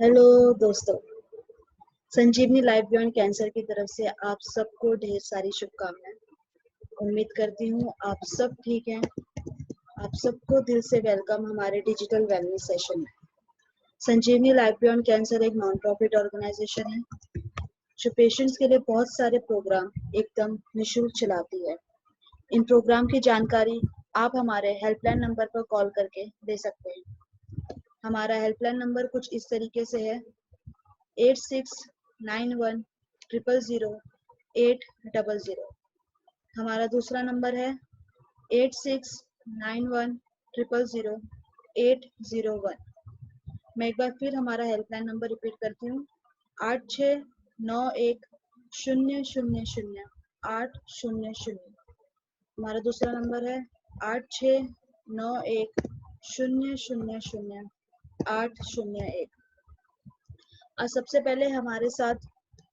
Hello दोस्तों, संजीवनी life beyond cancer की तरफ से आप सबको ढेर सारी शुभकामनाएं। उम्मीद करती हूँ आप सब ठीक हैं। आप सबको दिल से वेलकम हमारे डिजिटल वेलनेस सेशन में। संजीवनी लाइफ बियॉन्ड कैंसर एक नॉन प्रॉफिट ऑर्गेनाइजेशन है जो पेशेंट्स के लिए बहुत सारे प्रोग्राम एकदम निःशुल्क चलाती है। इन प्रोग्राम की जानकारी आप हमारे हेल्पलाइन नंबर पर कॉल करके दे सकते हैं। हमारा हेल्पलाइन नंबर कुछ इस तरीके से है: 8691000800। हमारा दूसरा नंबर है 8691000801। मैं एक बार फिर हमारा हेल्पलाइन नंबर रिपीट करती हूँ: 8691000800। हमारा दूसरा नंबर है 8691000801। आज सबसे पहले हमारे साथ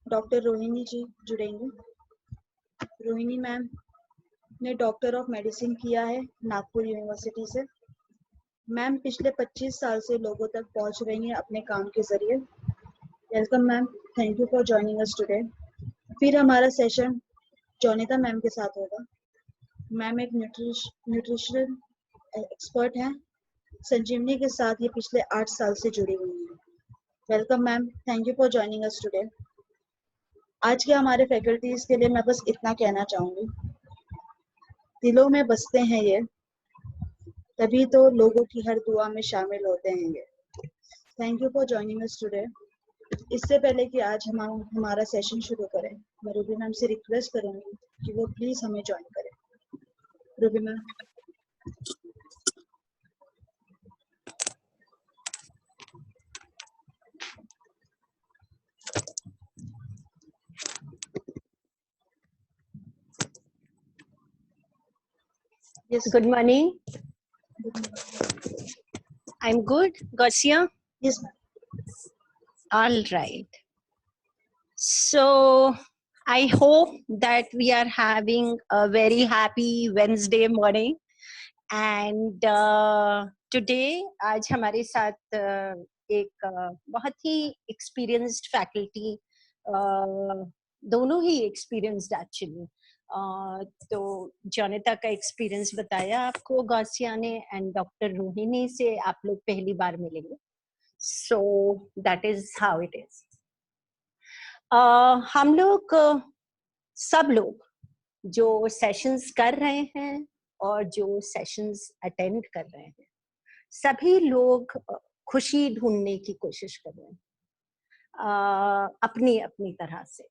डॉक्टर रोहिणी जी जुड़ेंगे। रोहिणी मैम ने डॉक्टर ऑफ मेडिसिन किया है नागपुर यूनिवर्सिटी से। मैम पिछले 25 साल से लोगों तक पहुंच रही हैं अपने काम के जरिए। Welcome ma'am, thank you for joining us today. फिर हमारा सेशन जॉनिता मैम के साथ होगा। मैम एक न्यूट्रिशनल एक्सपर्ट हैं। संजीवनी के साथ ये पिछले 8 साल से जुड़ी हुई हैं। Welcome ma'am, thank you for joining us today. आज के हमारे फैकल्टीज के लिए मैं बस इतना कहना चाहूंगी, दिलों में बसते हैं ये, तभी तो लोगों की हर दुआ में शामिल होते हैं ये। Thank you for joining us today. इससे पहले कि आज हम हमारा सेशन शुरू करें, मैं रूबी मैम से रिक्वेस्ट करूंगी कि वो प्लीज हमें ज्वाइन करें। Ruby ma'am. Yes. Good morning. Good morning. I'm good. Garcia? Yes, ma'am. All right. So I hope that we are having a very happy Wednesday morning. And today, आज हमारे साथ एक बहुत ही experienced faculty, दोनों ही experienced actually. तो Jonita का experience बताया आपको गौसिया ने, एंड डॉक्टर रोहिणी से आप लोग पहली बार मिलेंगे. So that is how it is. हम लोग सब लोग जो सेशंस कर रहे हैं और जो सेशंस अटेंड कर रहे हैं, सभी लोग खुशी ढूंढने की कोशिश कर रहे हैं अपनी अपनी तरह से.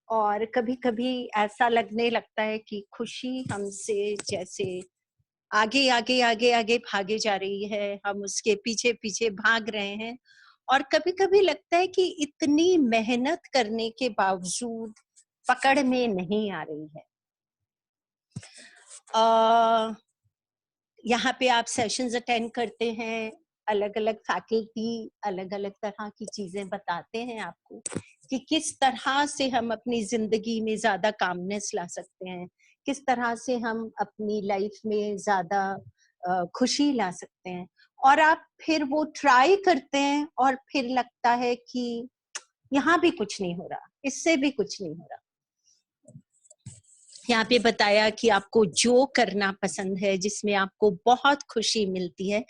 और कभी कभी ऐसा लगने लगता है कि खुशी हमसे जैसे आगे आगे आगे आगे भागे जा रही है, हम उसके पीछे पीछे भाग रहे हैं. और कभी कभी लगता है कि इतनी मेहनत करने के बावजूद पकड़ में नहीं आ रही है. यहाँ पे आप सेशंस अटेंड करते हैं, अलग अलग फैकल्टी अलग अलग तरह की चीजें बताते हैं आपको कि किस तरह से हम अपनी जिंदगी में ज्यादा कामनेस ला सकते हैं, किस तरह से हम अपनी लाइफ में ज्यादा खुशी ला सकते हैं. और आप फिर वो ट्राई करते हैं और फिर लगता है कि यहाँ भी कुछ नहीं हो रहा, इससे भी कुछ नहीं हो रहा. यहाँ पे बताया कि आपको जो करना पसंद है, जिसमें आपको बहुत खुशी मिलती है,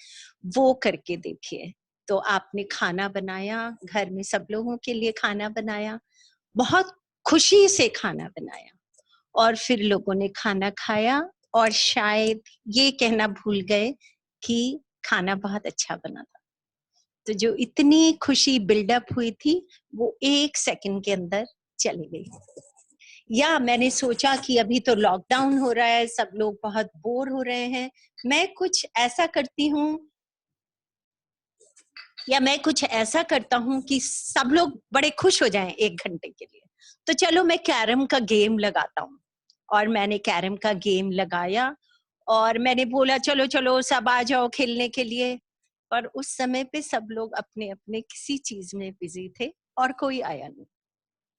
वो करके देखिए. तो आपने खाना बनाया, घर में सब लोगों के लिए खाना बनाया, बहुत खुशी से खाना बनाया, और फिर लोगों ने खाना खाया और शायद ये कहना भूल गए कि खाना बहुत अच्छा बना था. तो जो इतनी खुशी बिल्डअप हुई थी वो 1 सेकंड के अंदर चली गई. या मैंने सोचा कि अभी तो लॉकडाउन हो रहा है, सब लोग बहुत बोर हो रहे हैं, मैं कुछ ऐसा करती हूँ या मैं कुछ ऐसा करता हूँ कि सब लोग बड़े खुश हो जाएं 1 घंटे के लिए. तो चलो मैं कैरम का गेम लगाता हूँ. और मैंने कैरम का गेम लगाया और मैंने बोला चलो चलो सब आ जाओ खेलने के लिए. पर उस समय पे सब लोग अपने अपने किसी चीज में बिजी थे और कोई आया नहीं.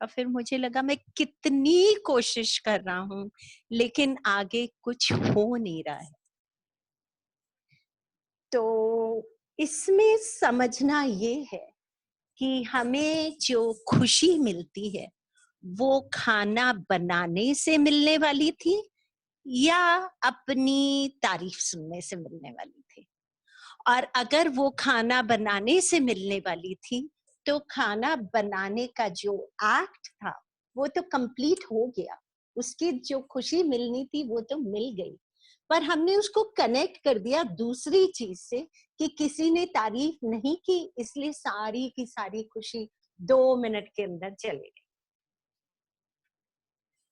और फिर मुझे लगा मैं कितनी कोशिश कर रहा हूँ लेकिन आगे कुछ हो नहीं रहा है. तो इसमें समझना ये है कि हमें जो खुशी मिलती है वो खाना बनाने से मिलने वाली थी या अपनी तारीफ सुनने से मिलने वाली थी। और अगर वो खाना बनाने से मिलने वाली थी तो खाना बनाने का जो एक्ट था वो तो कंप्लीट हो गया, उसकी जो खुशी मिलनी थी वो तो मिल गई, पर हमने उसको कनेक्ट कर दिया दूसरी चीज से कि किसी ने तारीफ नहीं की, इसलिए सारी की सारी खुशी 2 मिनट के अंदर चली गई।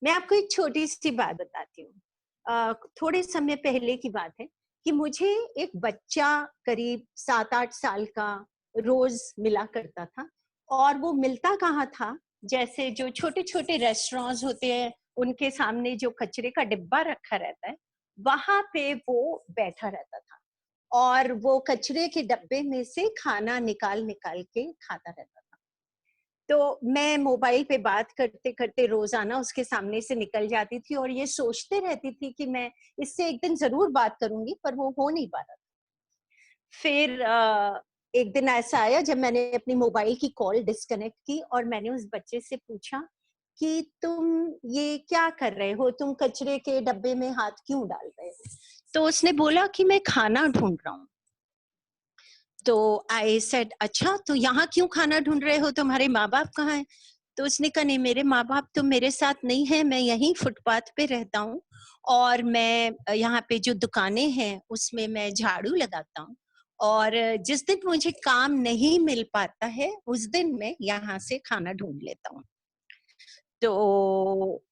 मैं आपको एक छोटी सी बात बताती हूँ। थोड़े समय पहले की बात है कि मुझे एक बच्चा करीब 7-8 साल का रोज मिला करता था, और वो मिलता कहाँ था, जैसे जो छोटे छोटे रेस्टोरेंट्स होते हैं उनके सामने जो कचरे का डिब्बा रखा रहता है वहां पे वो बैठा रहता था, और वो कचरे के डब्बे में से खाना निकाल निकाल के खाता रहता था। तो मैं मोबाइल पे बात करते करते रोजाना उसके सामने से निकल जाती थी और ये सोचते रहती थी कि मैं इससे एक दिन जरूर बात करूंगी, पर वो हो नहीं पा रहा था। फिर एक दिन ऐसा आया जब मैंने अपनी मोबाइल की कॉल डिस्कनेक्ट की और मैंने उस बच्चे से पूछा कि तुम ये क्या कर रहे हो, तुम कचरे के डब्बे में हाथ क्यों डाल रहे हो? तो उसने बोला कि मैं खाना ढूंढ रहा हूँ। तो आई सेड अच्छा, तो यहाँ क्यों खाना ढूंढ रहे हो, तुम्हारे माँ बाप कहाँ हैं? तो उसने कहा नहीं, मेरे माँ बाप तो मेरे साथ नहीं है, मैं यहीं फुटपाथ पे रहता हूँ और मैं यहाँ पे जो दुकानें हैं उसमें मैं झाड़ू लगाता हूँ, और जिस दिन मुझे काम नहीं मिल पाता है उस दिन मैं यहाँ से खाना ढूंढ लेता हूँ। तो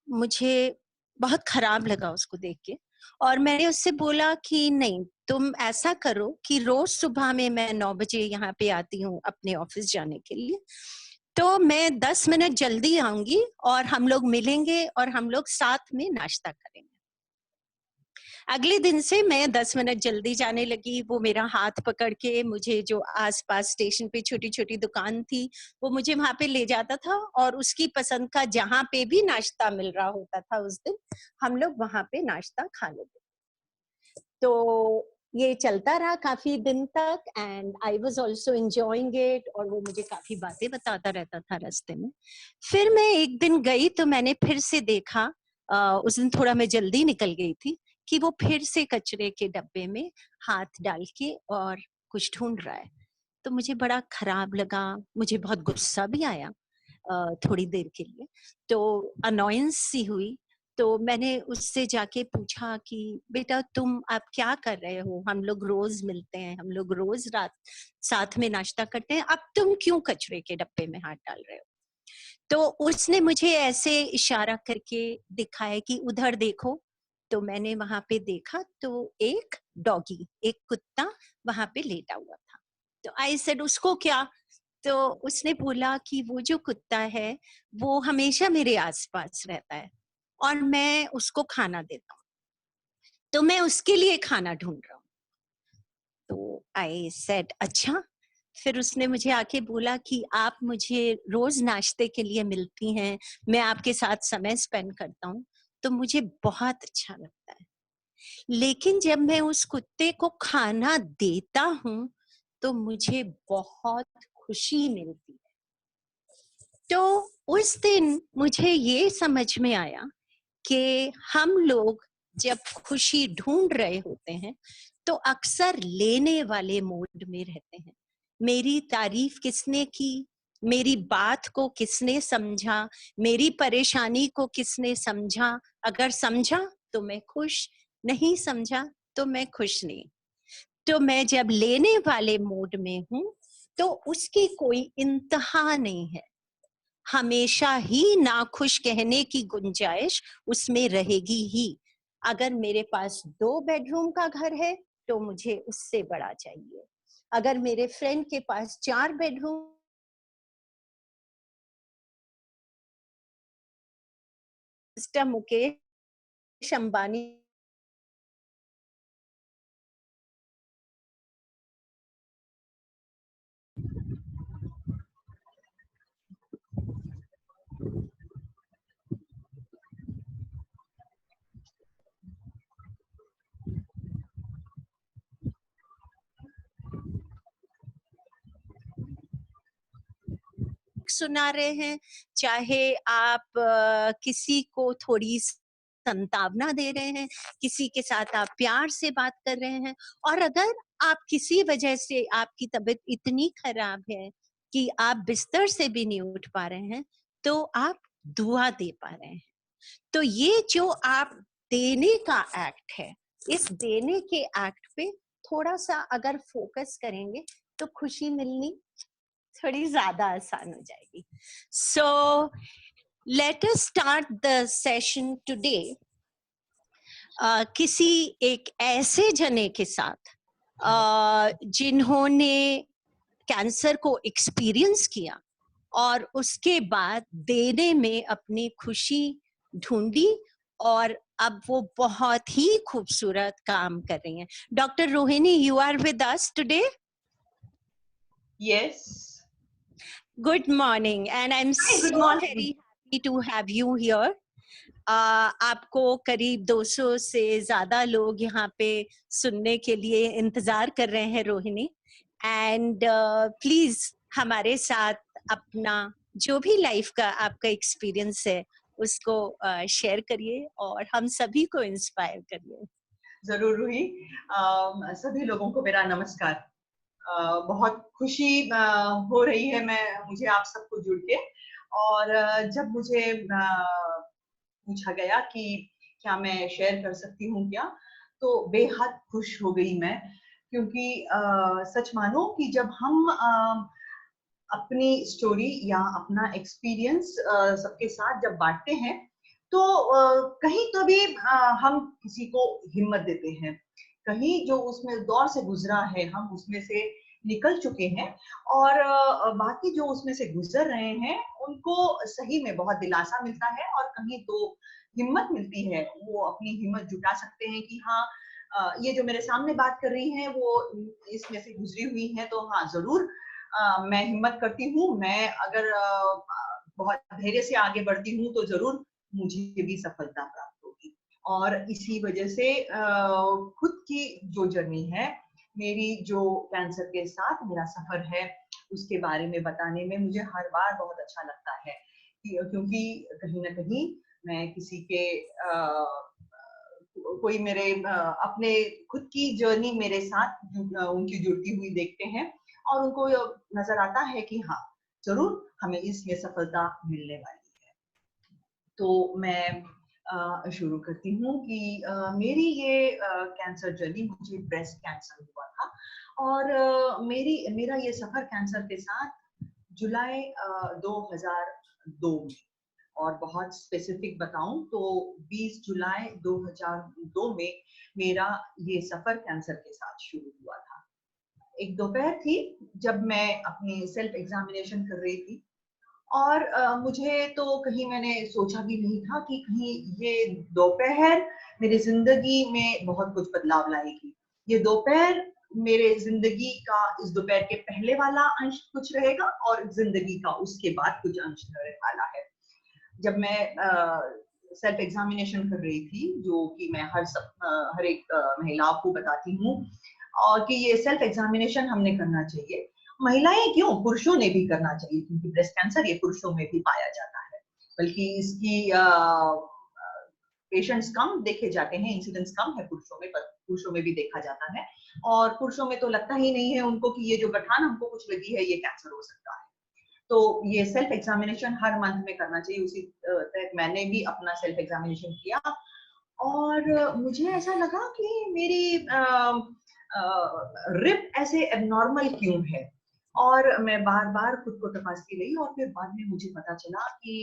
मुझे बहुत खराब लगा उसको देख के, और मैंने उससे बोला कि नहीं, तुम ऐसा करो कि रोज सुबह में मैं 9 बजे यहाँ पे आती हूँ अपने ऑफिस जाने के लिए, तो मैं 10 मिनट जल्दी आऊंगी और हम लोग मिलेंगे और हम लोग साथ में नाश्ता करेंगे। अगले दिन से मैं 10 मिनट जल्दी जाने लगी। वो मेरा हाथ पकड़ के मुझे जो आसपास स्टेशन पे छोटी छोटी दुकान थी वो मुझे वहां पे ले जाता था, और उसकी पसंद का जहाँ पे भी नाश्ता मिल रहा होता था उस दिन हम लोग वहां पे नाश्ता खा लेते। तो ये चलता रहा काफी दिन तक, and I was also enjoying it, और वो मुझे काफी बातें बताता रहता था रास्ते में। फिर मैं एक दिन गई तो मैंने फिर से देखा, उस दिन थोड़ा मैं जल्दी निकल गई थी, कि वो फिर से कचरे के डब्बे में हाथ डाल के और कुछ ढूंढ रहा है। तो मुझे बड़ा खराब लगा, मुझे बहुत गुस्सा भी आया थोड़ी देर के लिए, तो अनोयंस सी हुई। तो मैंने उससे जाके पूछा कि बेटा तुम आप क्या कर रहे हो, हम लोग रोज मिलते हैं, हम लोग रोज रात साथ में नाश्ता करते हैं, अब तुम क्यों कचरे के डब्बे में हाथ डाल रहे हो? तो उसने मुझे ऐसे इशारा करके दिखाया कि उधर देखो। तो मैंने वहां पे देखा तो एक डॉगी, एक कुत्ता वहां पे लेटा हुआ था। तो आई सेड उसको क्या? तो उसने बोला कि वो जो कुत्ता है वो हमेशा मेरे आसपास रहता है और मैं उसको खाना देता हूँ, तो मैं उसके लिए खाना ढूंढ रहा हूँ। तो आई सेड अच्छा। फिर उसने मुझे आके बोला कि आप मुझे रोज नाश्ते के लिए मिलती हैं, मैं आपके साथ समय स्पेंड करता हूँ, तो मुझे बहुत अच्छा लगता है, लेकिन जब मैं उस कुत्ते को खाना देता हूँ तो मुझे बहुत खुशी मिलती है। तो उस दिन मुझे ये समझ में आया कि हम लोग जब खुशी ढूंढ रहे होते हैं तो अक्सर लेने वाले मोड में रहते हैं। मेरी तारीफ किसने की, मेरी बात को किसने समझा, मेरी परेशानी को किसने समझा, अगर समझा तो मैं खुश, नहीं समझा तो मैं खुश नहीं। तो मैं जब लेने वाले मोड में हूं तो उसकी कोई इंतहा नहीं है, हमेशा ही नाखुश कहने की गुंजाइश उसमें रहेगी ही। अगर मेरे पास 2 बेडरूम का घर है तो मुझे उससे बड़ा चाहिए, अगर मेरे फ्रेंड के पास 4 बेडरूम, मिस्टर मुकेश अंबानी सुना रहे हैं, चाहे आप किसी को थोड़ी संतावना दे रहे हैं, किसी के साथ आप प्यार से बात कर रहे हैं, और अगर आप किसी वजह से आपकी तबीयत इतनी खराब है कि आप बिस्तर से भी नहीं उठ पा रहे हैं, तो आप दुआ दे पा रहे हैं। तो ये जो आप देने का एक्ट है, इस देने के एक्ट पे थोड़ा सा अगर फोकस करेंगे तो खुशी मिलनी थोड़ी ज्यादा आसान हो जाएगी। So let us start the session today किसी एक ऐसे जने के साथ जिन्होंने कैंसर को एक्सपीरियंस किया और उसके बाद देने में अपनी खुशी ढूंढी, और अब वो बहुत ही खूबसूरत काम कर रही हैं। Doctor Rohini, you are with us today? Yes. Good morning and I am so very happy to have you here. आपको करीब 200 से ज्यादा लोग यहाँ पे सुनने के लिए इंतजार कर रहे हैं रोहिणी, एंड प्लीज हमारे साथ अपना जो भी लाइफ का आपका एक्सपीरियंस है उसको शेयर करिए और हम सभी को इंस्पायर करिए। जरूर रूही। सभी लोगों को मेरा नमस्कार। बहुत खुशी हो रही है मुझे आप सबको जुड़ के, और जब मुझे पूछा गया कि क्या मैं शेयर कर सकती हूँ क्या, तो बेहद खुश हो गई मैं, क्योंकि सच मानो कि जब हम अपनी स्टोरी या अपना एक्सपीरियंस सबके साथ जब बांटते हैं, तो कहीं तो भी हम किसी को हिम्मत देते हैं, कहीं जो उसमें दौर से गुजरा है हम उसमें से निकल चुके हैं, और बाकी जो उसमें से गुजर रहे हैं उनको सही में बहुत दिलासा मिलता है, और कहीं तो हिम्मत मिलती है, वो अपनी हिम्मत जुटा सकते हैं कि हाँ, ये जो मेरे सामने बात कर रही हैं वो इसमें से गुजरी हुई है, तो हाँ जरूर मैं हिम्मत करती हूँ। मैं अगर बहुत धैर्य से आगे बढ़ती हूँ तो जरूर मुझे भी सफलता प्राप्त होगी। और इसी वजह से खुद की जो जर्नी है, मेरी जो कैंसर के साथ मेरा सफर है, उसके बारे में बताने में मुझे हर बार बहुत अच्छा लगता है, क्योंकि कहीं ना कहीं मैं किसी के कोई मेरे अपने खुद की जर्नी मेरे साथ उनकी जुड़ती हुई देखते हैं, और उनको नजर आता है कि हाँ जरूर हमें इसमें सफलता मिलने वाली है। तो मैं शुरू करती हूँ कि मेरी ये कैंसर जर्नी, मुझे ब्रेस्ट कैंसर हुआ था, और मेरा ये सफर कैंसर के साथ जुलाई 2002 में, और बहुत स्पेसिफिक बताऊं तो 20 जुलाई 2002 में मेरा ये सफर कैंसर के साथ शुरू हुआ था। एक दोपहर थी जब मैं अपनी सेल्फ एग्जामिनेशन कर रही थी, और मुझे तो कहीं मैंने सोचा भी नहीं था कि कहीं ये दोपहर मेरी जिंदगी में बहुत कुछ बदलाव लाएगी। ये दोपहर मेरे जिंदगी का इस दोपहर के पहले वाला अंश कुछ रहेगा, और जिंदगी का उसके बाद कुछ अंश रहने वाला है। जब मैं सेल्फ एग्जामिनेशन कर रही थी, जो कि मैं हर एक महिलाओं को बताती हूँ, और कि ये सेल्फ एग्जामिनेशन हमने करना चाहिए। महिलाएं क्यों, पुरुषों ने भी करना चाहिए, क्योंकि ब्रेस्ट कैंसर ये पुरुषों में भी पाया जाता है, बल्कि इसकी पेशेंट्स कम देखे जाते हैं, इंसिडेंस कम है पुरुषों में, पर पुरुषों में भी देखा जाता है। और पुरुषों में तो लगता ही नहीं है उनको कि ये जो गठान हमको कुछ लगी है ये कैंसर हो सकता है। तो ये सेल्फ एग्जामिनेशन हर मंथ में करना चाहिए। उसी तहत मैंने भी अपना सेल्फ एग्जामिनेशन किया, और मुझे ऐसा लगा कि मेरी रिप ऐसे एबनॉर्मल क्यों है, और मैं बार बार खुद को तपासती रही, और फिर बाद में मुझे पता चला कि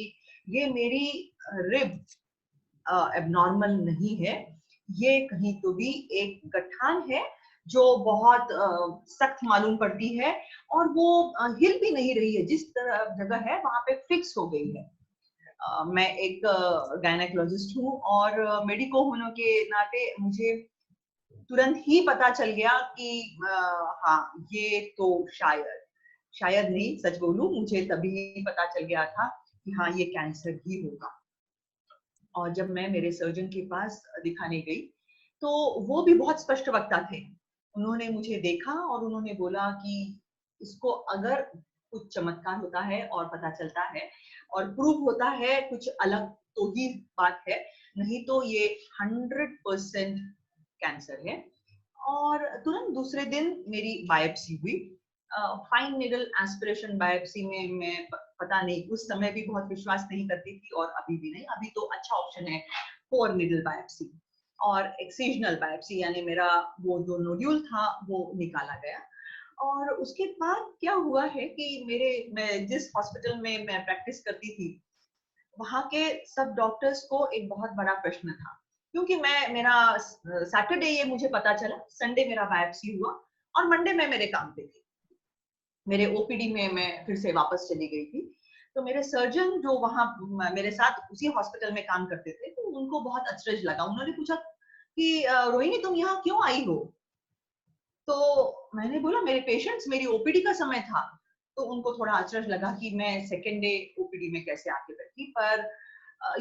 ये मेरी रिब एबनॉर्मल नहीं है, ये कहीं तो भी एक गठान है जो बहुत सख्त मालूम पड़ती है, और वो हिल भी नहीं रही है, जिस जगह है वहां पे फिक्स हो गई है। मैं एक गायनेकोलॉजिस्ट हूँ, और मेडिको होने के नाते मुझे तुरंत ही पता चल गया कि हाँ ये तो शायद नहीं, सच बोलूं मुझे तभी पता चल गया था कि हाँ ये कैंसर ही होगा। और जब मैं मेरे सर्जन के पास दिखाने गई, तो वो भी बहुत स्पष्ट वक्ता थे। उन्होंने मुझे देखा और उन्होंने बोला कि इसको अगर कुछ चमत्कार होता है और पता चलता है और प्रूव होता है कुछ अलग तो ही बात है, नहीं तो ये 100% कैंसर है। और तुरंत दूसरे दिन मेरी बायोप्सी हुई। फाइन नीडल एस्पिरेशन बायोप्सी में मैं पता नहीं, उस समय भी बहुत विश्वास नहीं करती थी और अभी भी नहीं। अभी तो अच्छा ऑप्शन है 4 नीडल बायोप्सी और एक्सिजनल बायोप्सी, यानी मेरा वो जो नोड्यूल था वो निकाला गया। और उसके बाद क्या हुआ है कि मैं जिस हॉस्पिटल में मैं प्रैक्टिस करती थी, वहाँ के सब डॉक्टर्स को एक बहुत बड़ा प्रश्न था, क्योंकि मेरा सैटरडे ये मुझे पता चला, संडे मेरा बायोप्सी हुआ और मंडे में मेरे काम पे थी। मेरे ओपीडी में मैं फिर से वापस चली गई थी। तो मेरे सर्जन जो वहाँ मेरे साथ उसी हॉस्पिटल में काम करते थे, तो उनको बहुत अचरज लगा। उन्होंने पूछा कि रोहिणी तुम यहाँ क्यों आई हो? तो मैंने बोला मेरे पेशेंट्स, मेरी ओपीडी का समय था। तो उनको थोड़ा अचरज लगा कि मैं सेकेंड डे ओपीडी में कैसे आके बैठी। पर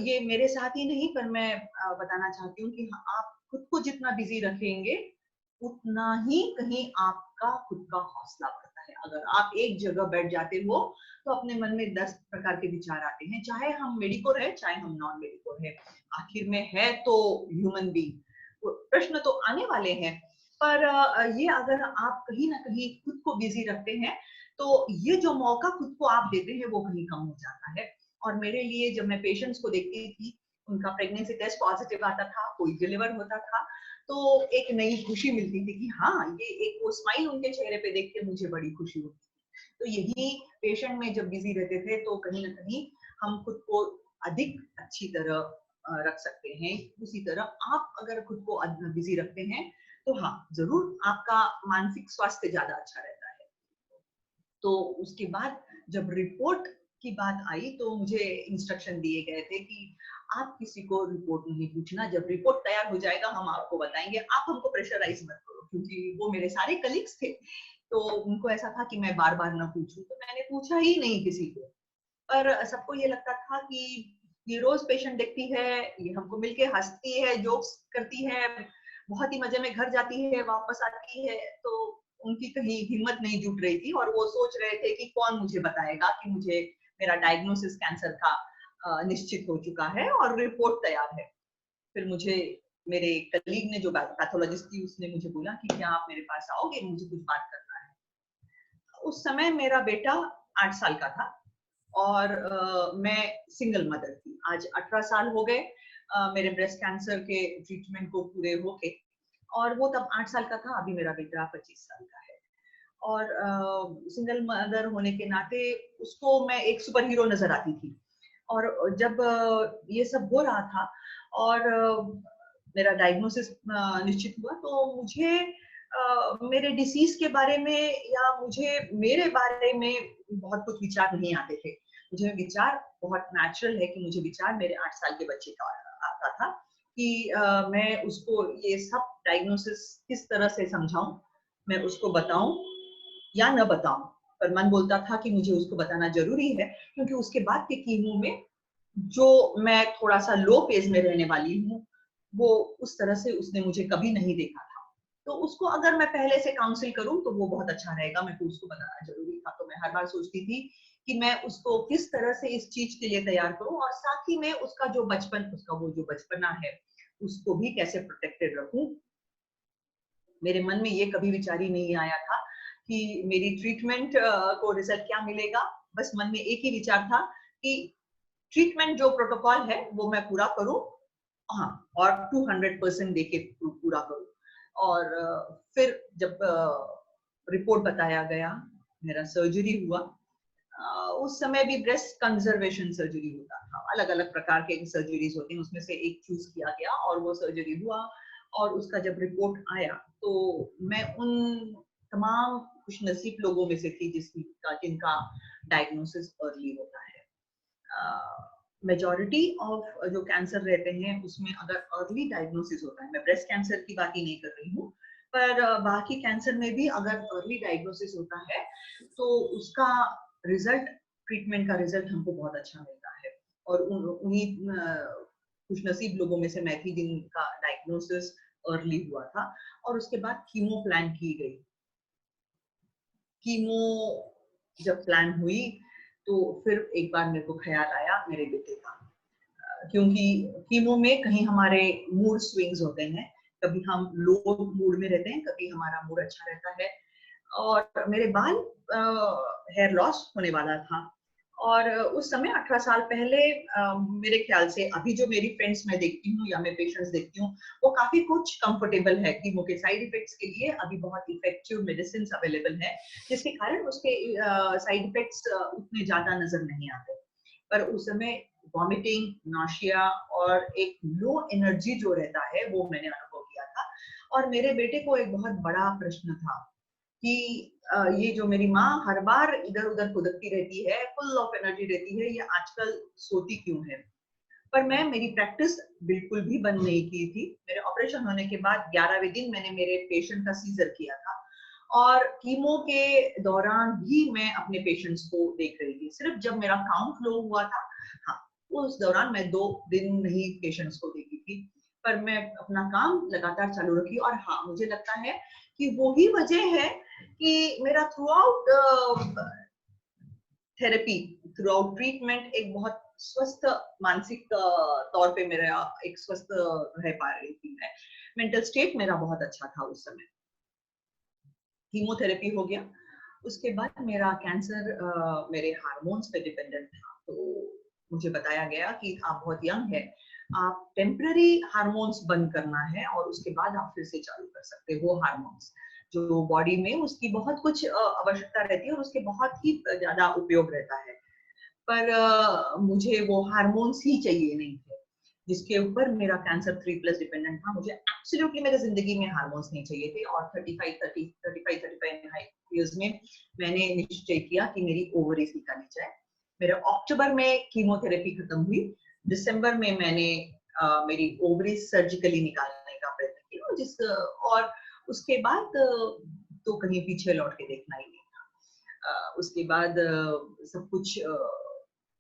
ये मेरे साथ ही नहीं, पर मैं बताना चाहती हूँ कि हाँ, आप खुद को जितना बिजी रखेंगे उतना ही कहीं आपका खुद का हौसला बढ़ता है। अगर आप एक जगह बैठ जाते हो तो अपने मन में 10 प्रकार के विचार आते हैं, चाहे हम मेडिकोर है चाहे हम नॉन मेडिकोर है, आखिर में है तो ह्यूमन बीइंग। प्रश्न तो आने वाले हैं, पर ये अगर आप कहीं ना कहीं खुद को बिजी रखते हैं तो ये जो मौका खुद को आप देते हैं वो कहीं कम हो जाता है। और मेरे लिए जब मैं पेशेंट्स को देखती थी, उनका प्रेगनेंसी टेस्ट पॉजिटिव आता था, कोई डिलीवर होता था, तो एक नई खुशी मिलती थी कि हाँ, ये एक वो स्माइल उनके चेहरे पे देख के मुझे बड़ी खुशी होती थी। तो यही पेशेंट में जब बिजी रहते थे तो कहीं ना कहीं हम खुद को अधिक अच्छी तरह रख सकते हैं। उसी तरह आप अगर खुद को बिजी रखते हैं तो हाँ, जरूर आपका मानसिक स्वास्थ्य ज्यादा अच्छा रहता है। तो उसके बाद जब रिपोर्ट की बात आई तो मुझे इंस्ट्रक्शन दिए गए थे कि आप किसी को रिपोर्ट नहीं पूछना, जब रिपोर्ट तैयार हो जाएगा हम आपको बताएंगे, आप हमको प्रेशराइज मत करो। क्योंकि वो मेरे सारे कलीग्स थे, तो उनको ऐसा था कि मैं बार बार ना पूछूं, तो मैंने पूछा ही नहीं किसी को। पर सबको ये लगता था कि ये रोज पेशेंट देखती है, ये हमको मिलके हंसती है, जोक्स करती है, बहुत ही मजे में घर जाती है, वापस आती है। तो उनकी कहीं हिम्मत नहीं जुट रही थी और वो सोच रहे थे कि कौन मुझे बताएगा कि मुझे मेरा डायग्नोसिस कैंसर का निश्चित हो चुका है और रिपोर्ट तैयार है। फिर मुझे मेरे कलीग ने, जो पैथोलॉजिस्ट थी, उसने मुझे बोला कि क्या आप मेरे पास आओगे, मुझे कुछ बात करना है। उस समय मेरा बेटा 8 साल का था और मैं सिंगल मदर थी। आज 18 साल हो गए मेरे ब्रेस्ट कैंसर के ट्रीटमेंट को पूरे होके, और वो तब 8 साल का था, अभी मेरा बेटा 25 साल का है। और सिंगल मदर होने के नाते उसको मैं एक सुपर हीरो नजर आती थी। और जब ये सब हो रहा था और मेरा डायग्नोसिस निश्चित हुआ, तो मुझे मेरे डिसीज के बारे में या मुझे मेरे बारे में बहुत कुछ विचार नहीं आते थे। मुझे विचार बहुत नेचुरल है कि मुझे विचार मेरे 8 साल के बच्चे का आता था कि मैं उसको ये सब डायग्नोसिस किस तरह से समझाऊं, मैं उसको बताऊं या न बताऊं। पर मन बोलता था कि मुझे उसको बताना जरूरी है, क्योंकि उसके बाद के कीमो में जो मैं थोड़ा सा लो फेज में रहने वाली हूँ, वो उस तरह से उसने मुझे कभी नहीं देखा था। तो उसको अगर मैं पहले से काउंसिल करूं तो वो बहुत अच्छा रहेगा, मेरे को उसको बताना जरूरी था। तो मैं हर बार सोचती थी कि मैं उसको किस तरह से इस चीज के लिए तैयार करूं, और साथ ही में उसका जो बचपन, उसका वो जो बचपना है, उसको भी कैसे प्रोटेक्टेड रखूं। मेरे मन में ये कभी विचार ही नहीं आया था कि मेरी ट्रीटमेंट को रिजल्ट क्या मिलेगा। बस मन में एक ही विचार था कि ट्रीटमेंट जो प्रोटोकॉल है वो मैं पूरा करूं, हाँ, और 200% देके पूरा करूं। और फिर जब रिपोर्ट बताया गया, मेरा सर्जरी हुआ। उस समय भी ब्रेस्ट कंजर्वेशन सर्जरी होता था, अलग अलग प्रकार के सर्जरीज होती हैं, उसमें से एक चूज किया गया और वो सर्जरी हुआ। और उसका जब रिपोर्ट आया तो मैं उन तमाम खुशनसीब लोगों में से थी जिनका डायग्नोसिस अर्ली होता है। मेजॉरिटी ऑफ जो कैंसर रहते हैं उसमें अगर अर्ली डायग्नोसिस होता है, मैं ब्रेस्ट कैंसर की बात ही नहीं कर रही हूँ, पर बाकी कैंसर में भी अगर अर्ली डायग्नोसिस होता है तो उसका रिजल्ट, ट्रीटमेंट का रिजल्ट हमको बहुत अच्छा मिलता है। और उन्हीं खुशनसीब लोगों में से मैं थी जिनका डायग्नोसिस अर्ली हुआ था। और उसके बाद कीमो प्लान की गई। कीमो जब प्लान हुई तो फिर एक बार मेरे को ख्याल आया मेरे बेटे का, क्योंकि कीमो में कहीं हमारे मूड स्विंग्स होते हैं, कभी हम लो मूड में रहते हैं, कभी हमारा मूड अच्छा रहता है। और मेरे बाल हेयर लॉस होने वाला था, और उस समय 18 साल पहले मेरे ख्याल से अभी जो मेरी फ्रेंड्स मैं देखती हूँ या मैं पेशेंट्स देखती हूँ वो काफी कुछ कंफर्टेबल है। कीमो के साइड इफेक्ट्स के लिए अभी बहुत इफेक्टिव मेडिसिन अवेलेबल है, जिसके कारण उसके साइड इफेक्ट्स उतने ज्यादा नजर नहीं आते। पर उस समय वॉमिटिंग, नाशिया और एक लो एनर्जी जो रहता है वो मैंने अनुभव किया था। और मेरे बेटे को एक बहुत बड़ा प्रश्न था कि ये जो मेरी माँ हर बार इधर उधर खुदकती रहती है, फुल ऑफ एनर्जी रहती है, ये आजकल सोती क्यों है। पर मैं मेरी प्रैक्टिस बिल्कुल भी बंद नहीं की थी। मेरे ऑपरेशन होने के बाद 11वें दिन मैंने मेरे पेशेंट का सीजर किया था, और कीमो के दौरान भी मैं अपने पेशेंट्स को देख रही थी। सिर्फ जब मेरा काउंट लो हुआ था, हाँ, उस दौरान मैं 2 दिन नहीं पेशेंट्स को देखी थी, पर मैं अपना काम लगातार चालू रखी। और हाँ, मुझे लगता है कि वो ही वजह है कि मेरा through out therapy, through out treatment एक बहुत स्वस्थ मानसिक तौर पे मेरा एक स्वस्थ रह पा रही थी मैं। मेंटल स्टेट मेरा बहुत अच्छा था उस समय। कीमोथेरेपी हो गया, उसके बाद मेरा कैंसर मेरे हार्मोन्स पे डिपेंडेंट था। तो मुझे बताया गया कि आप बहुत यंग है, आप टेम्पररी हार्मोन्स बंद करना है और उसके बाद आप फिर से चालू कर सकते हो हार्मोन्स, जो बॉडी में उसकी बहुत कुछ आवश्यकता रहती है और उसके बहुत ही ज्यादा उपयोग रहता है। पर मुझे वो हार्मोन्स ही चाहिए नहीं थे, जिसके ऊपर मेरा कैंसर 3+ डिपेंडेंट था। मुझे एब्सोल्युटली मेरे जिंदगी में हार्मोन्स नहीं चाहिए थे। और 35 इयर्स में मैंने निश्चय किया कि मेरी ओवरीज निकाली जाए। मेरे अक्टूबर में कीमोथेरेपी खत्म हुई, दिसंबर में मैंने मेरी ओवरीज सर्जिकली निकालने का प्रयत्न किया, और उसके बाद तो कहीं पीछे लौट के देखना ही नहीं था। उसके बाद सब कुछ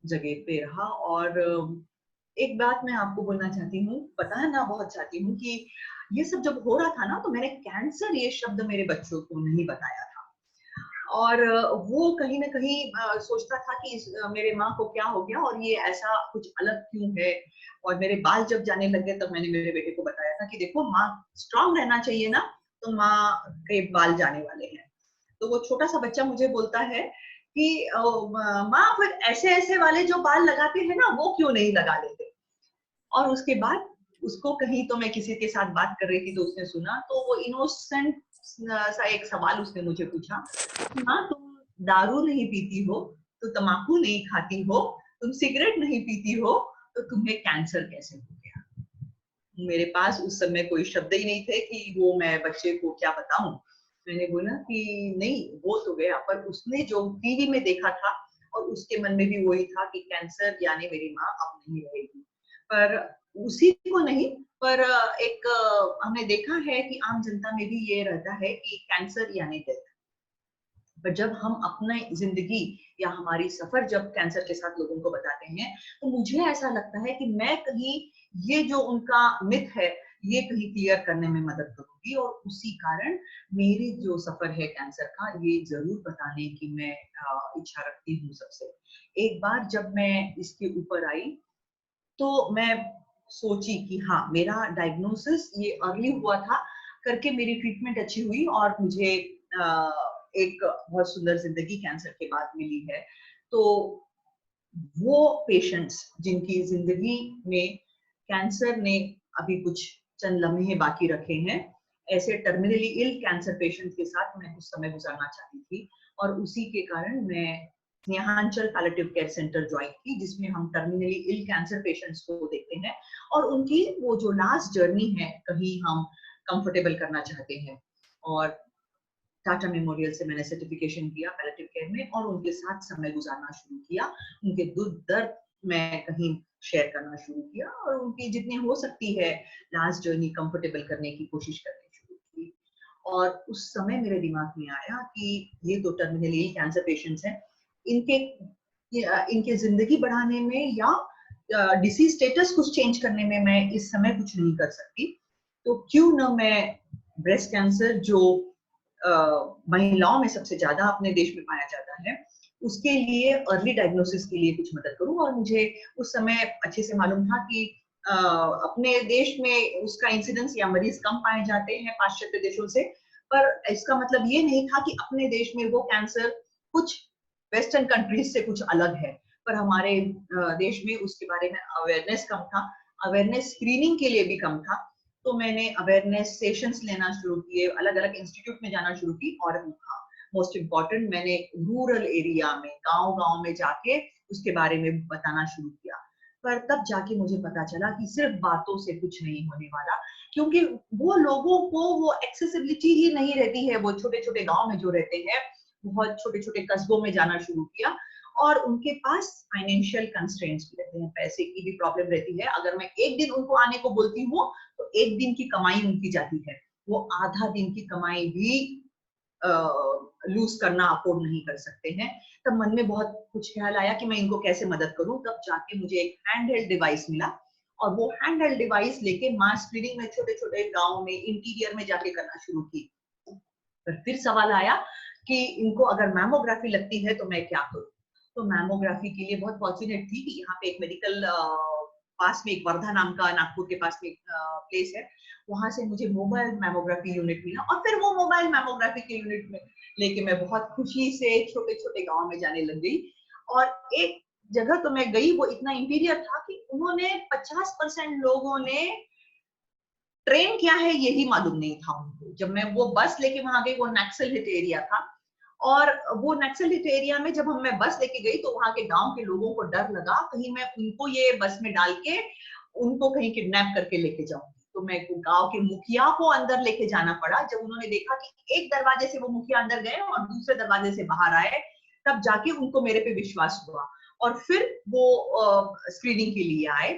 जगह पे रहा। और एक बात मैं आपको बोलना चाहती हूँ, बताना बहुत चाहती हूँ कि ये सब जब हो रहा था ना, तो मैंने कैंसर ये शब्द मेरे बच्चों को नहीं बताया था। और वो कहीं ना कहीं सोचता था कि मेरे माँ को क्या हो गया और ये ऐसा कुछ अलग क्यों है। और मेरे बाल जब जाने लगे तब मैंने मेरे बेटे को बताया था कि देखो, माँ स्ट्रांग रहना चाहिए ना, तो माँ के बाल जाने वाले हैं। तो वो छोटा सा बच्चा मुझे बोलता है कि माँ, फिर ऐसे ऐसे वाले जो बाल लगाते हैं ना, वो क्यों नहीं लगा लेते। और उसके बाद उसको कहीं तो मैं किसी के साथ बात कर रही थी तो उसने सुना, तो वो इनोसेंट सा एक सवाल उसने मुझे पूछा, माँ, तुम दारू नहीं पीती हो, तो तम्बाकू नहीं खाती हो, तुम सिगरेट नहीं पीती हो, तो तुम्हें कैंसर कैसे हो गया। मेरे पास उस समय कोई शब्द ही नहीं थे कि वो मैं बच्चे को क्या बताऊं। मैंने बोला कि नहीं, वो तो गया, पर उसने जो टीवी में देखा था और उसके मन में भी वही था कि कैंसर यानी मेरी माँ अब नहीं रहेगी। पर उसी को नहीं, पर एक हमने देखा है कि आम जनता में भी ये रहता है कि कैंसर यानी डेथ। पर जब हम अपने जिंदगी या हमारी सफर जब कैंसर के साथ लोगों को बताते हैं, तो मुझे ऐसा लगता है कि मैं कहीं ये जो उनका मिथ है ये कहीं क्लियर करने में मदद करूंगी। और उसी कारण मेरी जो सफर है कैंसर का, ये जरूर बताने की मैं इच्छा रखती हूँ सबसे। एक बार जब मैं इसके ऊपर आई तो मैं सोची कि हाँ, मेरा डायग्नोसिस ये अर्ली हुआ था, करके मेरी ट्रीटमेंट अच्छी हुई और मुझे एक बहुत सुंदर जिंदगी कैंसर के बाद मिली है। तो वो पेशेंट्स जिनकी जिंदगी में कैंसर ने अभी कुछ चंद लम्हे बाकी रखे हैं, ऐसे टर्मिनली इल कैंसर पेशेंट के साथ मैं कुछ समय गुजारना चाहती थी। और उसी के कारण मैं स्नेहांचल पैलेटिव केयर सेंटर ज्वाइन की, जिसमें हम टर्मिनली इल कैंसर पेशेंट्स को देखते हैं और उनकी वो जो लास्ट जर्नी है कहीं हम कंफर्टेबल करना चाहते हैं। और टाटा मेमोरियल से मैंने सर्टिफिकेशन किया पैलेटिव केयर में और उनके साथ समय गुजारना शुरू किया। उनके दुख दर्द मैं कहीं शेयर करना शुरू किया और उनकी जितनी हो सकती है लास्ट जर्नी कंफर्टेबल करने की कोशिश करनी शुरू की। और उस समय मेरे दिमाग में आया कि ये तो टर्मिनली कैंसर पेशेंट्स हैं, इनके जिंदगी बढ़ाने में या डिसीज स्टेटस कुछ चेंज करने में मैं इस समय कुछ नहीं कर सकती। तो क्यों न मैं ब्रेस्ट कैंसर, जो महिलाओं में सबसे ज्यादा अपने देश में पाया जाता है, उसके लिए अर्ली डायग्नोसिस के लिए कुछ मदद करूं। और मुझे उस समय अच्छे से मालूम था कि अपने देश में उसका इंसिडेंस या मरीज कम पाए जाते हैं पाश्चात्य देशों से, पर इसका मतलब ये नहीं था कि अपने देश में वो कैंसर कुछ वेस्टर्न कंट्रीज से कुछ अलग है। पर हमारे देश में उसके बारे में अवेयरनेस कम था, अवेयरनेस स्क्रीनिंग के लिए भी कम था। तो मैंने अवेयरनेस सेशंस लेना शुरू किए, अलग अलग इंस्टीट्यूट में जाना शुरू की। और मोस्ट इम्पोर्टेंट, मैंने रूरल एरिया में, गांव-गांव में जाके उसके बारे में बताना शुरू किया। पर तब जाके मुझे पता चला कि सिर्फ बातों से कुछ नहीं होने वाला, क्योंकि वो लोगों को वो एक्सेसिबिलिटी ही नहीं रहती है। वो छोटे-छोटे गांव में जो रहते हैं, बहुत छोटे-छोटे कस्बों में जाना शुरू किया, और उनके पास फाइनेंशियल कंस्ट्रेंट्स भी रहते हैं, पैसे की भी प्रॉब्लम रहती है। अगर मैं एक दिन उनको आने को बोलती हूँ तो एक दिन की कमाई उनकी जाती है, वो आधा दिन की कमाई भी लूज करना अफोर्ड नहीं कर सकते हैं। तब मन में बहुत कुछ ख्याल आया कि मैं इनको कैसे मदद करूं। तब जाके मुझे एक हैंड हेल्ड डिवाइस मिला, और वो हैंड हेल्ड डिवाइस लेके मास स्क्रीनिंग में छोटे-छोटे गांव में, इंटीरियर में जाके करना शुरू की। फिर सवाल आया कि इनको अगर मैमोग्राफी लगती है तो मैं क्या करूं। तो मैमोग्राफी के लिए बहुत फॉर्चुनेट थी कि यहाँ पे एक मेडिकल पास में, एक वर्धा नाम का नागपुर के पास में एक प्लेस है, वहां से मुझे मोबाइल मैमोग्राफी यूनिट मिला। और फिर वो मोबाइल मैमोग्राफी के यूनिट में लेके मैं बहुत खुशी से छोटे-छोटे गांव में जाने लग गई। और एक जगह तो मैं गई, वो इतना इंटीरियर था कि उन्होंने 50% लोगों ने ट्रेन क्या है यही मालूम नहीं था उनको। जब मैं वो बस लेके वहां गई, वो नक्सल हिट एरिया था, और वो नक्सल हिट एरिया में जब मैं बस लेके गई तो वहां के गांव के लोगों को डर लगा कहीं मैं उनको ये बस में डाल के उनको कहीं किडनैप करके लेके जाऊंगी। तो मैं गांव के मुखिया को अंदर लेके जाना पड़ा। जब उन्होंने देखा कि एक दरवाजे से वो मुखिया अंदर गए और दूसरे दरवाजे से बाहर आए, तब जाके उनको मेरे पे विश्वास हुआ, और फिर वो स्क्रीनिंग के लिए आए।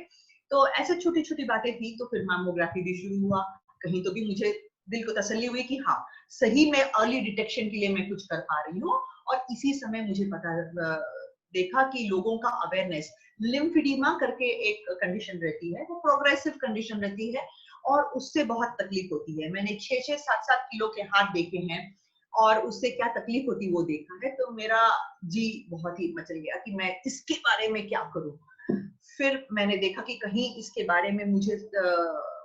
तो ऐसे छोटी छोटी बातें थी। तो फिर मैमोग्राफी भी शुरू हुआ। कहीं तो भी मुझे दिल को तसल्ली हुई कि हाँ, सही में अर्ली डिटेक्शन के लिए मैं कुछ कर पा रही हूँ। और इसी समय मुझे पता देखा कि लोगों का अवेयरनेस, लिम्फेडिमा करके एक कंडीशन रहती है, वो प्रोग्रेसिव कंडीशन रहती है, और उससे बहुत तकलीफ होती है। मैंने 6-6, 7-7 किलो के हाथ देखे हैं, और उससे क्या तकलीफ होती वो देखा है। तो मेरा जी बहुत ही मचल गया कि मैं इसके बारे में क्या करूं। फिर मैंने देखा कि कहीं इसके बारे में मुझे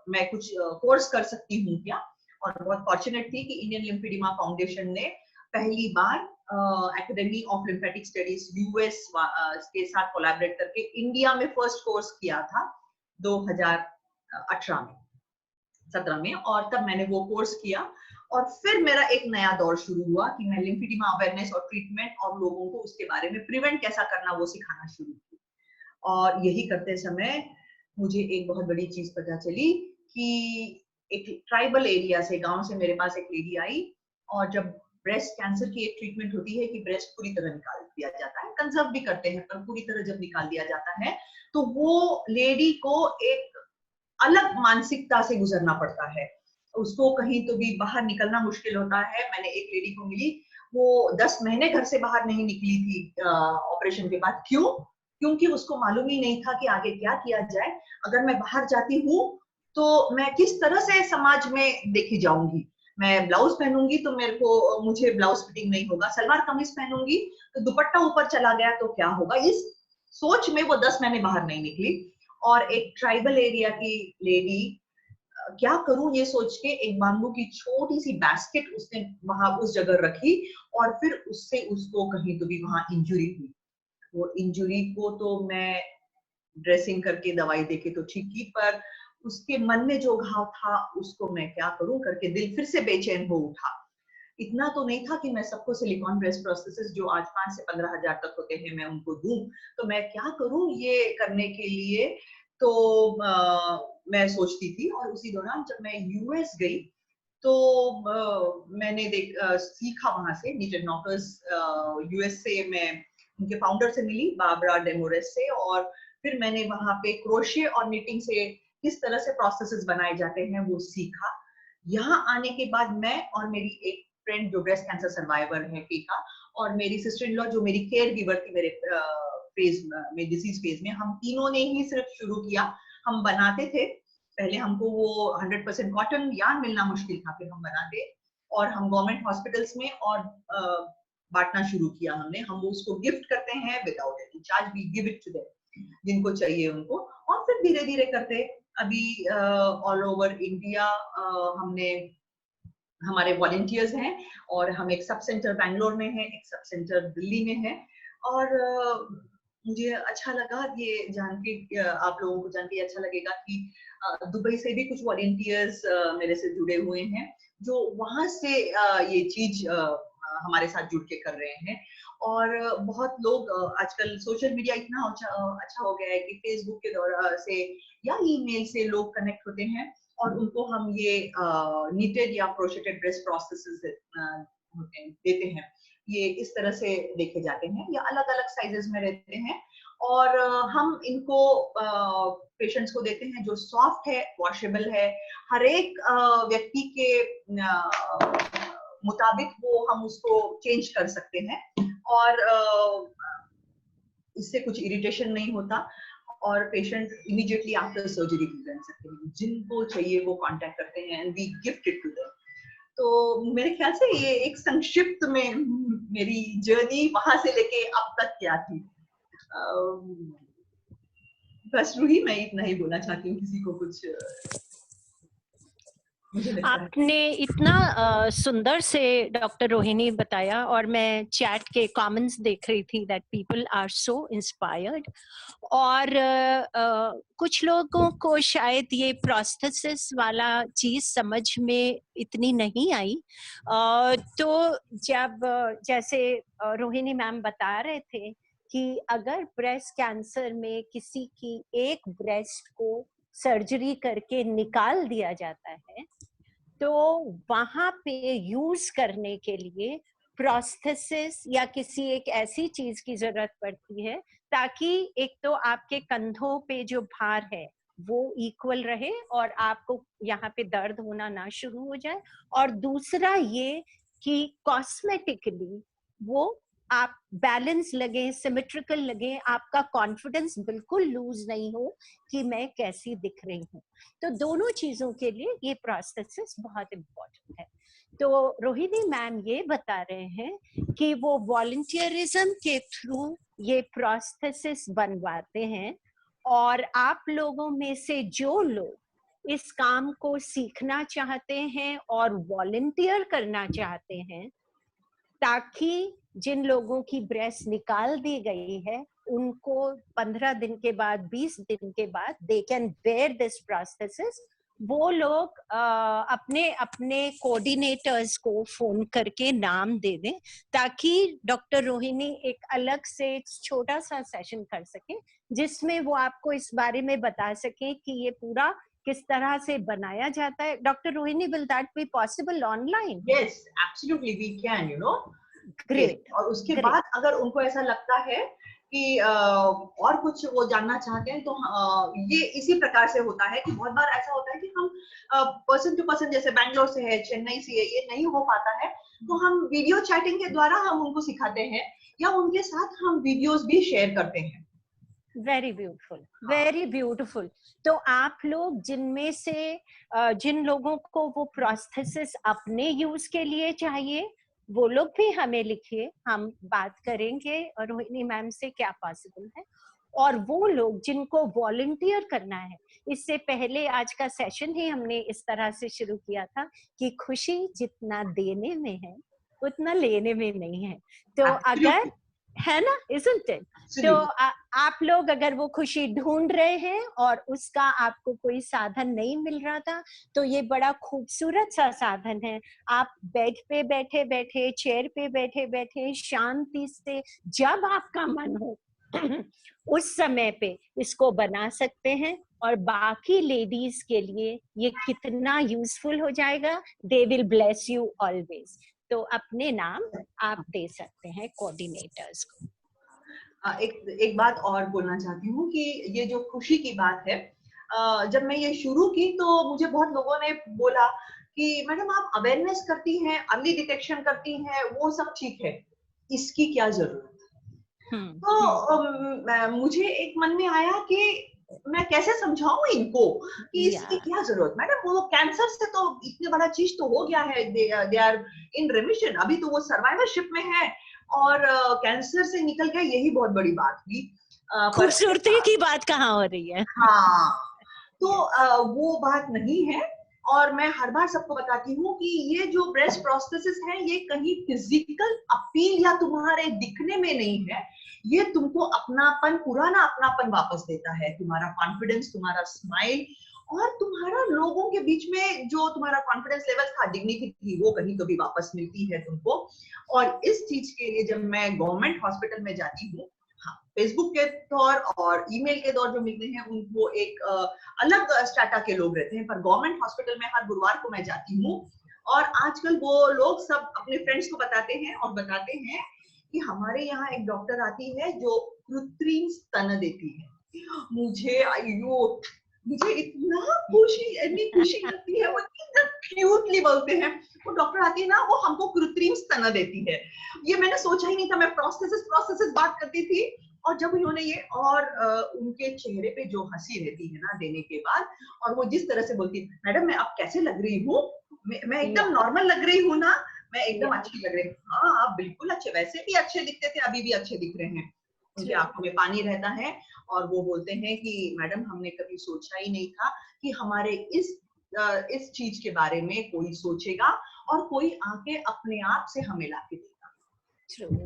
मैं कुछ कोर्स कर सकती हूँ क्या। और बहुत फॉर्चुनेट थी कि इंडियन लिम्फेडिमा फाउंडेशन ने पहली बार academy of lymphatic studies US के साथ कोलैबोरेट करके इंडिया में फर्स्ट कोर्स किया था 2018 में, 17 में। और तब मैंने वो कोर्स किया, और फिर मेरा एक नया दौर शुरू हुआ कि मैं लिम्फेडिमा अवेयरनेस और ट्रीटमेंट और लोगों को उसके बारे में प्रिवेंट कैसा करना वो सिखाना शुरू की। और यही करते समय मुझे एक बहुत बड़ी चीज पता चली कि एक ट्राइबल एरिया से, गांव से मेरे पास एक लेडी आई, और जब ब्रेस्ट कैंसर की एक ट्रीटमेंट होती है कि ब्रेस्ट पूरी तरह निकाल दिया जाता है, कंजर्व भी करते हैं, पर पूरी तरह जब निकाल दिया जाता है तो वो लेडी को एक अलग मानसिकता से गुजरना पड़ता है। उसको कहीं तो भी बाहर निकलना मुश्किल होता है। मैंने एक लेडी को मिली, वो 10 महीने घर से बाहर नहीं निकली थी ऑपरेशन के बाद। क्यों? क्योंकि उसको मालूम ही नहीं था कि आगे क्या किया जाए। अगर मैं बाहर जाती हूँ तो मैं किस तरह से समाज में देखी जाऊंगी। मैं ब्लाउज पहनूंगी तो मुझे ब्लाउज फिटिंग नहीं होगा, सलवार कमीज पहनूंगी तो दुपट्टा ऊपर चला गया तो क्या होगा। इस सोच में वो 10 महीने बाहर नहीं निकली। और एक ट्राइबल एरिया की लेडी, क्या करूं ये सोच के एक बाम्बू की छोटी सी बास्केट उसने वहां उस जगह रखी, और फिर उससे उसको कहीं तो भी वहां इंजुरी हुई। वो इंजुरी को तो मैं ड्रेसिंग करके दवाई देके तो ठीक की, पर उसके मन में जो घाव था उसको मैं क्या करूं करके दिल फिर से बेचैन हो उठा। इतना तो नहीं था कि मैं सबको सिलिकॉन ब्रेस्ट प्रोस्थेसिस जो आज 5 से 15 हजार तक होते हैं मैं उनको दूं। तो मैं क्या करूं ये करने के लिए। तो मैं सोचती थी। और उसी दौरान जब मैं यूएस गई तो मैंने सीखा वहां से नीटेड नॉकर्स यूएस से। मैं उनके फाउंडर से मिली, बाबरा डेमोरेस से, और फिर मैंने वहां पे क्रोशे और निटिंग से किस तरह से प्रोसेसेस बनाए जाते हैं वो सीखा। यहाँ आने के बाद मैं और मेरी एक फ्रेंड जो ब्रेस्ट कैंसर सर्वाइवर है टीका, और मेरी सिस्टर इन लॉ जो मेरी केयर गिवर थी मेरे फेज में, डिसीज फेज में, हम तीनों ने ही सिर्फ शुरू किया। हम बनाते थे पहले, हमको वो 100% कॉटन यार्न मिलना मुश्किल था, फिर हम बनाते, और हम गवर्नमेंट हॉस्पिटल्स में और बांटना शुरू किया हमने। हम वो उसको गिफ्ट करते हैं without any charge, we give it to them जिनको चाहिए उनको, और फिर धीरे धीरे करते अभी ऑल ओवर इंडिया हमने हमारे वॉलंटियर्स हैं, और हम एक सब सेंटर बैंगलोर में है, एक सब सेंटर दिल्ली में है। और मुझे अच्छा लगा ये जान के, आप लोगों को जान के अच्छा लगेगा कि दुबई से भी कुछ वॉलंटियर्स मेरे से जुड़े हुए हैं, जो वहां से ये चीज हमारे साथ जुड़ के कर रहे हैं। और बहुत लोग आजकल सोशल मीडिया इतना अच्छा हो गया है कि फेसबुक के द्वारा से या ईमेल से लोग कनेक्ट होते हैं, और उनको हम ये नीटेड या क्रोशेटेड ड्रेस प्रोसेसेस देते हैं। ये इस तरह से देखे जाते हैं, या अलग अलग साइजेस में रहते हैं, और हम इनको पेशेंट्स को देते हैं जो सॉफ्ट है, वॉशेबल है, हर एक व्यक्ति के मुताबिक वो हम उसको चेंज कर सकते हैं, और इससे कुछ इरिटेशन नहीं होता, और पेशेंट इमीडिएटली आफ्टर सर्जरी भी पहन सकते हैं। जिनको चाहिए वो कांटेक्ट करते हैं and we gift it to them. तो मेरे ख्याल से ये एक संक्षिप्त में मेरी जर्नी वहां से लेके अब तक क्या थी। बस रूही, मैं इतना ही बोलना चाहती हूँ। किसी को कुछ आपने इतना सुंदर से डॉक्टर रोहिणी बताया, और मैं चैट के कमेंट्स देख रही थी that people are so inspired. और कुछ लोगों को शायद ये प्रोस्थेसिस वाला चीज समझ में इतनी नहीं आई। तो जब जैसे रोहिणी मैम बता रहे थे कि अगर ब्रेस्ट कैंसर में किसी की एक ब्रेस्ट को सर्जरी करके निकाल दिया जाता है, तो वहां पे यूज करने के लिए प्रोस्थेसिस या किसी एक ऐसी चीज की जरूरत पड़ती है, ताकि एक तो आपके कंधों पे जो भार है वो इक्वल रहे और आपको यहाँ पे दर्द होना ना शुरू हो जाए, और दूसरा ये कि कॉस्मेटिकली वो आप बैलेंस लगे, सिमेट्रिकल लगे, आपका कॉन्फिडेंस बिल्कुल लूज नहीं हो कि मैं कैसी दिख रही हूँ। तो दोनों चीजों के लिए ये प्रोस्थेसिस बहुत इम्पोर्टेंट है। तो रोहिणी मैम ये बता रहे हैं कि वो वॉलंटियरिज्म के थ्रू ये प्रोस्थेसिस बनवाते हैं, और आप लोगों में से जो लोग इस काम को सीखना चाहते हैं और वॉलंटियर करना चाहते हैं, ताकि जिन लोगों की ब्रेस्ट निकाल दी गई है उनको 15 दिन के बाद, 20 दिन के बाद they can bear this prosthesis, वो लोग अपने अपने कोऑर्डिनेटर्स को फोन करके नाम दे दें, ताकि डॉक्टर रोहिणी एक अलग से छोटा सा सेशन कर सके जिसमें वो आपको इस बारे में बता सके कि ये पूरा किस तरह से बनाया जाता है। Doctor Rohini, will that be possible online? Yes, absolutely we can, you know. Great. और उसके बाद अगर उनको ऐसा लगता है कि और कुछ वो जानना चाहते हैं, तो ये इसी प्रकार से होता है कि बहुत बार ऐसा होता है कि हम पर्सन टू पर्सन, जैसे बैंगलोर से है, चेन्नई से है, ये नहीं हो पाता है, तो हम वीडियो चैटिंग के द्वारा हम उनको सिखाते हैं, या उनके साथ हम वीडियोस भी शेयर करते हैं। Very beautiful, very beautiful. तो आप लोग जिनमें से जिन लोगों को वो प्रोस्थेसिस अपने यूज के लिए चाहिए, वो लोग भी हमें लिखिए, हम बात करेंगे रोहिणी मैम से क्या पॉसिबल है। और वो लोग जिनको वॉलंटियर करना है, इससे पहले आज का सेशन ही हमने इस तरह से शुरू किया था कि खुशी जितना देने में है उतना लेने में नहीं है। तो अगर है ना, isn't it? तो आप लोग अगर वो खुशी ढूंढ रहे हैं और उसका आपको कोई साधन नहीं मिल रहा था, तो ये बड़ा खूबसूरत सा साधन है। आप बेड पे बैठे बैठे, चेयर पे बैठे बैठे, शांति से जब आपका मन हो उस समय पे इसको बना सकते हैं। और बाकी लेडीज के लिए ये कितना यूजफुल हो जाएगा, they will bless you always. तो अपने नाम आप दे सकते हैं कोऑर्डिनेटर्स को। एक बात और बोलना चाहती हूँ कि ये जो खुशी की बात है, जब मैं ये शुरू की तो मुझे बहुत लोगों ने बोला कि मैडम आप अवेयरनेस करती हैं, अर्ली डिटेक्शन करती हैं, वो सब ठीक है, इसकी क्या जरूरत? तो मुझे एक मन में आया कि मैं कैसे समझाऊं इनको कि इसकी क्या जरूरत? मैडम वो कैंसर से तो इतने बड़ा चीज तो हो गया है, दे आर इन रिमिशन, अभी तो वो सर्वाइवरशिप में है, और कैंसर से निकल गया, यही बहुत बड़ी बात हुई। खूबसूरती की बात कहाँ हो रही है? हाँ, तो वो बात नहीं है। और मैं हर बार सबको बताती हूँ कि ये जो ब्रेस्ट प्रोस्थेसिस है, ये कहीं फिजिकल अपील या तुम्हारे दिखने में नहीं है, ये तुमको अपनापन, पुराना अपनापन वापस देता है, तुम्हारा कॉन्फिडेंस, तुम्हारा स्माइल, और तुम्हारा लोगों के बीच में जो तुम्हारा कॉन्फिडेंस लेवल था, डिग्निटी थी, वो कहीं तो भी वापस मिलती है तुमको। और इस चीज के लिए जब मैं गवर्नमेंट हॉस्पिटल में जाती हूँ, हाँ, फेसबुक के दौर और ईमेल के दौर जो मिलते हैं, उनको एक अलग स्टाटा के लोग रहते हैं, पर गवर्नमेंट हॉस्पिटल में हर गुरुवार को मैं जाती हूँ, और आजकल वो लोग सब अपने फ्रेंड्स को बताते हैं और बताते हैं कि हमारे यहाँ एक डॉक्टर आती है जो कृत्रिम स्तन देती है। मुझे इतना इतनी खुशी लगती है, वो इतना क्यूटली बोलते हैं। वो डॉक्टर आती है ना, वो हमको कृत्रिम स्तन देती है। ये मैंने सोचा ही नहीं था, मैं प्रोस्थेसिस बात करती थी, और जब उन्होंने ये, और उनके चेहरे पे जो हंसी रहती है ना देने के बाद, और वो जिस तरह से बोलती है, मैडम मैं अब कैसे लग रही हूँ, मैं एकदम नॉर्मल लग रही हूँ ना, मैं एकदम अच्छी लग रही हूँ। हाँ, आप बिल्कुल अच्छे, वैसे भी अच्छे दिखते थे, अभी भी अच्छे दिख रहे हैं। उनकी आंखों में पानी रहता है, और वो बोलते हैं कि मैडम हमने कभी सोचा ही नहीं था कि हमारे इस चीज के बारे में कोई सोचेगा, और कोई आके अपने आप से हमें लाके देगा।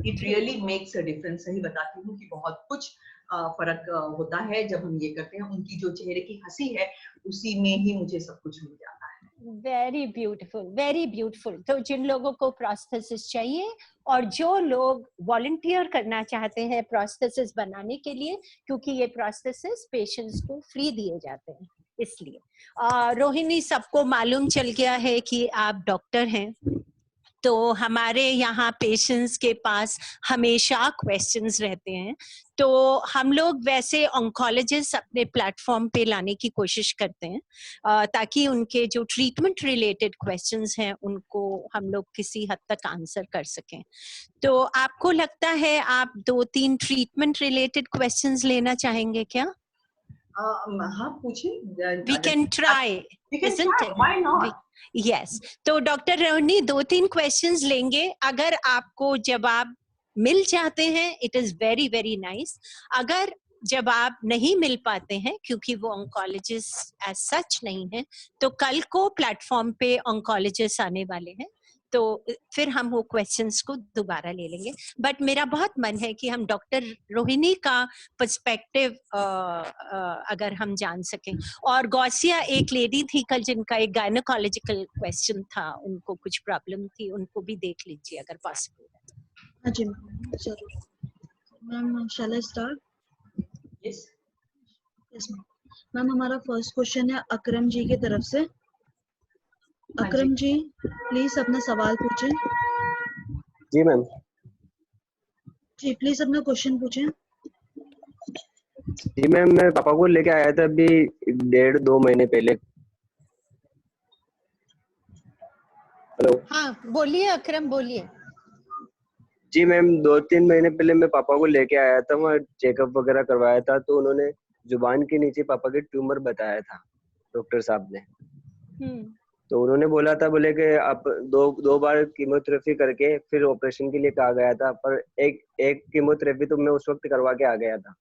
It really makes a difference. सही बताती हूँ कि बहुत कुछ फर्क होता है जब हम ये करते हैं। उनकी जो चेहरे की हंसी है, उसी में ही मुझे सब कुछ मिल जाता है। Very beautiful, very beautiful. तो जिन लोगों को प्रोस्थेसिस चाहिए और जो लोग वॉलंटियर करना चाहते हैं प्रोस्थेसिस बनाने के लिए, क्योंकि ये प्रोस्थेसिस पेशेंट्स को फ्री दिए जाते हैं, इसलिए रोहिणी, सबको मालूम चल गया है कि आप डॉक्टर हैं, तो हमारे यहाँ पेशेंट्स के पास हमेशा क्वेश्चंस रहते हैं, तो हम लोग वैसे ऑन्कोलॉजिस्ट अपने प्लेटफॉर्म पे लाने की कोशिश करते हैं ताकि उनके जो ट्रीटमेंट रिलेटेड क्वेश्चंस हैं उनको हम लोग किसी हद तक आंसर कर सकें। तो आपको लगता है आप 2-3 ट्रीटमेंट रिलेटेड क्वेश्चंस लेना चाहेंगे क्या? हाँ, पूछिए। We can try, isn't it? Why not? Yes. तो डॉक्टर रोहिणी 2-3 क्वेश्चंस लेंगे, अगर आपको जवाब मिल जाते हैं it is very very nice. अगर जवाब नहीं मिल पाते हैं क्योंकि वो ऑन्कोलॉजिस्ट एज सच नहीं है, तो कल को प्लेटफॉर्म पे ऑन्कोलॉजिस्ट आने वाले हैं, तो फिर हम वो क्वेश्चंस को दोबारा ले लेंगे। बट मेरा बहुत मन है कि हम डॉक्टर रोहिणी का पर्सपेक्टिव अगर हम जान सकें। और गौसिया एक लेडी थी कल जिनका एक गायनोकोलॉजिकल क्वेश्चन था, उनको कुछ प्रॉब्लम थी, उनको भी देख लीजिए अगर पॉसिबल है। हाँ जी जरूर ma'am. Shall I start? Yes yes ma'am. हमारा फर्स्ट क्वेश्चन है अकरम जी की तरफ से। अकरम जी प्लीज अपना सवाल पूछें। जी मैम। जी प्लीज अपना क्वेश्चन पूछें। जी मैम, मैं पापा को लेके आया था अभी 1.5-2 महीने पहले। हेलो। हाँ बोलिए अकरम, बोलिए। जी मैम, 2-3 महीने पहले मैं पापा को लेके आया था, वहाँ चेकअप वगैरह करवाया था, तो उन्होंने जुबान के नीचे पापा के ट्यूमर बताया था डॉक्टर साहब ने। तो उन्होंने बोला था, बोले कि आप दो बार कीमोथेरेपी करके फिर ऑपरेशन के लिए कहा गया था, पर एक कीमोथेरेपी तो मैं उस वक्त करवा के आ गया था।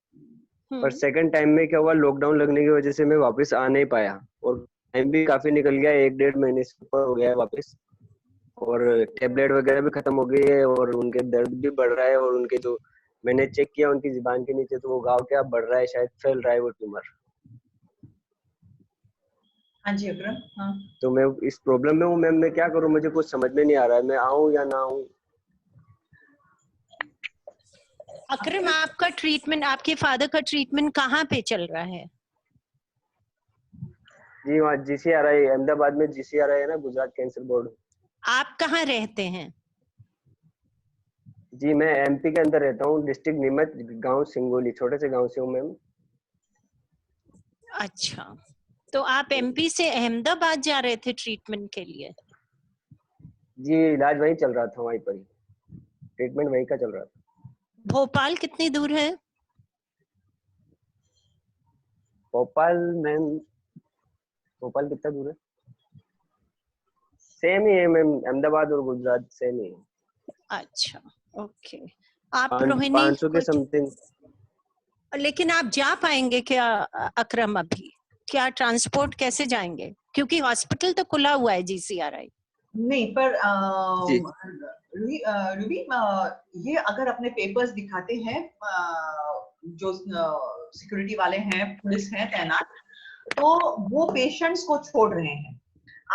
पर सेकंड टाइम में क्या हुआ, लॉकडाउन लगने की वजह से मैं वापस आ नहीं पाया, और टाइम भी काफी निकल गया, 1-1.5 महीने से ऊपर हो गया है वापस, और टेबलेट वगैरह भी खत्म हो गई है, और उनके दर्द भी बढ़ रहा है, और उनके जो मैंने चेक किया उनकी जुबान के नीचे, तो वो घाव क्या बढ़ रहा है, शायद फैल रहा है वो ट्यूमर। हाँ जी अकरम। हाँ, तो मैं इस प्रॉब्लम में हूँ मैम, मैं क्या करूँ, मुझे कुछ समझ में नहीं आ रहा है, मैं आऊँ या ना आऊँ। अकरम, आपका ट्रीटमेंट, आपके फादर का ट्रीटमेंट कहाँ पे चल रहा है? जी वहाँ GCRI अहमदाबाद में, GCRI है ना, गुजरात कैंसर बोर्ड। आप कहाँ रहते हैं? जी मैं MP के अंदर रहता हूँ, डिस्ट्रिक्ट नीमच, गांव सिंगोली, छोटे से गांव से हूँ मैम। अच्छा, तो आप MP से अहमदाबाद जा रहे थे ट्रीटमेंट के लिए? जी इलाज वहीं चल रहा था, वहीं पर ही ट्रीटमेंट वहीं का चल रहा था। भोपाल कितनी दूर है? भोपाल मैम, भोपाल कितना दूर है? सेम ही है मैम, अहमदाबाद और गुजरात सेम ही है। अच्छा, ओके। आप 500 रोहिणी 500 के समथिंग। लेकिन आप जा पाएंगे क्या अकरम अभी? क्या ट्रांसपोर्ट कैसे जाएंगे? क्योंकि हॉस्पिटल तो खुला हुआ है GCRI। नहीं, पर जी रूबी, ये अगर अपने पेपर्स दिखाते हैं, जो सिक्योरिटी वाले हैं, पुलिस हैं तैनात, तो वो पेशेंट्स को छोड़ रहे हैं।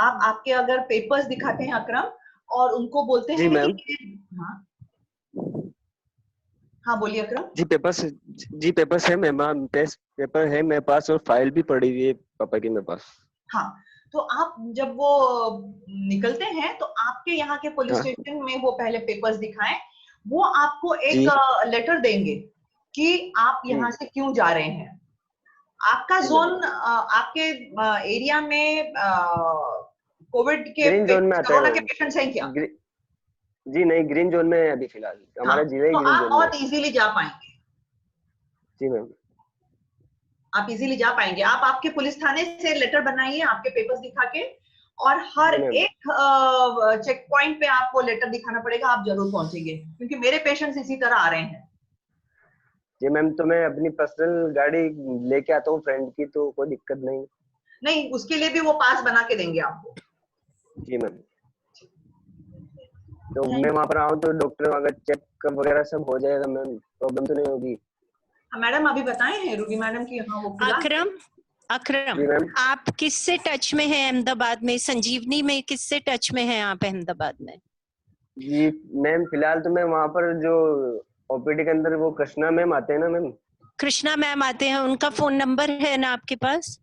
आप आपके अगर पेपर्स दिखाते हैं अकरम, और उनको बोलते जी हैं मैम। कि हाँ हाँ, बोलिए अकरम। जी पेपर्स है मैम, पेपर है मेरे पास और फाइल भी पड़ी हुई है पापा की मेरे पास। हाँ, तो आप जब वो निकलते हैं तो आपके यहाँ के पुलिस हाँ स्टेशन में वो पहले पेपर्स दिखाएं। वो आपको एक जी लेटर देंगे कि आप जी यहाँ से क्यों जा रहे हैं। आपका जी मैम। जोन, आपके एरिया में कोविड के ग्रीन जोन में आता है कोरोना के मैम। पेशेंट्स हैं क्या? जी नहीं, ग्रीन जोन में है अभी फिलहाल, हाँ, हमारा जिला ही तो ग्रीन आप जोन में है। बहुत इजीली जा पाएंगे। जी मैम। आप इजीली जा पाएंगे। आप आपके पुलिस थाने से लेटर बनाइए आपके पेपर्स दिखा के, और हर जी मैम। एक चेक पॉइंट पे आपको लेटर दिखाना पड़ेगा। आप जरूर पहुंचेंगे, क्योंकि मेरे पेशेंट्स इसी तरह आ रहे हैं। जी मैम, तो मैं अपनी पर्सनल गाड़ी लेके आता हूँ फ्रेंड की, तो कोई दिक्कत नहीं। नहीं, उसके लिए भी वो पास बना के देंगे आपको। जी मैम। तो थैंक मैं वहां पर आऊँ तो डॉक्टर अगर चेक वगैरह सब हो जाएगा मैम, प्रॉब्लम तो नहीं होगी? हाँ, मैडम अभी बताए हैं रूबी मैडम की हाँ वो खुला है। अकरम, अकरम, जी मैम। आप किससे टच में हैं अहमदाबाद में? संजीवनी में किससे टच में हैं आप अहमदाबाद में? जी मैम, फिलहाल तो मैं वहां पर जो ओपीडी के अंदर वो कृष्णा मैम आते हैं ना मैम। कृष्णा मैम आते हैं, उनका फोन नंबर है ना आपके पास?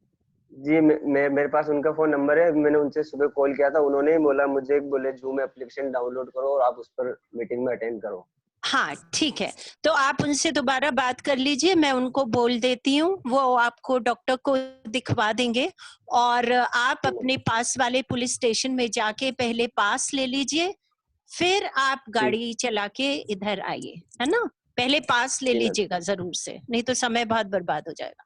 जी मैं मेरे पास उनका फोन नंबर है, मैंने उनसे सुबह कॉल किया था, उन्होंने ही बोला मुझे, बोले जूम एप्लीकेशन डाउनलोड करो और आप उस पर मीटिंग में अटेंड करो। हाँ ठीक है, तो आप उनसे दोबारा बात कर लीजिए, मैं उनको बोल देती हूँ, वो आपको डॉक्टर को दिखवा देंगे। और आप अपने पास वाले पुलिस स्टेशन में जाके पहले पास ले लीजिए, फिर आप गाड़ी चला के इधर आइए, है ना? पहले पास ले जी मैम। लीजिएगा जरूर से, नहीं तो समय बहुत बर्बाद हो जाएगा।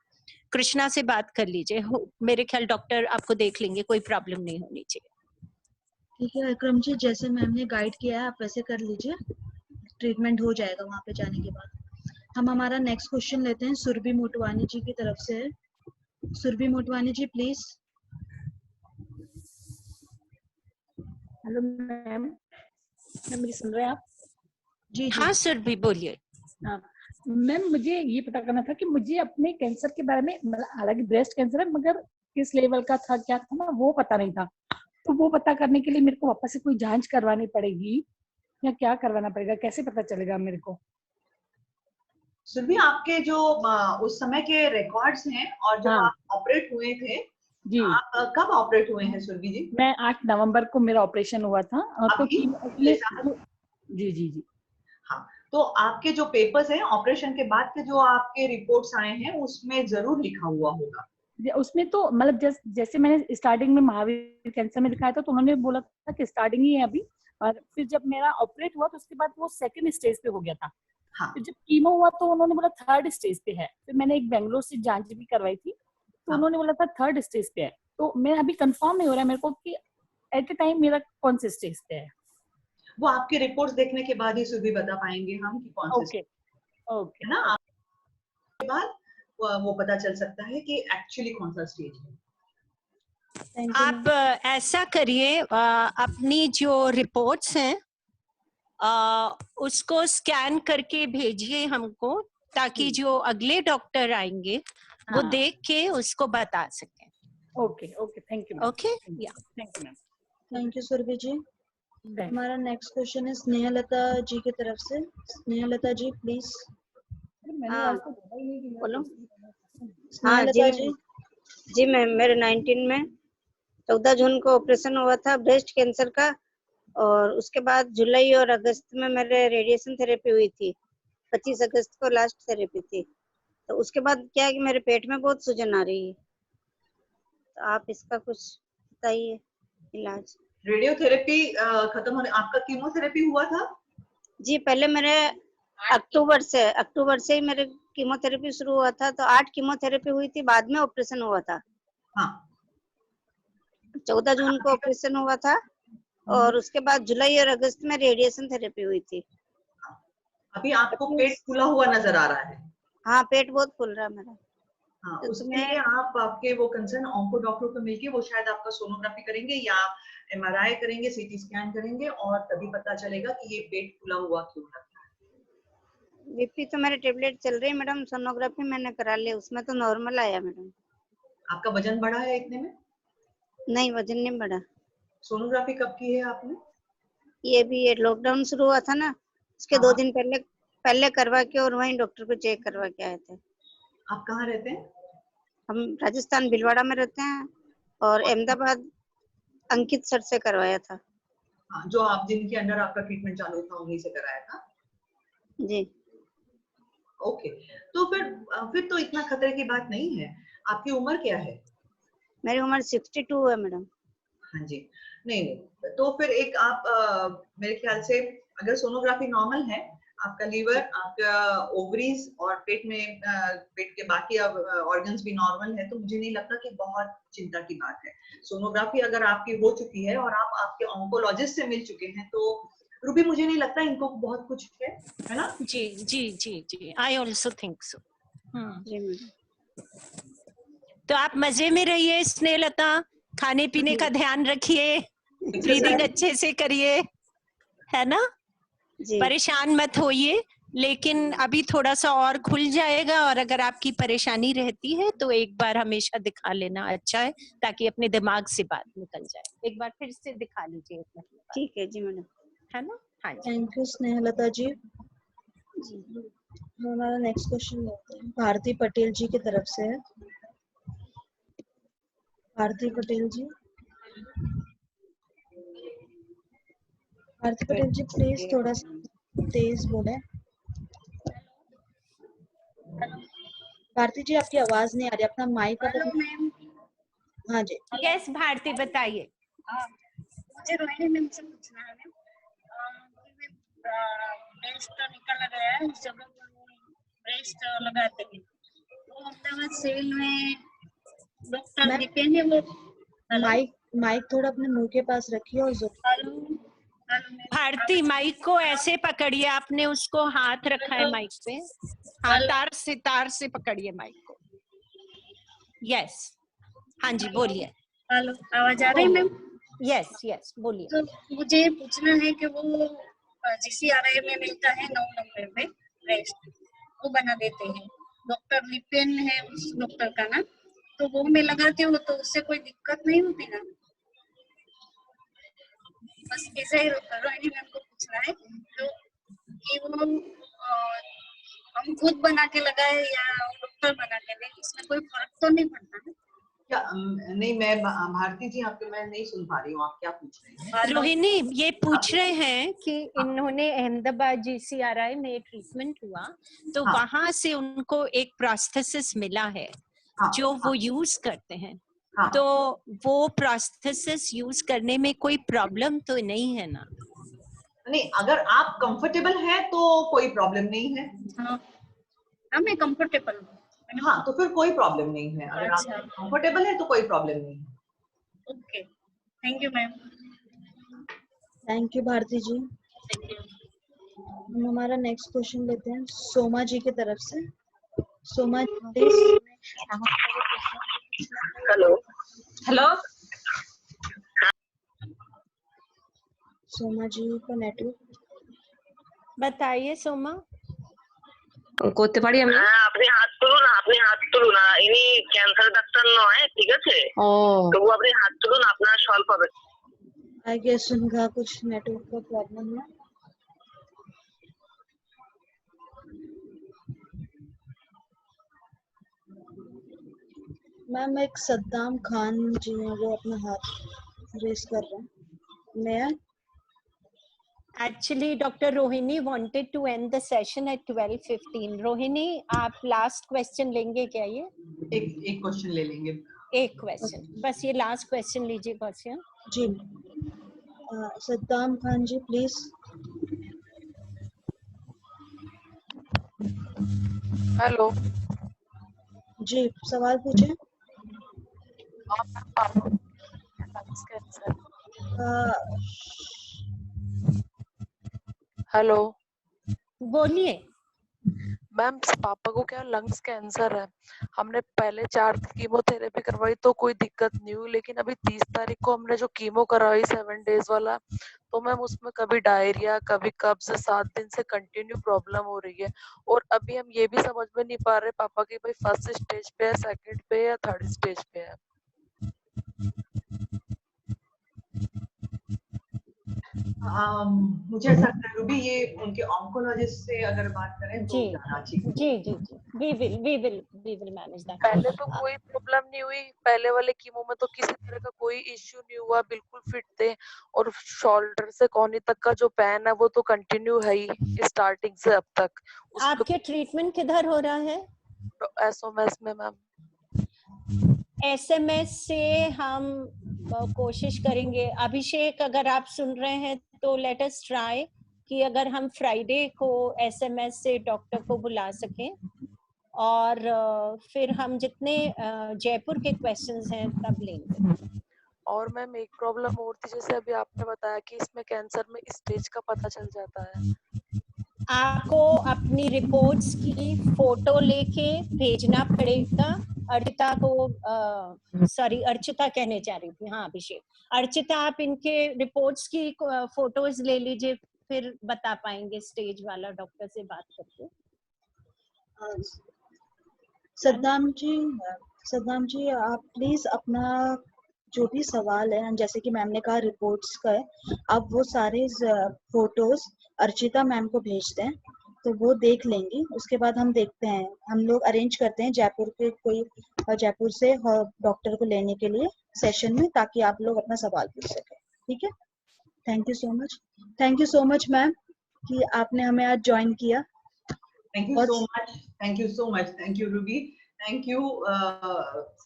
कृष्णा से बात कर लीजिए, मेरे ख्याल डॉक्टर आपको देख लेंगे, कोई प्रॉब्लम नहीं होनी चाहिए। ठीक है अकरम जी, जैसे मैम ने गाइड किया है आप वैसे कर लीजिए, ट्रीटमेंट हो जाएगा वहां पे जाने के बाद। हम हमारा नेक्स्ट क्वेश्चन लेते हैं, सुरभि मोटवानी जी की तरफ से है। सुरभि मोटवानी जी प्लीज। हेलो मैम, मेरी सुन रहे हैं आप? जी जी हाँ सुरभि बोलिए। हाँ मैम, मुझे ये पता करना था कि मुझे अपने कैंसर के बारे में, मतलब हालांकि ब्रेस्ट कैंसर है मगर किस लेवल का था, क्या था ना, वो पता नहीं था। तो वो पता करने के लिए मेरे को वापस से कोई जांच करवानी पड़ेगी या क्या करवाना पड़ेगा, कैसे पता चलेगा मेरे को? सुरभि, आपके जो उस समय के रिकॉर्ड्स हैं, और जब हाँ आप ऑपरेट हुए थे, जी, आप कब ऑपरेट हुए हैं सुरभि जी? मैं 8 नवंबर को मेरा ऑपरेशन हुआ था। तो अभी पिछले इसलिए साल? जी जी जी। हाँ, तो आपके जो पेपर्स हैं ऑपरेशन के बाद के, जो आपके रिपोर्ट्स आए हैं, उसमें जरूर लिखा हुआ होगा। उसमें तो मतलब जैसे मैंने स्टार्टिंग में महावीर कैंसर में दिखाया था, तो उन्होंने बोला था कि स्टार्टिंग ही है अभी। और फिर जब मेरा ऑपरेट हुआ तो उसके बाद वो सेकंड स्टेज पे हो गया था। हाँ, फिर जब कीमो हुआ तो उन्होंने बोला थर्ड स्टेज पे है। फिर मैंने एक बेंगलोर से जांच भी करवाई थी, तो हाँ। उन्होंने बोला था थर्ड स्टेज पे है। तो मैं अभी कंफर्म नहीं हो रहा है मेरे को कि एट ए टाइम मेरा कौन से स्टेज पे है। वो आपके रिपोर्ट्स देखने के बाद ही सुरभि बता पाएंगे हम कि कौन से, ओके ओके है ना? आपके बाद वो पता चल सकता है कि एक्चुअली कौन सा स्टेज है। थैंक यू आप ऐसा करिए, अपनी जो रिपोर्ट्स हैं उसको स्कैन करके भेजिए हमको, ताकि जो अगले डॉक्टर आएंगे वो हाँ देख के उसको बता सकें। Okay okay, thank you ma'am. Okay, yeah thank you ma'am. Thank you Surbhi ji. हमारा नेक्स्ट क्वेश्चन है स्नेहलता जी की तरफ से। स्नेहलता जी प्लीज। मैंने हाँ आज तो बोला ही नहीं कि बोलो। हाँ स्नेहलता जी। जी मैम, मेरे 19 में 14 जून को ऑपरेशन हुआ था ब्रेस्ट कैंसर का, और उसके बाद जुलाई और अगस्त में मेरे रेडिएशन थेरेपी हुई थी। 25 अगस्त को लास्ट थेरेपी थी। तो उसके बाद क्या है कि मेरे पेट में बहुत सूजन आ रही है, तो आप इसका कुछ बताइए इलाज। रेडियोथेरेपी खत्म होने, आपका कीमोथेरेपी हुआ था? जी पहले मेरे अक्टूबर से ही मेरे कीमोथेरेपी शुरू हुआ था, तो 8 कीमोथेरेपी हुई थी, बाद में ऑपरेशन हुआ था। हाँ, 14 जून को ऑपरेशन हुआ था। और उसके बाद जुलाई और अगस्त में रेडिएशन थेरेपी हुई थी। अभी आपको पेट फूला हुआ नजर आ रहा है? हाँ, पेट बहुत फूल रहा है मेरा। हाँ, तो उसके लिए आप आपके वो कंसर्न ऑन्को डॉक्टर को मिलके वो शायद आपका सोनोग्राफी करेंगे या एमआरआई करेंगे, सीटी स्कैन करेंगे और तभी पता चलेगा कि ये पेट फूला हुआ क्यों लग रहा है। बीपी तो मेरे टेबलेट चल रही है मैडम, सोनोग्राफी मैंने करा लिया, उसमें तो नॉर्मल आया मैडम। आपका वजन बढ़ा है इतने में? नहीं, वजन नहीं बढ़ा। सोनोग्राफी कब की है आपने? ये भी ये लॉकडाउन शुरू हुआ था ना, उसके 2 दिन पहले करवा के और वहीं डॉक्टर को चेक करवा के आए थे। आप कहाँ रहते हैं? हम राजस्थान भीलवाड़ा में रहते हैं और अहमदाबाद अंकित सर से करवाया था। हाँ, जो आप जिनके अंडर आपका ट्रीटमेंट चालू था उन्हीं से कराया था? जी। ओके, तो फिर तो इतना खतरे की बात नहीं है। आपकी उम्र क्या है? मेरी उम्र 62 है मैडम। हाँ जी, नहीं, तो फिर एक आप मेरे ख्याल से अगर सोनोग्राफी नॉर्मल है, आपका लीवर, आपका ओवरीज और पेट के बाकी ऑर्गन्स भी नॉर्मल है, तो मुझे नहीं लगता कि बहुत चिंता की बात है। सोनोग्राफी अगर आपकी हो चुकी है और आप आपके ऑन्कोलॉजिस्ट से मिल चुके हैं, तो रूबी मुझे नहीं लगता इनको बहुत कुछ है ना? जी जी जी जी, आई ऑल्सो थिंक सो। जी मैडम। तो आप मजे में रहिए स्नेहलता, खाने पीने का ध्यान रखिए, ब्रीदिंग अच्छे से करिए, है ना? जी। परेशान मत होइए, लेकिन अभी थोड़ा सा और खुल जाएगा और अगर आपकी परेशानी रहती है तो एक बार हमेशा दिखा लेना अच्छा है, ताकि अपने दिमाग से बात निकल जाए। एक बार फिर से दिखा लीजिए। ठीक है जी मैडम। है ना? हाँ जी। थैंक यू स्नेहलता जी। जी। हमारा नेक्स्ट क्वेश्चन लेते हैं, भारती पटेल जी की तरफ से है। भारती पटेल जी, भारती पटेल जी प्लीज थोड़ा सा तेज बोले। भारती जी आपकी आवाज नहीं आ रही, अपना माइक आप मैम। हाँ जी। यस भारती, बताइए। मुझे रोहिणी मैम से पूछना है मैम, ब्रेस्ट निकल गया है उस जगह पर वो ब्रेस्ट लगाते हैं, वो अहमदाबाद सिविल में डॉक्टर दीपेन है वो। माइक थोड़ा अपने मुंह के पास रखिए और भारती माइक को ऐसे पकड़िए, आपने उसको हाथ रखा है माइक पे, हाँ तार से पकड़िए माइक को। यस, हाँ जी बोलिए। हेलो, आवाज आ रही है मैम? यस यस बोलिए। तो मुझे पूछना है कि वो GCRI में मिलता है 9 नंबर में ब्रेस्ट, वो बना देते हैं, डॉक्टर लिपेन है उस डॉक्टर का नाम, तो वो मैं लगाती हूँ तो उससे कोई दिक्कत नहीं होती ना? बस ऐसा ही रोहिणी मैम को पूछना है, तो कि वो हम खुद बना के लगाए या डॉक्टर बना के दे, इसमें कोई फर्क तो नहीं पड़ता ना? क्या नहीं, मैं भारती जी आपके मैं नहीं सुन पा रही हूँ, आप क्या पूछ रही हैं? रोहिणी ये पूछ रहे हैं कि इन्होंने अहमदाबाद GCRI में ट्रीटमेंट हुआ तो वहां से उनको एक प्रोस्थेसिस मिला है जो वो यूज करते हैं, तो वो प्रोस्थेसिस यूज करने में कोई प्रॉब्लम तो नहीं है ना? नहीं, अगर आप कंफर्टेबल हैं तो कोई प्रॉब्लम नहीं है। हाँ, मैं कंफर्टेबल हूँ। हाँ, तो फिर कोई प्रॉब्लम नहीं है, अगर आप कंफर्टेबल है तो कोई प्रॉब्लम नहीं है। Okay, thank you ma'am. Thank you Bharti ji. हम हमारा नेक्स्ट क्वेश्चन लेते हैं सोमा जी की तरफ से। सोमा जी, हेलो हेलो, सोमा जी का नेटवर्क बताइए सोमा। করতে পারি আমি? হ্যাঁ, আপনি হাত তুলুন না, ইনি ক্যান্সার ডাক্তার নয়, ঠিক আছে? তবু আপনি হাত তুলুন, আপনার সলভ হবে। आई गेस उनका कुछ नेटवर्क का प्रॉब्लम है। मैम एक सद्दाम खान जी हैं, वो अपना हाथ रेस कर रहे हैं। मैं Actually, Dr. Rohini wanted to end the session at 12:15. Rohini, आप लास्ट क्वेश्चन लेंगे क्या? ये एक क्वेश्चन ले लेंगे। एक क्वेश्चन बस, ये लास्ट क्वेश्चन लीजिए क्वेश्चन जी। सद्दाम खान जी प्लीज। हेलो जी, सवाल पूछे। हेलो बोलिए। मैम, पापा को क्या लंग्स कैंसर है। हमने पहले 4 कीमोथेरेपी करवाई तो कोई दिक्कत नहीं हुई, लेकिन अभी 30 तारीख को हमने जो कीमो करवाई 7 डेज वाला, तो मैम उसमें कभी डायरिया, कभी कब्ज, 7 दिन से कंटिन्यू प्रॉब्लम हो रही है। और अभी हम ये भी समझ में नहीं पा रहे पापा की भाई फर्स्ट स्टेज पे है, सेकंड पे है या थर्ड स्टेज पे है। मुझे ऐसा लगता है रूबी, ये उनके ऑन्कोलॉजिस्ट से अगर बात करें तो ज्यादा अच्छी। जी we will manage that. पहले तो कोई प्रॉब्लम नहीं हुई, पहले वाले कीमो में तो किसी तरह का कोई इश्यू नहीं हुआ, बिल्कुल फिट थे। और शोल्डर से कोहनी तक का जो पेन है वो तो कंटिन्यू है ही स्टार्टिंग से अब तक। आपके ट्रीटमेंट किधर हो रहा है? एसएमएस में मैम। एसएमएस से हम कोशिश करेंगे। अभिषेक, अगर आप सुन रहे हैं तो लेट अस ट्राई कि अगर हम फ्राइडे को एसएमएस से डॉक्टर को बुला सकें, और फिर हम जितने जयपुर के क्वेश्चंस हैं तब लेंगे। और मैम एक प्रॉब्लम और थी, जैसे अभी आपने बताया कि इसमें कैंसर में स्टेज का पता चल जाता है। आपको अपनी रिपोर्ट्स की फोटो लेके भेजना पड़ेगा अर्चिता को। सॉरी, अर्चिता कहने जा रही थी, हाँ अभिषेक। अर्चिता, आप इनके रिपोर्ट्स की फोटोज ले लीजिए, फिर बता पाएंगे स्टेज वाला डॉक्टर से बात करके। सद्दाम जी आप प्लीज अपना जो भी सवाल है, जैसे कि मैम ने कहा रिपोर्ट्स का है, आप वो सारे फोटोज अर्चिता मैम को भेज दें तो वो देख लेंगी। उसके बाद हम देखते हैं, हम लोग अरेंज करते हैं जयपुर से डॉक्टर को लेने के लिए सेशन में, ताकि आप लोग अपना सवाल पूछ सकें। ठीक है, thank you so much ma'am कि आपने हमें आज ज्वाइन किया। Thank you so much thank you Ruby, thank you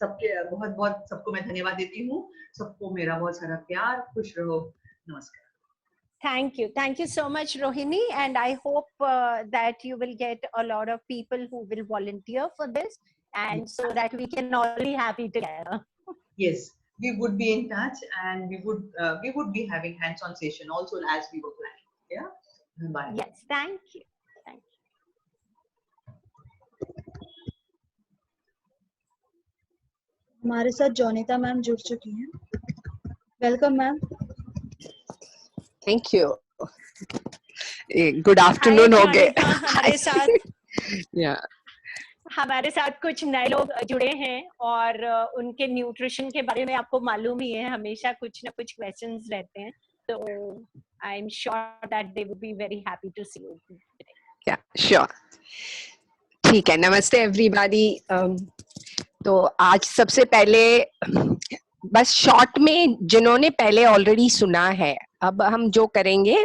सबके बहुत बहुत सबको मैं धन्यवाद देती हूँ। सबको मेरा बहुत सारा प्यार, खुश रहो, नमस्कार। Thank you so much, Rohini, and I hope that you will get a lot of people who will volunteer for this, and so that we can all be happy together. Yes, we would be in touch, and we would be having hands-on session also as we were planning. Yeah, bye. Yes, thank you. हमारे साथ Jonita ma'am जुड़ चुकी हैं। Welcome ma'am. Thank you. Good afternoon हो गए हमारे साथ कुछ नए लोग जुड़े हैं, और उनके न्यूट्रिशन के बारे में आपको मालूम ही है, हमेशा कुछ ना कुछ क्वेश्चंस रहते हैं, तो I am sure that they would be very happy to see you. या श्योर, ठीक है। नमस्ते एवरीबॉडी। तो आज सबसे पहले बस शॉर्ट में, जिन्होंने पहले ऑलरेडी सुना है, अब हम जो करेंगे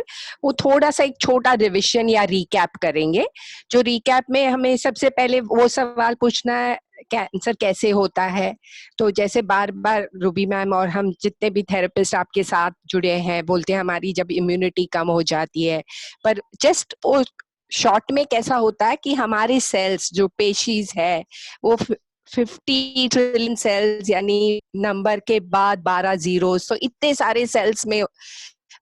वो थोड़ा सा एक छोटा रिविजन या रिकैप करेंगे। जो रिकैप में हमें सबसे पहले वो सवाल पूछना है, कैंसर कैसे होता है। तो जैसे बार बार रूबी मैम और हम जितने भी थेरेपिस्ट आपके साथ जुड़े हैं बोलते हैं हमारी जब इम्यूनिटी कम हो जाती है, पर जस्ट वो शॉर्ट में कैसा होता है कि हमारे सेल्स जो पेशीज है वो 50 ट्रिलियन सेल्स, यानी नंबर के बाद 12 जीरो, तो इतने सारे सेल्स में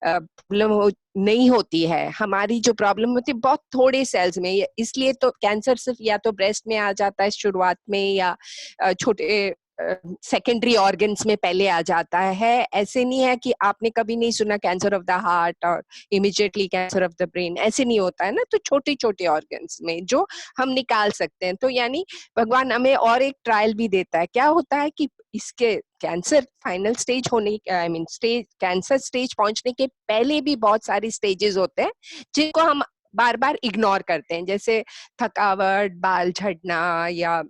प्रॉब्लम नहीं होती है। हमारी जो प्रॉब्लम होती है बहुत थोड़े सेल्स में, इसलिए तो कैंसर सिर्फ या तो ब्रेस्ट में आ जाता है शुरुआत में, या छोटे सेकेंडरी ऑर्गन्स में पहले आ जाता है। ऐसे नहीं है कि आपने कभी नहीं सुना कैंसर ऑफ द हार्ट और immediately cancer of the brain, ऐसे नहीं होता है ना। तो छोटे छोटे ऑर्गन्स में जो हम निकाल सकते हैं, तो यानी भगवान हमें और एक ट्रायल भी देता है। क्या होता है कि इसके कैंसर फाइनल स्टेज होने, I mean stage, cancer stage पहुंचने के पहले भी बहुत सारे स्टेजेस होते हैं जिनको हम बार बार इग्नोर करते हैं, जैसे थकावट, बाल झड़ना, या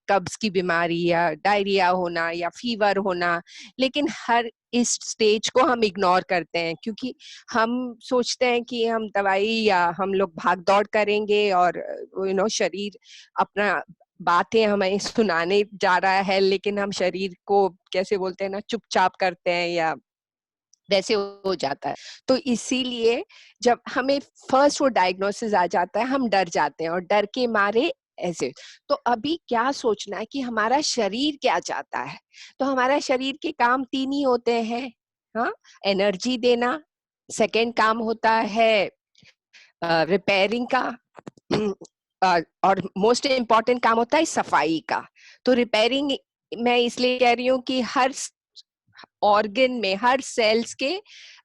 कब्ज की बीमारी, या डायरिया होना, या फीवर होना। लेकिन हर इस स्टेज को हम इग्नोर करते हैं क्योंकि हम सोचते हैं कि हम दवाई या हम लोग भाग दौड़ करेंगे और शरीर अपना बातें हमें सुनाने जा रहा है, लेकिन हम शरीर को कैसे बोलते हैं ना, चुपचाप करते हैं या वैसे हो जाता है। तो इसीलिए जब हमें फर्स्ट वो डायग्नोसिस आ जाता है हम डर जाते हैं, और डर के मारे ऐसे। तो अभी क्या सोचना है कि हमारा शरीर क्या चाहता है। तो हमारा शरीर के काम 3 ही होते हैं, हाँ, एनर्जी देना। सेकंड काम होता है रिपेयरिंग का। और मोस्ट इम्पॉर्टेंट काम होता है सफाई का। तो रिपेयरिंग मैं इसलिए कह रही हूँ कि हर ऑर्गन में, हर सेल्स के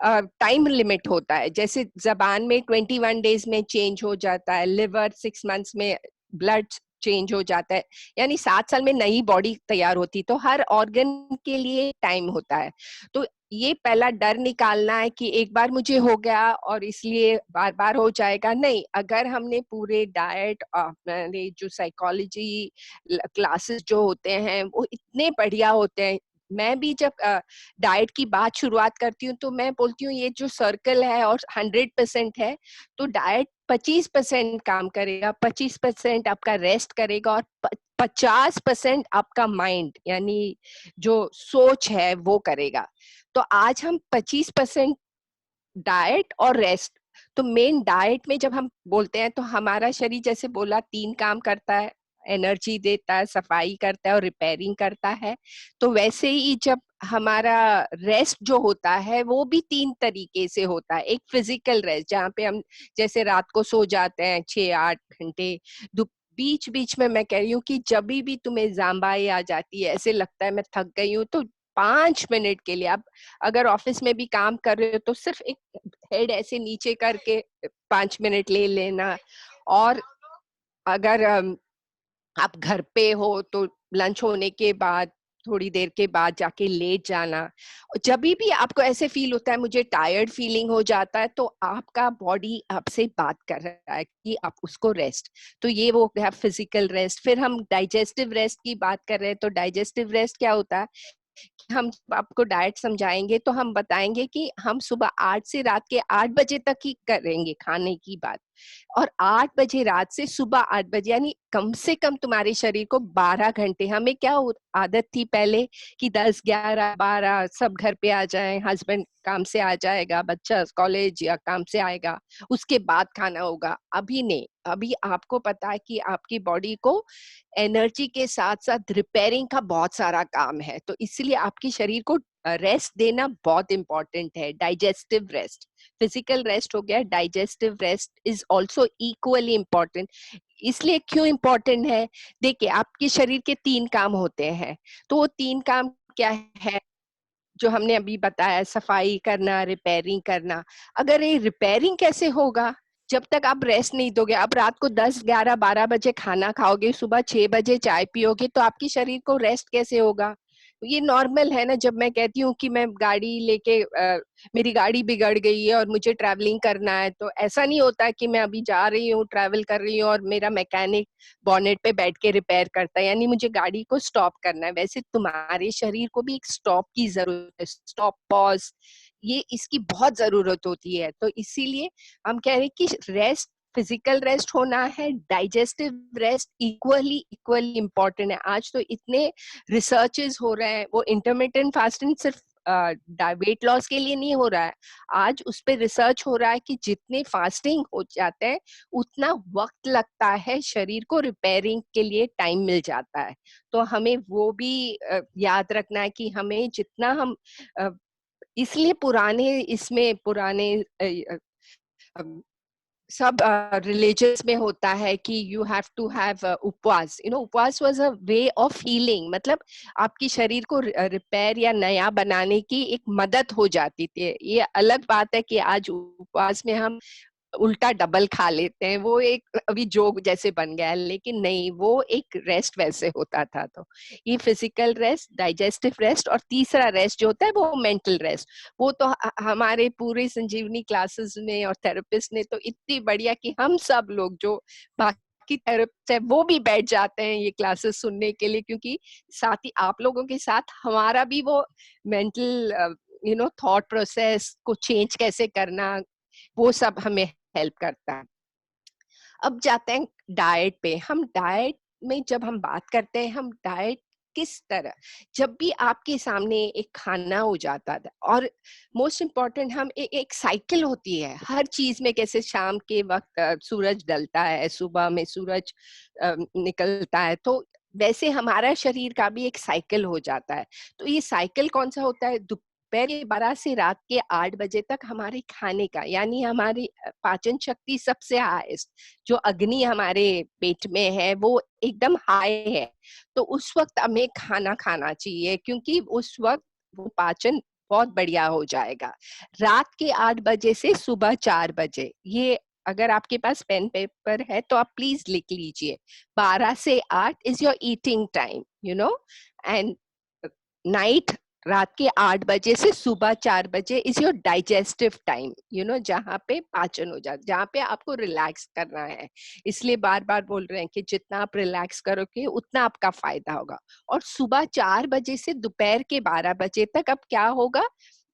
टाइम लिमिट होता है। जैसे जबान में 21 डेज में चेंज हो जाता है, लिवर 6 मंथ्स में, ब्लड चेंज हो जाता है, यानी 7 साल में नई बॉडी तैयार होती। तो हर ऑर्गन के लिए टाइम होता है। तो ये पहला डर निकालना है कि एक बार मुझे हो गया और इसलिए बार बार हो जाएगा, नहीं। अगर हमने पूरे डाइट, अपने जो साइकोलॉजी क्लासेस जो होते हैं वो इतने बढ़िया होते हैं। मैं भी जब डाइट की बात शुरुआत करती हूँ तो मैं बोलती हूँ ये जो सर्कल है और 100% है, तो डाइट 25% काम करेगा, 25% आपका रेस्ट करेगा और 50% आपका माइंड यानी जो सोच है वो करेगा। तो आज हम 25% डाइट और रेस्ट। तो मेन डाइट में जब हम बोलते हैं तो हमारा शरीर जैसे बोला 3 काम करता है, एनर्जी देता है, सफाई करता है और रिपेयरिंग करता है। तो वैसे ही जब हमारा रेस्ट जो होता है वो भी 3 तरीके से होता है। एक फिजिकल रेस्ट जहाँ पे हम जैसे रात को सो जाते हैं 6-8 घंटे, बीच बीच में मैं कह रही हूँ कि जब भी तुम्हें जांबाई आ जाती है, ऐसे लगता है मैं थक गई हूँ, तो 5 मिनट के लिए आप अगर ऑफिस में भी काम कर रहे हो तो सिर्फ एक हेड ऐसे नीचे करके 5 मिनट ले लेना। और अगर आप घर पे हो तो लंच होने के बाद थोड़ी देर के बाद जाके लेट जाना। जब भी आपको ऐसे फील होता है मुझे टायर्ड फीलिंग हो जाता है, तो आपका बॉडी आपसे बात कर रहा है कि आप उसको रेस्ट। तो ये वो है फिजिकल रेस्ट। फिर हम डाइजेस्टिव रेस्ट की बात कर रहे हैं, तो डाइजेस्टिव रेस्ट क्या होता है, हम आपको डाइट समझाएंगे तो हम बताएंगे कि हम सुबह 8 से रात के 8 बजे तक ही करेंगे खाने की बात, और 8 बजे रात से सुबह 8 बजे, यानी कम से कम तुम्हारे शरीर को 12 घंटे। हमें क्या आदत थी पहले कि 10, 11, 12 सब घर पे आ जाएं, हस्बैंड काम से आ जाएगा, बच्चा कॉलेज या काम से आएगा, उसके बाद खाना होगा। अभी नहीं, अभी आपको पता है कि आपकी बॉडी को एनर्जी के साथ साथ रिपेयरिंग का बहुत सारा काम है। तो इसलिए आपके शरीर को रेस्ट देना बहुत इंपॉर्टेंट है। डाइजेस्टिव रेस्ट, फिजिकल रेस्ट हो गया, digestive rest is also equally important. इसलिए क्यों इम्पोर्टेंट है, देखिए आपके शरीर के 3 काम होते हैं। तो वो 3 काम क्या है जो हमने अभी बताया, सफाई करना, रिपेयरिंग करना। अगर ये रिपेयरिंग कैसे होगा, जब तक आप रेस्ट नहीं दोगे। अब रात को 10, 11, 12 बजे खाना खाओगे, सुबह 6 बजे चाय पियोगे, तो आपके शरीर को रेस्ट कैसे होगा। ये नॉर्मल है ना। जब मैं कहती हूँ कि मैं गाड़ी लेके मेरी गाड़ी बिगड़ गई है और मुझे ट्रैवलिंग करना है, तो ऐसा नहीं होता कि मैं अभी जा रही हूँ, ट्रैवल कर रही हूँ और मेरा मैकेनिक बॉनेट पे बैठ के रिपेयर करता है, यानी मुझे गाड़ी को स्टॉप करना है। वैसे तुम्हारे शरीर को भी एक स्टॉप की जरूरत है, स्टॉप, पॉज, ये इसकी बहुत जरूरत होती है। तो इसीलिए हम कह रहे हैं कि रेस्ट, फिजिकल रेस्ट होना है, डाइजेस्टिव रेस्ट इक्वली इम्पोर्टेंट है। आज तो इतने रिसर्चेस हो रहे हैं, वो इंटरमिटेंट फास्टिंग सिर्फ वेट लॉस के लिए नहीं हो रहा है, आज उस पर रिसर्च हो रहा है कि जितने फास्टिंग हो जाते हैं उतना वक्त लगता है शरीर को रिपेयरिंग के लिए, टाइम मिल जाता है। तो हमें वो भी याद रखना है कि हमें जितना हम इसलिए पुराने सब रिलीजियस में होता है कि यू हैव टू हैव उपवास। उपवास was a way of healing, मतलब आपकी शरीर को रिपेयर या नया बनाने की एक मदद हो जाती थी। ये अलग बात है कि आज उपवास में हम उल्टा डबल खा लेते हैं, वो एक अभी जोक जैसे बन गया है, लेकिन नहीं, वो एक रेस्ट वैसे होता था। तो ये फिजिकल रेस्ट, डाइजेस्टिव रेस्ट, और तीसरा रेस्ट जो होता है वो मेंटल रेस्ट। वो तो हमारे पूरे संजीवनी क्लासेस में और थेरेपिस्ट ने तो इतनी बढ़िया कि हम सब लोग जो बाकी थेरेपिस्ट है वो भी बैठ जाते हैं ये क्लासेस सुनने के लिए, क्योंकि साथ ही आप लोगों के साथ हमारा भी वो मेंटल थॉट प्रोसेस को चेंज कैसे करना, वो सब हमें हेल्प करता है। अब जाते हैं डाइट पे। हम डाइट में जब हम बात करते हैं, हम डाइट किस तरह, जब भी आपके सामने एक खाना हो जाता था, और मोस्ट इम्पॉर्टेंट हम एक साइकिल होती है हर चीज में, कैसे शाम के वक्त सूरज ढलता है, सुबह में सूरज निकलता है, तो वैसे हमारा शरीर का भी एक साइकिल हो जाता है। तो ये साइकिल कौन सा होता है, दोपहर के 12 से रात के 8 बजे तक हमारे खाने का, यानी हमारी पाचन शक्ति सबसे हाईएस्ट, जो अग्नि हमारे पेट में है वो एकदम हाई है, तो उस वक्त हमें खाना खाना चाहिए, क्योंकि उस वक्त वो पाचन बहुत बढ़िया हो जाएगा। रात के 8 बजे से सुबह 4 बजे, ये अगर आपके पास पेन पेपर है तो आप प्लीज लिख लीजिए। 12 से 8 is your eating time, you know, and night रात के 8 बजे से सुबह 4 बजे is your digestive time, you know, जहाँ पे पाचन हो जाए, जहाँ पे आपको रिलैक्स करना है। इसलिए बार बार बोल रहे हैं कि जितना आप रिलैक्स करोगे उतना आपका फायदा होगा। और सुबह 4 बजे से दोपहर के 12 बजे तक अब क्या होगा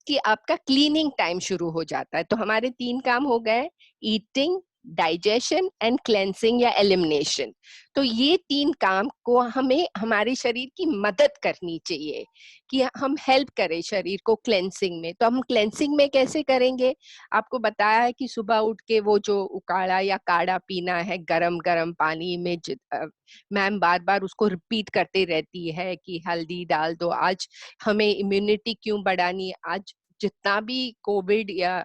कि आपका क्लीनिंग टाइम शुरू हो जाता है। तो हमारे 3 काम हो गए, ईटिंग, डाइजेशन एंड क्लेंसिंग या एलिमिनेशन। तो ये 3 काम को हमें हमारे शरीर की मदद करनी चाहिए कि हम हेल्प करें शरीर को क्लेंसिंग में। तो हम क्लेंसिंग में कैसे करेंगे? आपको बताया है कि सुबह उठ के वो जो उकाड़ा या काढ़ा पीना है गरम गरम पानी में, मैम बार बार उसको रिपीट करते रहती है कि हल्दी डाल दो। आज हमें इम्यूनिटी क्यों बढ़ानी? आज जितना भी कोविड या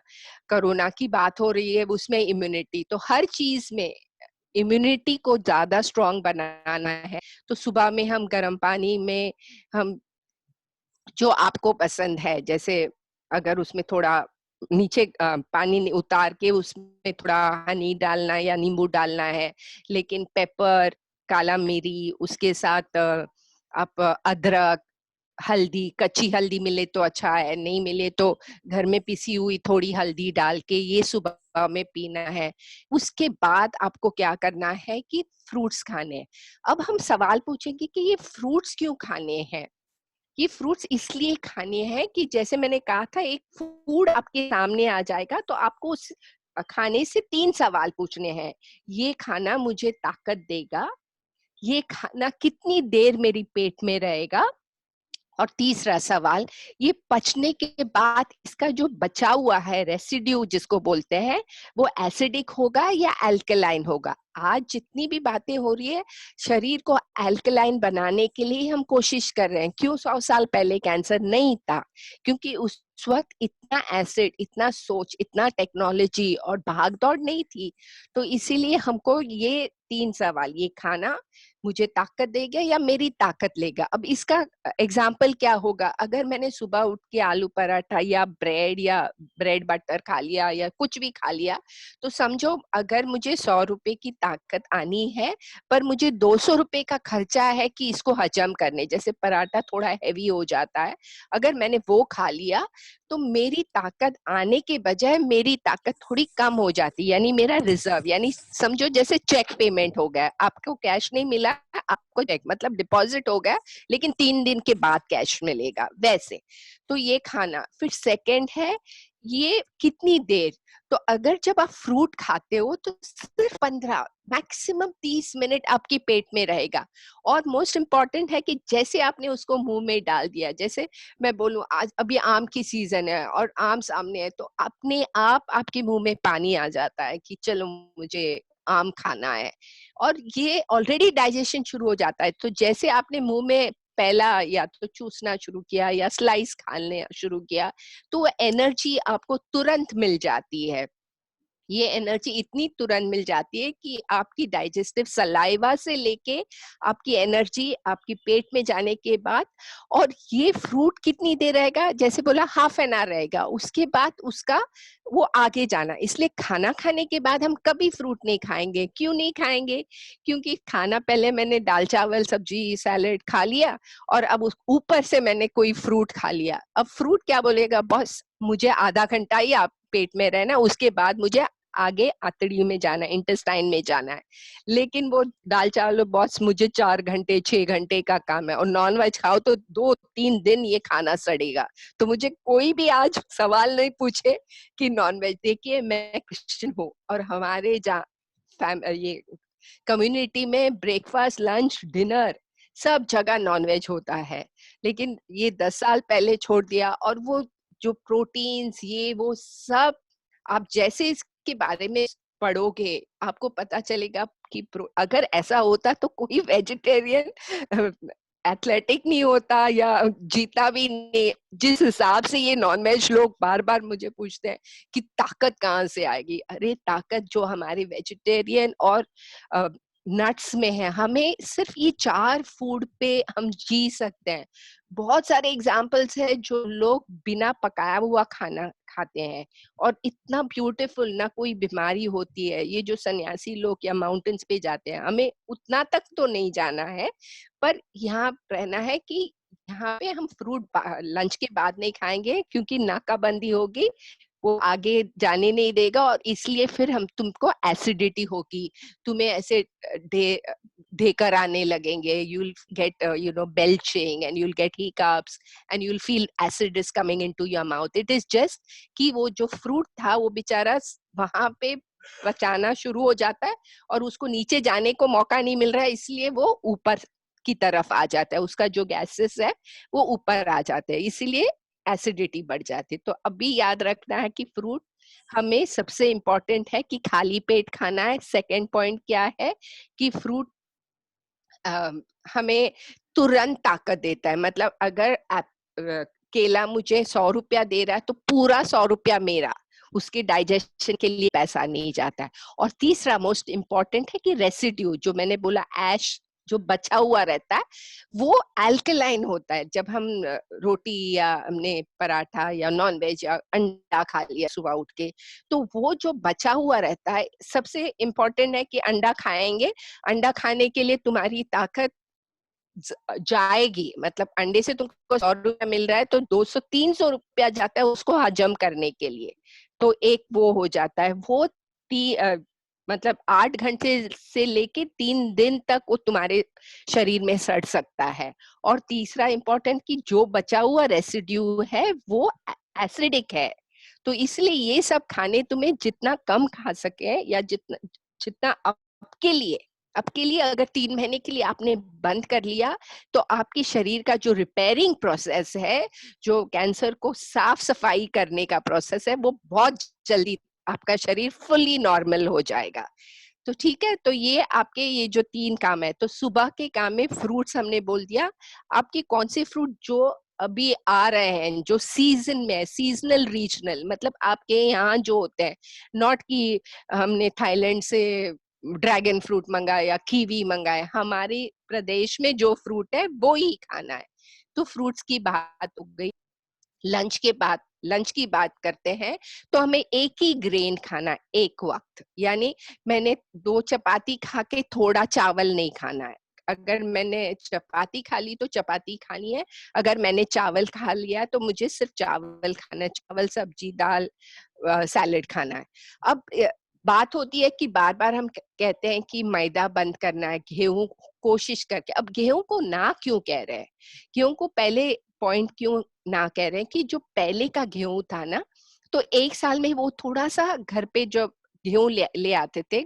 कोरोना की बात हो रही है उसमें इम्यूनिटी, तो हर चीज में इम्यूनिटी को ज्यादा स्ट्रॉन्ग बनाना है। तो सुबह में हम गर्म पानी में हम जो आपको पसंद है, जैसे अगर उसमें थोड़ा नीचे पानी उतार के उसमें थोड़ा हनी डालना या नींबू डालना है, लेकिन पेपर, काला मिरी, उसके साथ आप अदरक, हल्दी, कच्ची हल्दी मिले तो अच्छा है, नहीं मिले तो घर में पिसी हुई थोड़ी हल्दी डाल के ये सुबह में पीना है। उसके बाद आपको क्या करना है कि फ्रूट्स खाने हैं। अब हम सवाल पूछेंगे कि ये फ्रूट्स क्यों खाने हैं? ये फ्रूट्स इसलिए खाने हैं कि जैसे मैंने कहा था, एक फूड आपके सामने आ जाएगा तो आपको उस खाने से 3 सवाल पूछने हैं। ये खाना मुझे ताकत देगा, ये खाना कितनी देर मेरी पेट में रहेगा, और तीसरा सवाल, ये पचने के बाद इसका जो बचा हुआ है रेसिड्यू जिसको बोलते हैं, वो एसिडिक होगा या अल्कलाइन होगा। आज जितनी भी बातें हो रही है शरीर को अल्कलाइन बनाने के लिए हम कोशिश कर रहे हैं। क्यों 100 साल पहले कैंसर नहीं था? क्योंकि उस वक्त इतना एसिड, इतना सोच, इतना टेक्नोलॉजी और भागदौड़ नहीं थी। तो इसीलिए हमको ये 3 सवाल, ये खाना मुझे ताकत देगा या मेरी ताकत लेगा। अब इसका एग्जाम्पल क्या होगा? अगर मैंने सुबह उठ के आलू पराठा या ब्रेड बटर खा लिया या कुछ भी खा लिया, तो समझो अगर मुझे 100 रुपए की ताकत आनी है पर मुझे 200 रुपए का खर्चा है कि इसको हजम करने, जैसे पराठा थोड़ा हैवी हो जाता है, अगर मैंने वो खा लिया तो मेरी ताकत आने के बजाय मेरी ताकत थोड़ी कम हो जाती, यानी मेरा रिजर्व, यानी समझो जैसे चेक पेमेंट हो गया, आपको कैश नहीं मिला, आपको चेक मतलब डिपॉजिट हो गया, लेकिन 3 दिन के बाद कैश मिलेगा वैसे। तो ये खाना। फिर सेकंड है ये कितनी देर। तो अगर जब आप फ्रूट खाते हो तो सिर्फ 15 मैक्सिमम 30 मिनट आपके पेट में रहेगा। और मोस्ट इम्पॉर्टेंट है कि जैसे आपने उसको मुंह में डाल दिया, जैसे मैं बोलूं आज अभी आम की सीजन है और आम सामने है, तो अपने आप आपके मुंह में पानी आ जाता है कि चलो मुझे आम खाना है, और ये ऑलरेडी डाइजेशन शुरू हो जाता है। तो जैसे आपने मुंह में पहला या तो चूसना शुरू किया या स्लाइस खाने शुरू किया, तो वो एनर्जी आपको तुरंत मिल जाती है। ये एनर्जी इतनी तुरंत मिल जाती है कि आपकी डाइजेस्टिव सलाइवा से लेके आपकी एनर्जी आपकी पेट में जाने के बाद, और ये फ्रूट कितनी देर रहेगा, जैसे बोला हाफ एन आवर रहेगा, उसके बाद उसका वो आगे जाना। इसलिए खाना खाने के बाद हम कभी फ्रूट नहीं खाएंगे। क्यों नहीं खाएंगे? क्योंकि खाना पहले मैंने दाल चावल सब्जी सैलेड खा लिया और अब उस ऊपर से मैंने कोई फ्रूट खा लिया। अब फ्रूट क्या बोलेगा, बॉस मुझे आधा घंटा ही आप पेट में रहना, उसके बाद मुझे आगे आंतड़ी में जाना है, इंटेस्टाइन में जाना है। लेकिन वो दाल चावल बॉस मुझे 4 घंटे 6 घंटे का काम है, और नॉन वेज खाओ तो 2-3 दिन ये खाना सड़ेगा। तो मुझे कोई भी आज सवाल नहीं पूछे कि नॉन वेज। देखिए मैं क्रिश्चियन हूँ और हमारे ये कम्युनिटी में ब्रेकफास्ट लंच डिनर सब जगह नॉनवेज होता है, लेकिन ये 10 साल पहले छोड़ दिया। और वो जो प्रोटीन्स ये वो सब आप जैसे इसके बारे में पढ़ोगे आपको पता चलेगा कि अगर ऐसा होता तो कोई वेजिटेरियन एथलेटिक नहीं होता या जीता भी नहीं। जिस हिसाब से ये नॉनवेज लोग बार बार मुझे पूछते हैं कि ताकत कहाँ से आएगी, अरे ताकत जो हमारे वेजिटेरियन और नट्स में है, हमें सिर्फ ये 4 फूड पे हम जी सकते हैं। बहुत सारे एग्जाम्पल्स है जो लोग बिना पकाया हुआ खाना खाते हैं और इतना ब्यूटीफुल, ना कोई बीमारी होती है। ये जो सन्यासी लोग या माउंटेन्स पे जाते हैं, हमें उतना तक तो नहीं जाना है, पर यहाँ रहना है कि यहाँ पे हम फ्रूट लंच के बाद नहीं खाएंगे क्योंकि नाकाबंदी होगी, वो आगे जाने नहीं देगा और इसलिए फिर हम तुमको एसिडिटी होगी, तुम्हें ऐसे ढेकर आने लगेंगे, you'll get belching and you'll get hiccups and you'll feel acid is coming into your mouth. It is just कि वो जो फ्रूट था वो बेचारा वहां पे पचाना शुरू हो जाता है और उसको नीचे जाने को मौका नहीं मिल रहा है, इसलिए वो ऊपर की तरफ आ जाता है, उसका जो गैसेस है वो ऊपर आ जाते हैं, इसीलिए एसिडिटी बढ़ जाती है। तो अभी याद रखना है कि फ्रूट हमें सबसे इम्पोर्टेंट है कि खाली पेट खाना है। सेकंड पॉइंट क्या है कि फ्रूट हमें तुरंत ताकत देता है, मतलब अगर केला मुझे 100 रुपया दे रहा है तो पूरा 100 रुपया मेरा, उसके डाइजेशन के लिए पैसा नहीं जाता है। और तीसरा मोस्ट इम्पोर्टेंट है कि रेसिड्यू, जो मैंने बोला ऐश जो बचा हुआ रहता है वो अल्कलाइन होता है। जब हम रोटी या हमने पराठा या नॉन वेज या अंडा खा लिया सुबह उठ के, तो वो जो बचा हुआ रहता है, सबसे इम्पोर्टेंट है कि अंडा खाएंगे, अंडा खाने के लिए तुम्हारी ताकत जाएगी, मतलब अंडे से तुमको 100 रुपया मिल रहा है तो 200-300 रुपया जाता है उसको हजम करने के लिए, तो एक वो हो जाता है। वो मतलब 8 घंटे से लेके 3 दिन तक वो तुम्हारे शरीर में सड़ सकता है। और तीसरा इम्पोर्टेंट कि जो बचा हुआ रेसिड्यू है वो एसिडिक है, तो इसलिए ये सब खाने तुम्हें जितना कम खा सके या जितना आपके लिए अगर 3 महीने के लिए आपने बंद कर लिया तो आपके शरीर का जो रिपेयरिंग प्रोसेस है, जो कैंसर को साफ सफाई करने का प्रोसेस है, वो बहुत जल्दी आपका शरीर फुली नॉर्मल हो जाएगा। तो ठीक है, तो ये आपके ये जो 3 काम है, तो सुबह के काम में फ्रूट्स हमने बोल दिया। आपके कौन से फ्रूट जो अभी आ रहे हैं, जो सीजन में है, सीजनल रीजनल, मतलब आपके यहाँ जो होते हैं, नॉट कि हमने थाईलैंड से ड्रैगन फ्रूट मंगाया या कीवी मंगाया, हमारे प्रदेश में जो फ्रूट है वो ही खाना है। तो फ्रूट्स की बात हो गई। लंच की बात करते हैं तो हमें एक ही ग्रेन खाना है एक वक्त, यानी मैंने 2 चपाती खा के थोड़ा चावल नहीं खाना है। अगर मैंने चपाती खा ली तो चपाती खानी है, अगर मैंने चावल खा लिया तो मुझे सिर्फ चावल खाना है, चावल सब्जी दाल सैलेड खाना है। अब बात होती है कि बार बार हम कहते हैं कि मैदा बंद करना है, गेहूं कोशिश करके। अब गेहूं को ना क्यों कह रहे हैं, गेहूं को पहले पॉइंट क्यों ना कह रहे हैं कि जो पहले का गेहूं था ना, तो 1 साल में वो थोड़ा सा घर पे जो गेहूं ले आते थे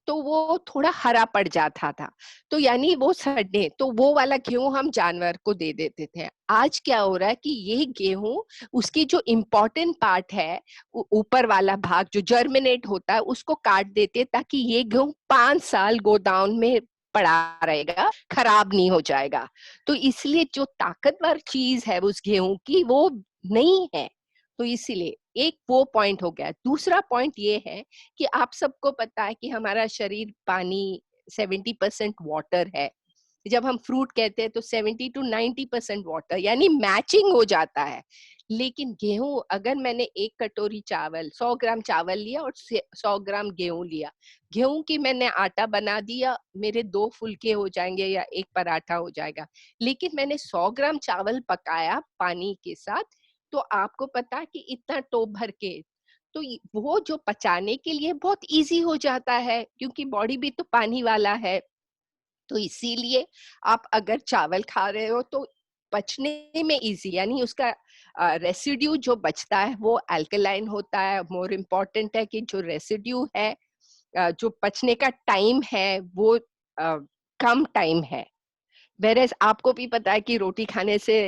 तो वो थोड़ा हरा पड़ जाता था, तो यानी वो सड़ने, तो वो वाला गेहूं हम जानवर को दे देते थे। आज क्या हो रहा है कि ये गेहूं, उसकी जो इम्पोर्टेंट पार्ट है, ऊपर वाला भाग जो जर्मिनेट होता है, उसको काट देते ताकि ये गेहूं 5 साल गोदाम में पड़ा रहेगा, खराब नहीं हो जाएगा। तो इसलिए जो ताकतवर चीज है उस गेहूं की वो नहीं है, तो इसीलिए एक वो पॉइंट हो गया। दूसरा पॉइंट ये है कि आप सबको पता है कि हमारा शरीर पानी 70% वाटर है। जब हम फ्रूट कहते हैं तो 70 to 90% वाटर, यानी मैचिंग हो जाता है। लेकिन गेहूं, अगर मैंने 1 कटोरी चावल 100 ग्राम चावल लिया और 100 ग्राम गेहूं लिया, गेहूं की मैंने आटा बना दिया, मेरे 2 फुलके हो जाएंगे या 1 पराठा हो जाएगा। लेकिन मैंने 100 ग्राम चावल पकाया पानी के साथ, तो आपको पता है कि इतना टोप भर के, तो वो जो पचाने के लिए बहुत इजी हो जाता है क्योंकि बॉडी भी तो पानी वाला है। तो इसीलिए आप अगर चावल खा रहे हो तो पचने में इजी, यानी उसका रेसिड्यू जो बचता है वो अल्कलाइन होता है। मोर इम्पोर्टेंट है कि जो रेसिड्यू है, जो पचने का टाइम है वो कम टाइम है। वेरेज आपको भी पता है कि रोटी खाने से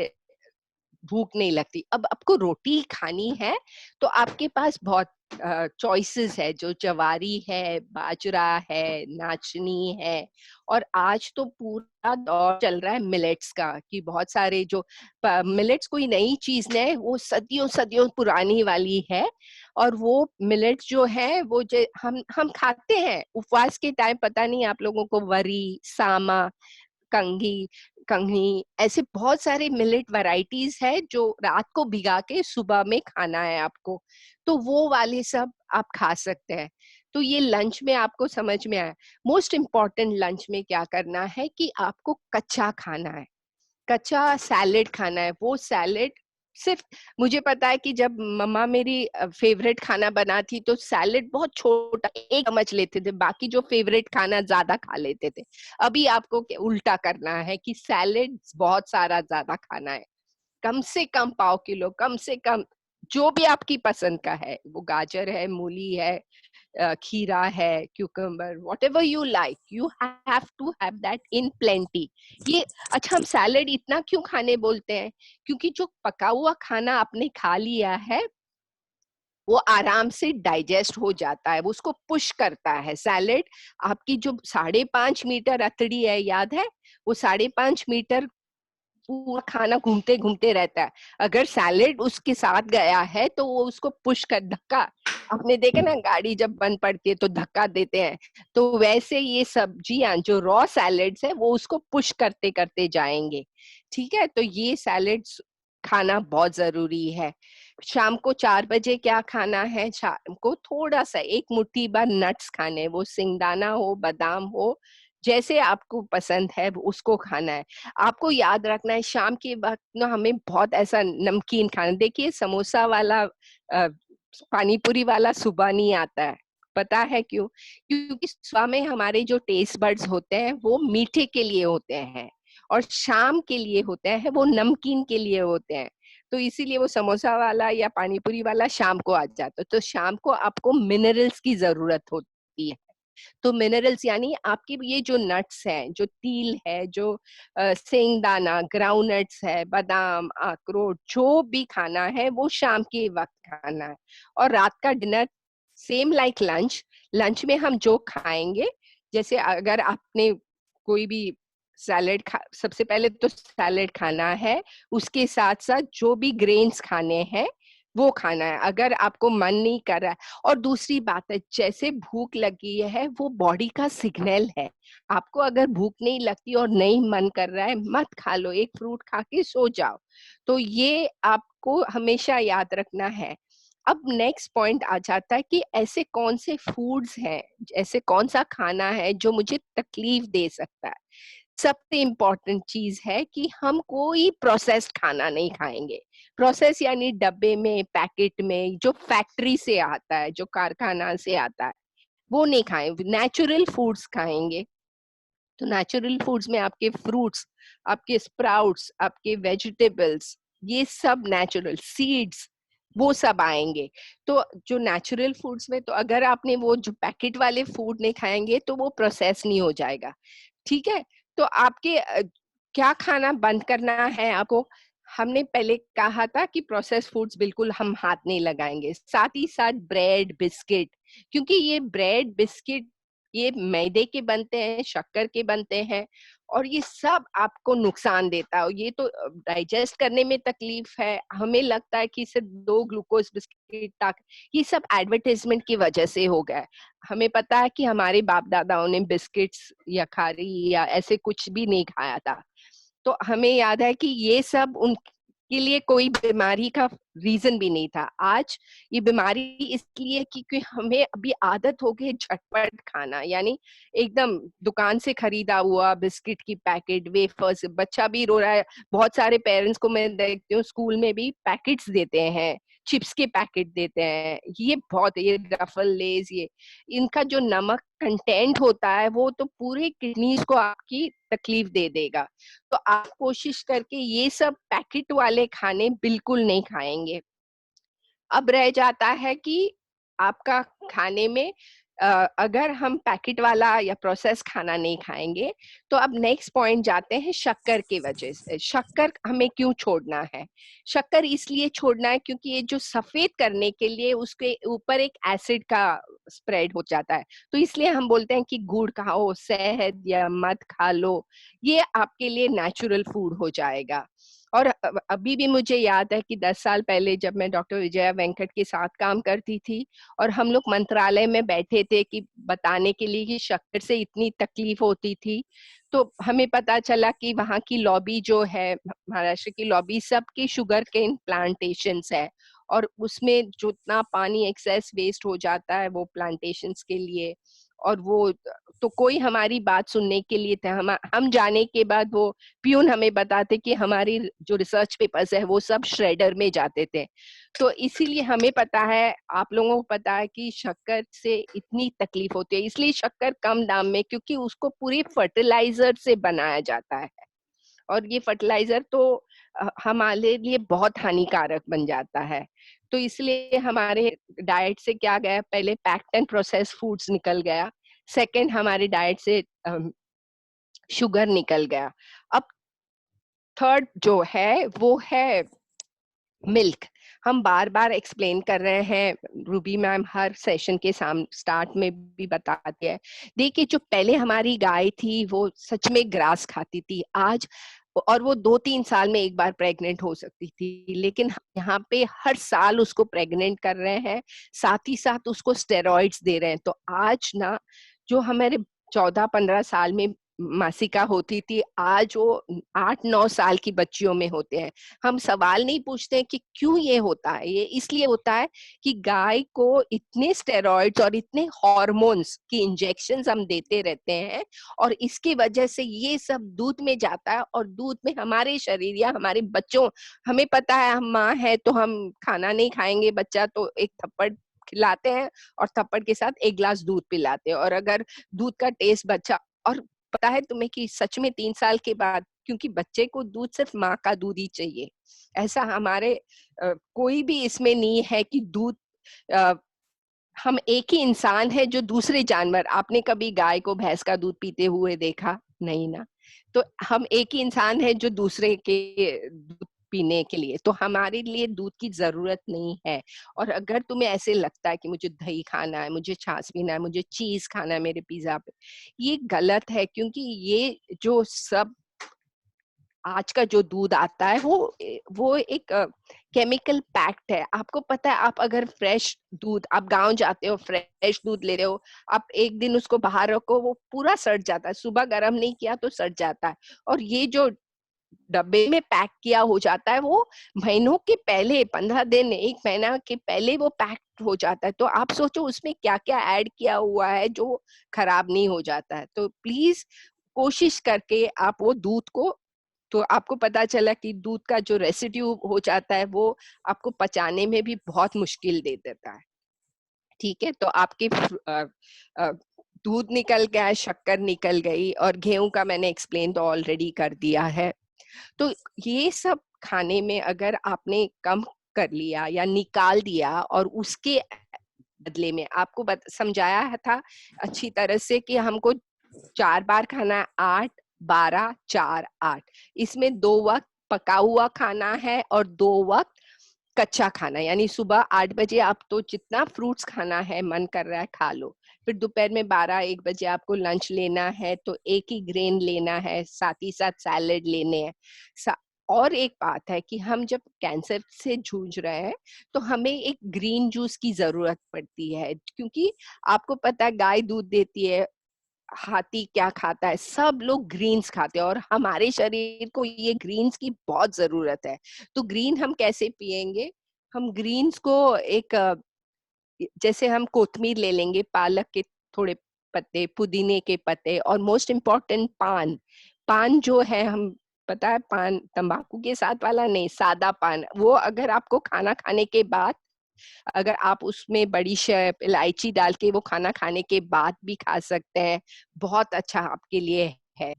भूख नहीं लगती। अब आपको रोटी खानी है तो आपके पास बहुत चॉइसेस है, जो जवारी है, बाजरा है, नाचनी है, और आज तो पूरा दौर चल रहा है मिलेट्स का, कि बहुत सारे जो मिलेट्स कोई नई चीज नहीं है, वो सदियों सदियों पुरानी वाली है। और वो मिलेट्स जो है वो हम खाते हैं उपवास के टाइम। पता नहीं आप लोगों को वरी, सामा, कंघी, कंघी, ऐसे बहुत सारे मिलेट वैरायटीज है जो रात को भिगा के सुबह में खाना है आपको, तो वो वाले सब आप खा सकते हैं। तो ये लंच में आपको समझ में आया। मोस्ट इम्पॉर्टेंट लंच में क्या करना है कि आपको कच्चा खाना है, कच्चा सैलेड खाना है। वो सैलेड सिर्फ, मुझे पता है कि जब मम्मा मेरी फेवरेट खाना बनाती तो सैलेड बहुत छोटा 1 चम्मच लेते थे, बाकी जो फेवरेट खाना ज्यादा खा लेते थे। अभी आपको उल्टा करना है कि सैलेड बहुत सारा ज्यादा खाना है, कम से कम पाव किलो, कम से कम जो भी आपकी पसंद का है, वो गाजर है, मूली है, खीरा है, cucumber, whatever you like, you have to have that in plenty। ये अच्छा, हम सैलेड इतना क्यों खाने बोलते हैं? क्योंकि जो पका हुआ खाना आपने खा लिया है वो आराम से डाइजेस्ट हो जाता है, वो उसको पुश करता है। सैलेड आपकी जो 5.5 मीटर अतड़ी है, याद है, वो 5.5 मीटर पूरा खाना घूमते घूमते रहता है। अगर सैलेड उसके साथ गया है तो वो उसको पुश कर, धक्का, आपने देखा ना गाड़ी जब बंद पड़ती है तो धक्का देते हैं, तो वैसे ये सब्जियां जो रॉ सैलेड्स है वो उसको पुश करते करते जाएंगे। ठीक है, तो ये सैलेड्स खाना बहुत जरूरी है। शाम को 4 बजे क्या खाना है? शाम को थोड़ा सा 1 मुट्ठी भर नट्स खाने, वो सिंगदाना हो, बादाम हो, जैसे आपको पसंद है उसको खाना है। आपको याद रखना है शाम के वक्त ना हमें बहुत ऐसा नमकीन खाना, देखिए समोसा वाला, पानी पूरी वाला सुबह नहीं आता है। पता है क्यों? क्योंकि सुबह में हमारे जो टेस्ट बड्स होते हैं वो मीठे के लिए होते हैं, और शाम के लिए होते हैं वो नमकीन के लिए होते हैं। तो इसीलिए वो समोसा वाला या पानी पूरी वाला शाम को आ जाता है। तो शाम को आपको मिनरल्स की जरूरत होती है। तो मिनरल्स यानी आपके ये जो नट्स हैं, जो तिल है, जो सेंगदाना, ग्राउंड नट्स है, बादाम, अखरोट, जो भी खाना है वो शाम के वक्त खाना है। और रात का dinner same like lunch. Lunch में हम जो खाएंगे, जैसे अगर आपने कोई भी सैलेड सबसे पहले तो सैलेड खाना है, उसके साथ साथ जो भी ग्रेन्स खाने हैं वो खाना है, अगर आपको मन नहीं कर रहा है। और दूसरी बात है, जैसे भूख लगी है वो बॉडी का सिग्नल है। आपको अगर भूख नहीं लगती और नहीं मन कर रहा है, मत खा लो, एक फ्रूट खा के सो जाओ। तो ये आपको हमेशा याद रखना है। अब नेक्स्ट पॉइंट आ जाता है कि ऐसे कौन से फूड्स हैं, ऐसे कौन सा खाना है जो मुझे तकलीफ दे सकता है। सबसे इम्पोर्टेंट चीज है कि हम कोई प्रोसेस्ड खाना नहीं खाएंगे। प्रोसेस यानी डब्बे में, पैकेट में, जो फैक्ट्री से आता है, जो कारखाना से आता है, वो नहीं खाएंगे। नेचुरल फूड्स खाएंगे। तो नेचुरल फूड्स में आपके फ्रूट्स, आपके स्प्राउट्स, आपके वेजिटेबल्स, ये सब नेचुरल, सीड्स, वो सब आएंगे। तो जो नेचुरल फूड्स में, तो अगर आपने वो जो पैकेट वाले फूड नहीं खाएंगे तो वो प्रोसेस नहीं हो जाएगा। ठीक है, तो आपके क्या खाना बंद करना है आपको? हमने पहले कहा था कि प्रोसेस फूड्स बिल्कुल हम हाथ नहीं लगाएंगे। साथ ही साथ ब्रेड, बिस्किट, क्योंकि ये ब्रेड, बिस्किट ये मैदे के बनते हैं, शक्कर के बनते हैं, और ये सब आपको नुकसान देता है। ये तो डाइजेस्ट करने में तकलीफ है। हमें लगता है कि सिर्फ 2 ग्लूकोज बिस्किट, ये सब एडवर्टाइजमेंट की वजह से हो गया है। हमें पता है कि हमारे बाप दादाओं ने बिस्किट्स या खारी या ऐसे कुछ भी नहीं खाया था। तो हमें याद है कि ये सब उनके लिए कोई बीमारी का रीजन भी नहीं था। आज ये बीमारी इसलिए क्योंकि हमें अभी आदत हो गई झटपट खाना, यानी एकदम दुकान से खरीदा हुआ बिस्किट की पैकेट, वेफर्स। बच्चा भी रो रहा है, बहुत सारे पेरेंट्स को मैं देखती हूँ स्कूल में भी पैकेट्स देते हैं, चिप्स के पैकेट देते हैं। ये बहुत, ये रफल, लेज, ये इनका जो नमक कंटेंट होता है वो तो पूरे किडनीज को आपकी तकलीफ दे देगा। तो आप कोशिश करके ये सब पैकेट वाले खाने बिल्कुल नहीं खाएंगे। अब रह जाता है कि आपका खाने में अगर हम पैकेट वाला या प्रोसेस खाना नहीं खाएंगे तो अब नेक्स्ट पॉइंट जाते हैं शक्कर की वजह से। शक्कर हमें क्यों छोड़ना है? शक्कर इसलिए छोड़ना है क्योंकि ये जो सफेद करने के लिए उसके ऊपर एक एसिड का स्प्रेड हो जाता है, तो इसलिए हम बोलते हैं कि गुड़ खाओ, शहद या मध खा लो, ये आपके लिए नेचुरल फूड हो जाएगा। और अभी भी मुझे याद है कि 10 साल पहले जब मैं डॉक्टर विजया वेंकट के साथ काम करती थी और हम लोग मंत्रालय में बैठे थे कि बताने के लिए कि शक्कर से इतनी तकलीफ होती थी, तो हमें पता चला कि वहाँ की लॉबी जो है, महाराष्ट्र की लॉबी, सबकी शुगर केन प्लांटेशंस है और उसमें जितना पानी एक्सेस वेस्ट हो जाता है वो प्लांटेशंस के लिए, और वो तो कोई हमारी बात सुनने के लिए थे। हम जाने के बाद वो प्यून हमें बताते कि हमारी जो रिसर्च पेपर्स है वो सब श्रेडर में जाते थे। तो इसीलिए हमें पता है, आप लोगों को पता है कि शक्कर से इतनी तकलीफ होती है, इसलिए शक्कर कम दाम में, क्योंकि उसको पूरी फर्टिलाइजर से बनाया जाता है और ये फर्टिलाइजर तो हमारे लिए बहुत हानिकारक बन जाता है। तो इसलिए हमारे डाइट से क्या गया, पहले पैक्ड एंड प्रोसेस फूड्स निकल गया, सेकंड हमारे डाइट से शुगर निकल गया, अब थर्ड जो है वो है मिल्क। हम बार बार एक्सप्लेन कर रहे हैं, रूबी मैम हर सेशन के स्टार्ट में भी बताते हैं, देखिए जो पहले हमारी गाय थी वो सच में ग्रास खाती थी, आज और वो 2-3 साल में एक बार प्रेग्नेंट हो सकती थी, लेकिन यहाँ पे हर साल उसको प्रेग्नेंट कर रहे हैं, साथ ही साथ उसको स्टेरॉइड्स दे रहे हैं। तो आज ना जो हमारे 14-15 साल में मासिका होती थी, आज वो 8-9 साल की बच्चियों में होते हैं। हम सवाल नहीं पूछते हैं कि क्यों ये होता है, ये इसलिए होता है कि गाय को इतने स्टेरॉइड्स और इतने हार्मोन्स की इंजेक्शंस हम देते रहते हैं और इसकी वजह से ये सब दूध में जाता है और दूध में हमारे शरीर या हमारे बच्चों, हमें पता है हम माँ है तो हम खाना नहीं खाएंगे, बच्चा तो एक थप्पड़ खिलाते हैं और थप्पड़ के साथ 1 गिलास दूध पिलाते हैं, और अगर दूध का टेस्ट बच्चा, और पता है तुम्हें कि सच में 3 साल के बाद, क्योंकि बच्चे को दूध सिर्फ माँ का दूध ही चाहिए, ऐसा हमारे कोई भी इसमें नहीं है कि दूध हम एक ही इंसान है जो दूसरे जानवर, आपने कभी गाय को भैंस का दूध पीते हुए देखा? नहीं ना। तो हम एक ही इंसान है जो दूसरे के दूध पीने के लिए, तो हमारे लिए दूध की जरूरत नहीं है। और अगर तुम्हें ऐसे लगता है कि मुझे दही खाना है, मुझे छाछ पीना है, मुझे चीज खाना है मेरे पिज्जा पे, ये गलत है, क्योंकि ये जो सब आज का जो दूध आता है वो एक केमिकल पैक्ड है। आपको पता है, आप अगर फ्रेश दूध, आप गांव जाते हो फ्रेश दूध ले रहे हो, आप एक दिन उसको बाहर रखो वो पूरा सड़ जाता है, सुबह गर्म नहीं किया तो सड़ जाता है, और ये जो डब्बे में पैक किया हो जाता है वो महीनों के पहले, 15 दिन 1 महीना के पहले वो पैक हो जाता है। तो आप सोचो उसमें क्या क्या ऐड किया हुआ है जो खराब नहीं हो जाता है। तो प्लीज कोशिश करके आप वो दूध को, तो आपको पता चला कि दूध का जो रेसिड्यू हो जाता है वो आपको पचाने में भी बहुत मुश्किल दे देता है। ठीक है, तो आपके दूध निकल गया, शक्कर निकल गई, और गेहूं का मैंने एक्सप्लेन तो ऑलरेडी कर दिया है। तो ये सब खाने में अगर आपने कम कर लिया या निकाल दिया, और उसके बदले में आपको समझाया था अच्छी तरह से कि हमको 4 बार खाना है, 8, 12, 4, 8, इसमें 2 वक्त पका हुआ खाना है और 2 वक्त कच्चा खाना, यानी सुबह 8 बजे आप तो जितना फ्रूट्स खाना है मन कर रहा है खा लो, फिर दोपहर में 12-1 बजे आपको लंच लेना है तो एक ही ग्रेन लेना है, साथ ही साथ सैलेड लेने हैं। और एक बात है कि हम जब कैंसर से जूझ रहे हैं तो हमें एक ग्रीन जूस की जरूरत पड़ती है, क्योंकि आपको पता है गाय दूध देती है, हाथी क्या खाता है, सब लोग ग्रीन्स खाते हैं, और हमारे शरीर को ये ग्रीन्स की बहुत जरूरत है। तो ग्रीन हम कैसे पिएंगे? हम ग्रीन्स को एक, जैसे हम कोथमीर ले लेंगे, पालक के थोड़े पत्ते, पुदीने के पत्ते, और मोस्ट इम्पोर्टेंट पान जो है, हम पता है पान तंबाकू के साथ वाला नहीं, सादा पान, वो अगर आपको खाना खाने के बाद, अगर आप उसमें बड़ीशेप इलायची डाल के वो खाना खाने के बाद भी खा सकते हैं, बहुत अच्छा आपके लिए है।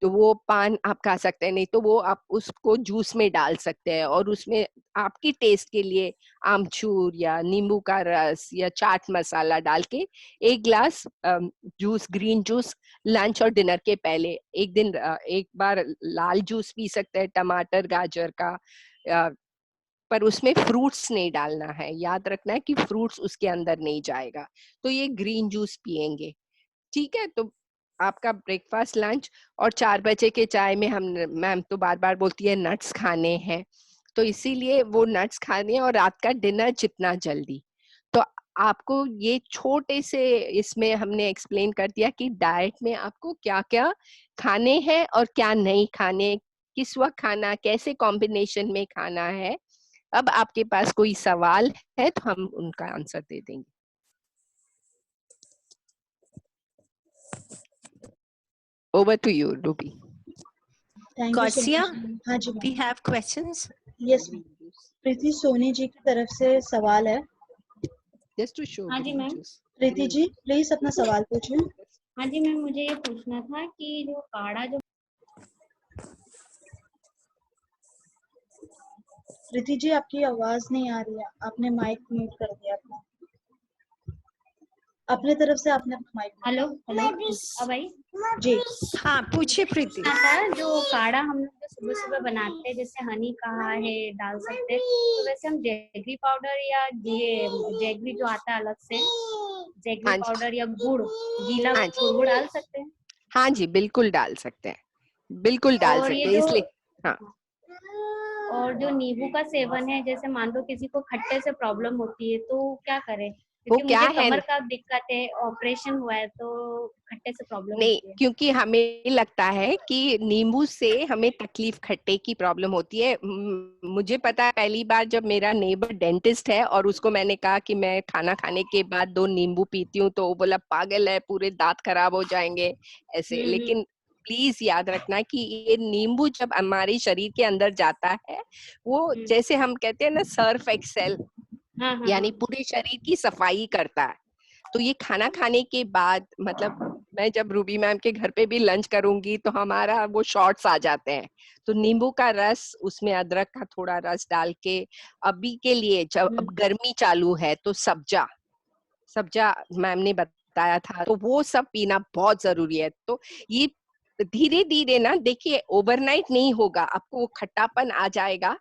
तो वो पान आप खा सकते हैं, नहीं तो वो आप उसको जूस में डाल सकते हैं और उसमें आपकी टेस्ट के लिए आमचूर या नींबू का रस या चाट मसाला डाल के 1 glass juice, green juice lunch और डिनर के पहले एक दिन एक बार लाल जूस पी सकते हैं टमाटर गाजर का, पर उसमें फ्रूट्स नहीं डालना है, याद रखना है कि फ्रूट्स उसके अंदर नहीं जाएगा। तो ये ग्रीन जूस पिएंगे, ठीक है। तो आपका ब्रेकफास्ट लंच और 4 बजे के चाय में हम, मैम तो बार बार बोलती है नट्स खाने हैं, तो इसीलिए वो नट्स खाने हैं और रात का डिनर जितना जल्दी। तो आपको ये छोटे से इसमें हमने एक्सप्लेन कर दिया कि डाइट में आपको क्या क्या खाने हैं और क्या नहीं खाने, किस वक्त खाना, कैसे कॉम्बिनेशन में खाना है। अब आपके पास कोई सवाल है तो हम उनका आंसर दे देंगे। Over to you, Ruby. Thank you so Gausia, much. हाँ जी we have questions. यस, प्रीति सोनी जी की तरफ से सवाल है। Just to show. हाँ जी मैम। प्रीति जी प्लीज अपना सवाल पूछिए। हाँ जी मैम, मुझे ये पूछना था कि जो काढ़ा जो प्रीति जी आपकी आवाज नहीं आ रही है, आपने माइक म्यूट कर दिया अपना, अपने तरफ से आपने माइक। हेलो हेलो अब आई जी हाँ पूछिए प्रीति। था जो काढ़ा हम लोग जो सुबह सुबह बनाते हैं, जैसे हनी कहा है डाल सकते हैं, तो वैसे हम जेगरी पाउडर या ये जेगरी जो आता है अलग से जेगरी पाउडर या गुड़, गीला गुड़ डाल सकते हैं? हाँ जी बिल्कुल डाल सकते हैं, बिल्कुल डाल सकते हैं, इसलिए हाँ। और जो नींबू का सेवन है, जैसे मान लो किसी को खट्टे से प्रॉब्लम होती है तो क्या करें? क्योंकि मुझे कमर का दिक्कत है, ऑपरेशन हुआ है, तो खट्टे से प्रॉब्लम नहीं होती है। क्योंकि हमें लगता है कि नींबू से हमें तकलीफ, खट्टे की प्रॉब्लम होती है। मुझे पता है पहली बार जब मेरा नेबर डेंटिस्ट है और उसको मैंने कहा कि मैं खाना खाने के बाद 2 नींबू पीती हूँ, तो वो बोला पागल है, पूरे दांत खराब हो जाएंगे ऐसे। लेकिन प्लीज याद रखना कि ये नींबू जब हमारे शरीर के अंदर जाता है, वो जैसे हम कहते हैं ना सर्फ एक्सेल, यानी पूरे शरीर की सफाई करता है। तो ये खाना खाने के बाद, मतलब मैं जब रूबी मैम के घर पे भी लंच करूंगी तो हमारा वो शॉर्ट्स आ जाते हैं, तो नींबू का रस, उसमें अदरक का थोड़ा रस डाल के, अभी के लिए जब अब गर्मी चालू है तो सब्जा मैम ने बताया था, तो वो सब पीना बहुत जरूरी है। तो ये धीरे धीरे ना, देखिए ओवरनाइट नहीं होगा, आपको वो खट्टापन आ जाएगा,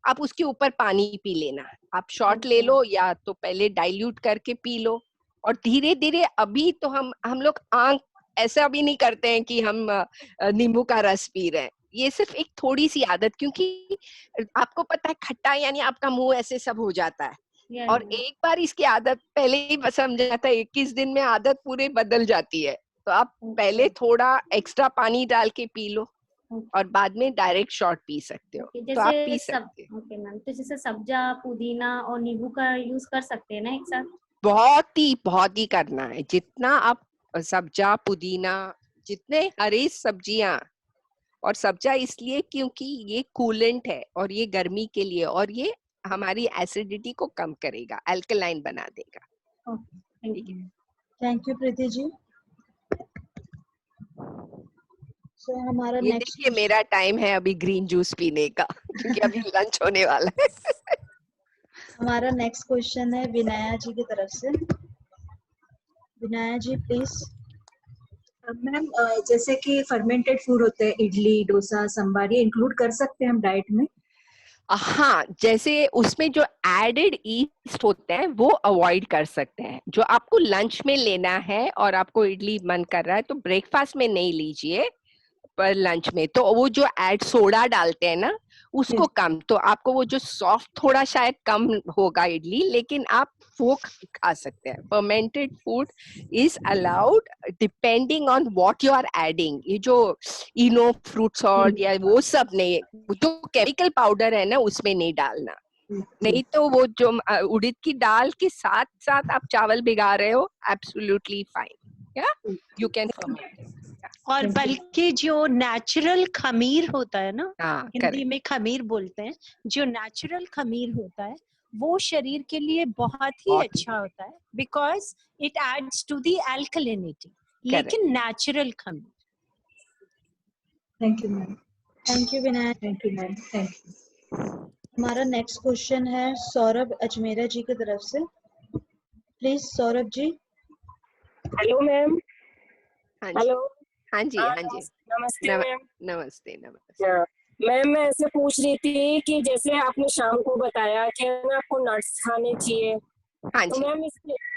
आप उसके ऊपर पानी पी लेना, आप शॉट ले लो या तो पहले डाइल्यूट करके पी लो, और धीरे धीरे अभी तो हम लोग आंख ऐसा भी नहीं करते हैं कि हम नींबू का रस पी रहे हैं, ये सिर्फ एक थोड़ी सी आदत, क्योंकि आपको पता है खट्टा यानी आपका मुंह ऐसे सब हो जाता है, और एक बार इसकी आदत पहले ही समझ जाता है, 21 दिन में आदत पूरे बदल जाती है। तो आप पहले थोड़ा एक्स्ट्रा पानी डाल के पी लो और बाद में डायरेक्ट शॉट पी सकते हो, तो आप पी सकते हो। ओके मैम, तो जैसे सब्जा, पुदीना और नींबू का यूज कर सकते हैं ना एक साथ? बहुत ही करना है, जितना आप सब्जा, पुदीना, जितने हरी सब्जियां, और सब्जा इसलिए क्योंकि ये कूलेंट है और ये गर्मी के लिए, और ये हमारी एसिडिटी को कम करेगा, अल्कलाइन बना देगा। ठीक है, thank you Preeti ji. So, हमारा ये देखिए मेरा टाइम है अभी ग्रीन जूस पीने का क्योंकि अभी लंच होने वाला है। हमारा नेक्स्ट क्वेश्चन है विनया जी की तरफ से। विनया जी प्लीज। मैम जैसे कि फर्मेंटेड फूड होते हैं, इडली, डोसा, सांभर, ये इंक्लूड कर सकते हैं हम डाइट में? हाँ, जैसे उसमें जो एडेड ईस्ट होते हैं वो अवॉइड कर सकते हैं। जो आपको लंच में लेना है और आपको इडली मन कर रहा है तो ब्रेकफास्ट में नहीं लीजिए, पर लंच में तो वो जो ऐड सोडा डालते हैं ना उसको कम, तो आपको वो जो सॉफ्ट थोड़ा शायद कम होगा इडली, लेकिन आप वो खा सकते हैं। Fermented food is allowed depending on what you are eating. ये जो इनो फ्रूट सॉल्ट या वो सब नहीं, जो केमिकल पाउडर है ना उसमें नहीं डालना। नहीं तो वो जो उड़द की दाल के साथ साथ आप चावल भिगा रहे हो, एब्सोल्युटली फाइन, या यू कैन फर्मेंट। और बल्कि जो नेचुरल खमीर होता है ना, हिंदी correct. में खमीर बोलते हैं, जो नेचुरल खमीर होता है वो शरीर के लिए बहुत ही अच्छा होता है, because it adds to the alkalinity, लेकिन नेचुरल खमीर। Thank you ma'am. Thank you Vinayak. Thank you ma'am. Thank you. हमारा नेक्स्ट क्वेश्चन है सौरभ अजमेरा जी की तरफ से। Please Saurabh ji. Hello ma'am. हाँ जी, हेलो। हाँ जी, हाँ जी। नमस्ते मैम। नमस्ते, नमस्ते। मैम मैं ऐसे पूछ रही थी कि जैसे आपने शाम को बताया कि ना आपको नट्स खाने चाहिए, हाँ तो जी, मैम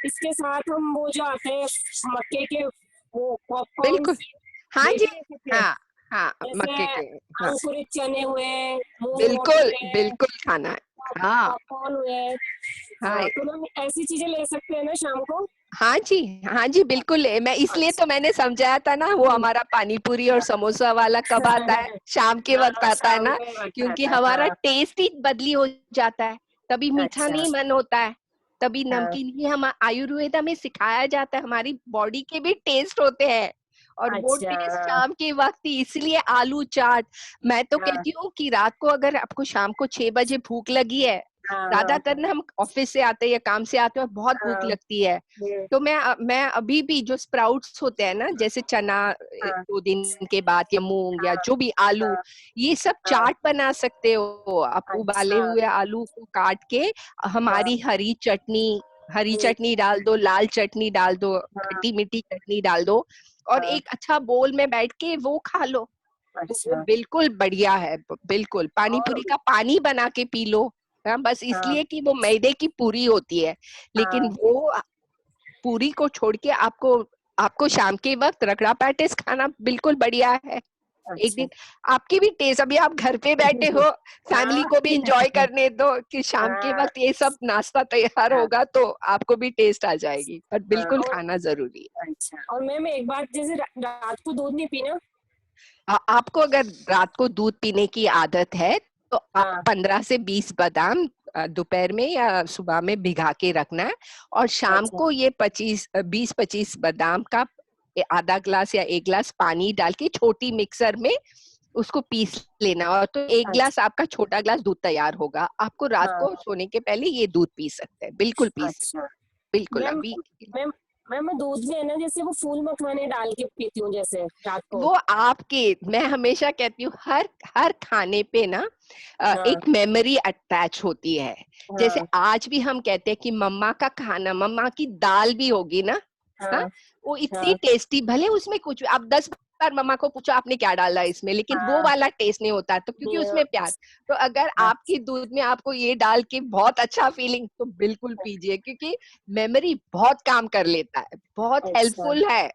इसके साथ हम वो जो आते हैं मक्के के वो पॉपकॉर्न, बिल्कुल। हाँ ये जी, भी ले सकते हैं? हाँ हाँ, मक्के जैसे के, हाँ, अंकुरित चने हुए, मूंग बिल्कुल मोटे, बिल्कुल खाना है। हाँ पॉपकॉर्न हुए, हाँ तो मैम ऐसी चीजें ले सकते हैं ना शाम को? हाँ जी, हाँ जी, बिल्कुल। मैं इसलिए तो मैंने समझाया था ना, वो हमारा पानी पूरी और समोसा वाला कब आता है, शाम के वक्त आता है शाम ना, को वक्त क्योंकि आता है, हमारा हाँ। टेस्ट ही बदली हो जाता है। तभी मीठा अच्छा। नहीं मन होता है, तभी हाँ। नमकीन ही। हम आयुर्वेदा में सिखाया जाता है, हमारी बॉडी के भी टेस्ट होते हैं, और वो अच्छा। टेस्ट शाम के वक्त ही। इसलिए आलू चाट, मैं तो हाँ। कहती हूँ कि रात को अगर आपको शाम को 6 बजे भूख लगी है, हाँ। ज्यादातर ना हम ऑफिस से आते हैं या काम से आते हैं, बहुत भूख हाँ। लगती है, तो मैं अभी भी जो स्प्राउट्स होते हैं ना, जैसे चना 2 दिन के बाद, या मूंग, या जो भी आलू, ये सब चाट बना सकते हो आप। उबाले अच्छा। हुए आलू को काट के हमारी हरी चटनी डाल दो, लाल चटनी डाल दो, खट्टी मीठी चटनी डाल दो, और एक अच्छा बोल में बैठ के वो खा लो। तो वो अच्छा। बिल्कुल बढ़िया है। बिल्कुल पानी पूरी का पानी बना के पी लो। हाँ, बस इसलिए कि वो मैदे की पूरी होती है, लेकिन वो पूरी को छोड़ के आपको शाम के वक्त रगड़ा पैटिस खाना बिल्कुल बढ़िया है। एक दिन आपकी भी टेस्ट, अभी आप घर पे बैठे हो, फैमिली को भी एंजॉय करने दो कि शाम के वक्त ये सब नाश्ता तैयार होगा, तो आपको भी टेस्ट आ जाएगी, बट बिल्कुल खाना जरूरी है। अच्छा। और मैम एक बात, जैसे रात को दूध नहीं पीना? आपको अगर रात को दूध पीने की आदत है, तो आप 15 से 20 बादाम दोपहर में या सुबह में भिगा के रखना है, और शाम को ये 20-25 बादाम का आधा ग्लास या 1 ग्लास पानी डाल के छोटी मिक्सर में उसको पीस लेना, और तो 1 ग्लास आपका छोटा ग्लास दूध तैयार होगा। आपको रात को सोने के पहले ये दूध पी सकते हैं, बिल्कुल पी सकते हैं, बिल्कुल। मैम अभी मैम मैम मैं दूध में है ना, जैसे वो फूल मखाने डाल के पीती हूँ जैसे रात को। वो आपके, मैं हमेशा कहती हूँ, हर खाने पे ना एक मेमोरी अटैच होती है। जैसे आज भी हम कहते हैं कि मम्मा का खाना, मम्मा की दाल भी होगी ना, हाँ, वो इतनी टेस्टी, भले उसमें कुछ आप 10 बार मम्मा को पूछो आपने क्या डाला इसमें, लेकिन वो वाला टेस्ट नहीं होता, तो क्योंकि उसमें प्यार। तो अगर आपके दूध में आपको ये डाल के बहुत अच्छा फीलिंग, तो बिल्कुल पीजिए, क्योंकि मेमोरी बहुत काम कर लेता है, बहुत हेल्पफुल है।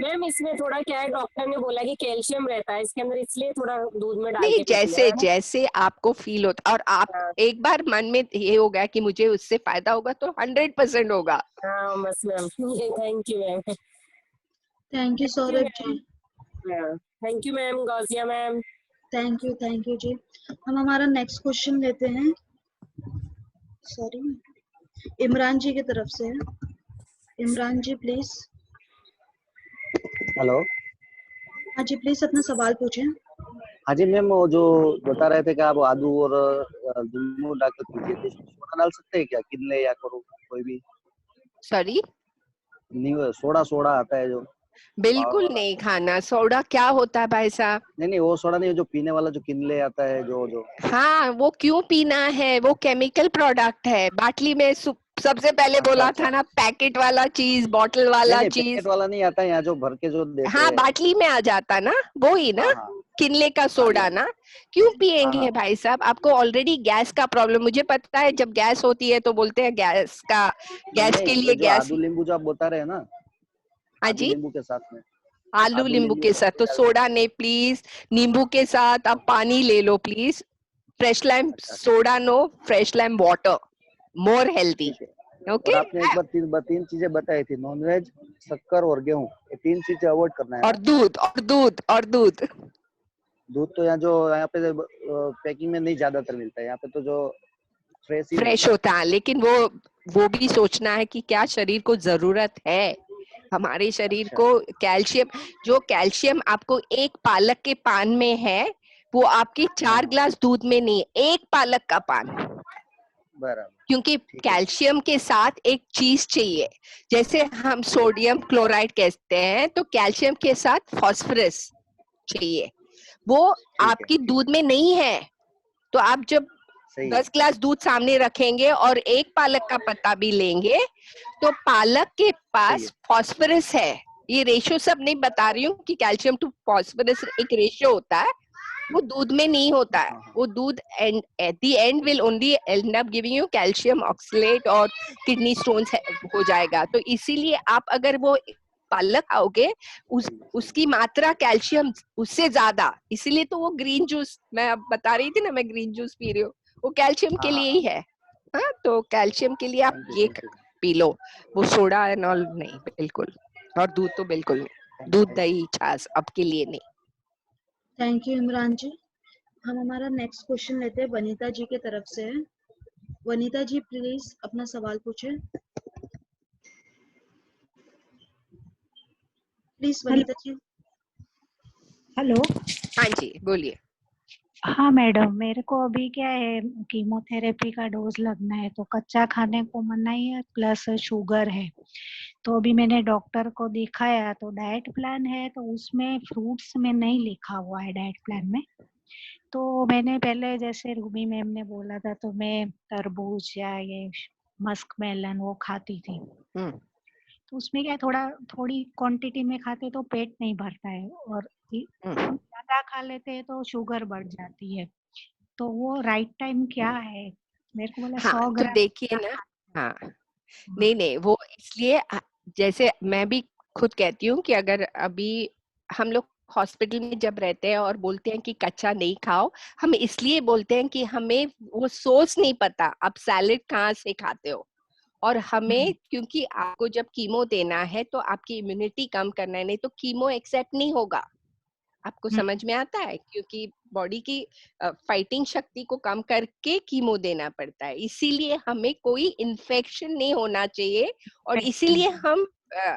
मैम इसमें थोड़ा क्या है, डॉक्टर ने बोला कि कैल्शियम रहता है इसके अंदर, इसलिए थोड़ा दूध में डाल नहीं, के पीती हूँ। जैसे आपको फील होता, और आप एक बार मन में ये हो गया कि मुझे उससे फायदा होगा, तो 100% होगा। हाँ बस ma'am, thank you ma'am. Thank you Saurabh ji. Thank you ma'am Gauzia ma'am. Thank you जी। हम हमारा नेक्स्ट क्वेश्चन लेते हैं, सॉरी, इमरान जी की तरफ से है। इमरान जी प्लीज। हेलो। हाँ जी, प्लीज अपना सवाल पूछें। हाँ जी मैम, वो जो बता रहे थे कि आप आदू और नींबू डाल के पीजिए, तो उसमें सोडा डाल सकते हैं क्या, किनले या करो कोई भी? सॉरी, नहीं, सोडा आता है जो। बिल्कुल नहीं खाना सोडा। क्या होता है भाई साहब? नहीं, वो सोडा नहीं, जो पीने वाला जो किनले आता है जो। हाँ, वो क्यों पीना है? वो केमिकल प्रोडक्ट है। बाटली में सबसे पहले बोला था ना, पैकेट वाला चीज, बॉटल वाला नहीं, चीज। पैकेट वाला नहीं आता है, यहाँ जो भर के जो देते हाँ, हैं। बाटली में आ जाता ना, वो ही ना, किनले का सोडा ना। क्यों पिएंगे भाई साहब? आपको ऑलरेडी गैस का प्रॉब्लम, मुझे पता है, जब गैस होती है तो बोलते हैं गैस के लिए जो गैस। आदू नींबू जो आप बता रहे हैं ना, हाँ आदू जी, नींबू के साथ में, आलू नींबू के साथ तो सोडा नहीं प्लीज। नींबू के साथ आप पानी ले लो please. Fresh lime soda no, fresh lime water, more healthy. और आपने एक बार तीन चीजें बताई थी, नॉनवेज, शक्कर और गेहूं, ये 3 चीजें अवॉइड करना है। और दूध तो यहाँ पे पैकिंग में नहीं ज्यादातर मिलता है, यहाँ पे तो जो फ्रेश होता है, लेकिन वो भी सोचना है कि क्या शरीर को जरूरत है। हमारे शरीर को कैल्शियम आपको एक पालक के पान में है, वो आपके 4 ग्लास दूध में नहीं है, एक पालक का पान। बराबर। क्योंकि कैल्शियम के साथ एक चीज चाहिए, जैसे हम सोडियम क्लोराइड कहते हैं, तो कैल्शियम के साथ फास्फोरस चाहिए। वो आपकी दूध में नहीं है। तो आप जब 10 ग्लास दूध सामने रखेंगे और एक पालक का पत्ता भी लेंगे तो पालक के पास फॉस्फोरस है। ये रेशियो सब नहीं बता रही हूँ कि कैल्शियम टू फॉस्फोरस एक रेशियो होता है, वो दूध में नहीं होता है। वो दूध and at the end will only and up giving you calcium oxalate और किडनी स्टोन्स हो जाएगा। तो इसीलिए आप अगर वो पालक खाओगे उसकी मात्रा कैल्शियम उससे ज्यादा, इसीलिए तो वो ग्रीन जूस मैं अब बता रही थी ना, मैं ग्रीन जूस पी रही हूँ, वो कैल्शियम के लिए ही है। हाँ, तो कैल्शियम के लिए आप ये पी लो, वो सोडा एंड ऑल नहीं बिल्कुल, और दूध तो बिल्कुल नहीं, दूध दही छाछ अब के लिए नहीं। थैंक यू इमरान जी। हम हमारा नेक्स्ट क्वेश्चन लेते हैं वनीता जी के तरफ से। वनीता जी प्लीज अपना सवाल पूछें। प्लीज वनीता जी। हेलो। हाँ जी बोलिए। हाँ मैडम, मेरे को अभी क्या है कीमोथेरेपी का डोज लगना है, तो कच्चा खाने को मनाही है, प्लस शुगर है। तो अभी मैंने डॉक्टर को दिखाया तो डाइट प्लान है, तो उसमें फ्रूट्स में नहीं लिखा हुआ है डाइट प्लान में। तो मैंने पहले जैसे रूबी मैम ने बोला था तो मैं तरबूज या ये मस्क मेलन वो खाती थी। तो उसमें क्या है थोड़ी क्वांटिटी में खाते तो पेट नहीं भरता है, और ज्यादा खा लेते हैं तो शुगर बढ़ जाती है। तो वो राइट टाइम क्या है? मेरे को बोला 100 तो ग्राम। देखिए ना, हाँ नहीं वो इसलिए, जैसे मैं भी खुद कहती हूँ कि अगर अभी हम लोग हॉस्पिटल में जब रहते हैं और बोलते हैं कि कच्चा नहीं खाओ, हम इसलिए बोलते हैं कि हमें वो सोर्स नहीं पता आप सैलेड कहाँ से खाते हो। और हमें क्योंकि आपको जब कीमो देना है तो आपकी इम्यूनिटी कम करना है, नहीं तो कीमो एक्सेप्ट नहीं होगा। आपको समझ में आता है, क्योंकि बॉडी की फाइटिंग शक्ति को कम करके कीमो देना पड़ता है, इसीलिए हमें कोई इन्फेक्शन नहीं होना चाहिए। और इसीलिए हम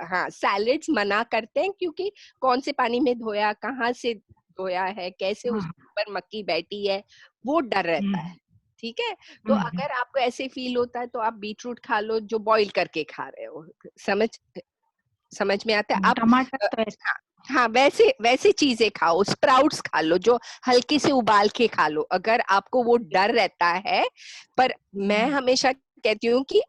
हाँ सैलेड्स मना करते हैं, क्योंकि कौन से पानी में धोया, कहाँ से धोया है, कैसे उस पर मक्खी बैठी है, वो डर रहता है। ठीक है, तो अगर आपको ऐसे फील होता है तो आप बीटरूट खा लो जो बॉईल करके खा रहे हो। समझ में आता है? आप टमाटर तो हाँ वैसे चीजें खाओ, स्प्राउट्स खा लो जो हल्के से उबाल के खा लो, अगर आपको वो डर रहता है। पर मैं हमेशा कहती हूँ कि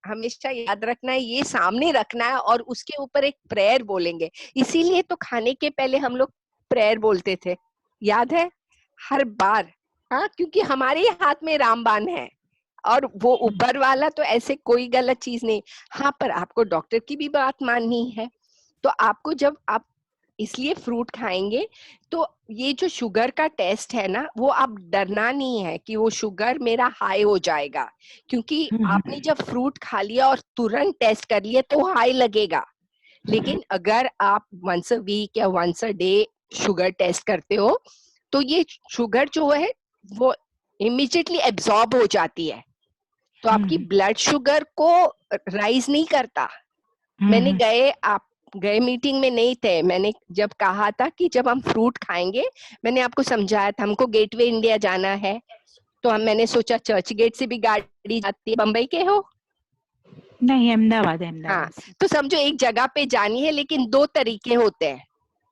हमेशा याद रखना है, ये सामने रखना है और उसके ऊपर एक प्रेयर बोलेंगे। इसीलिए तो खाने के पहले हम लोग प्रेयर बोलते थे, याद है हर बार। हाँ, क्योंकि हमारे हाथ में रामबाण है और वो ऊपर वाला तो ऐसे कोई गलत चीज नहीं। हाँ, पर आपको डॉक्टर की भी बात माननी है। तो आपको जब आप इसलिए फ्रूट खाएंगे तो ये जो शुगर का टेस्ट है ना, वो आप डरना नहीं है कि वो शुगर मेरा हाई हो जाएगा, क्योंकि आपने जब फ्रूट खा लिया और तुरंत टेस्ट कर लिया तो हाई लगेगा। लेकिन अगर आप वंस अ वीक या once a day sugar test करते हो तो ये शुगर जो है वो इमीडिएटली एब्जॉर्ब हो जाती है, तो आपकी ब्लड शुगर को राइज नहीं करता। मैंने आप गए मीटिंग में नहीं थे, मैंने जब कहा था कि जब हम फ्रूट खाएंगे, मैंने आपको समझाया था हमको गेटवे इंडिया जाना है, तो मैंने सोचा चर्च गेट से भी गाड़ी जाती है। बम्बई के हो? नहीं, अहमदाबाद। हाँ, तो समझो एक जगह पे जानी है, लेकिन 2 तरीके होते हैं।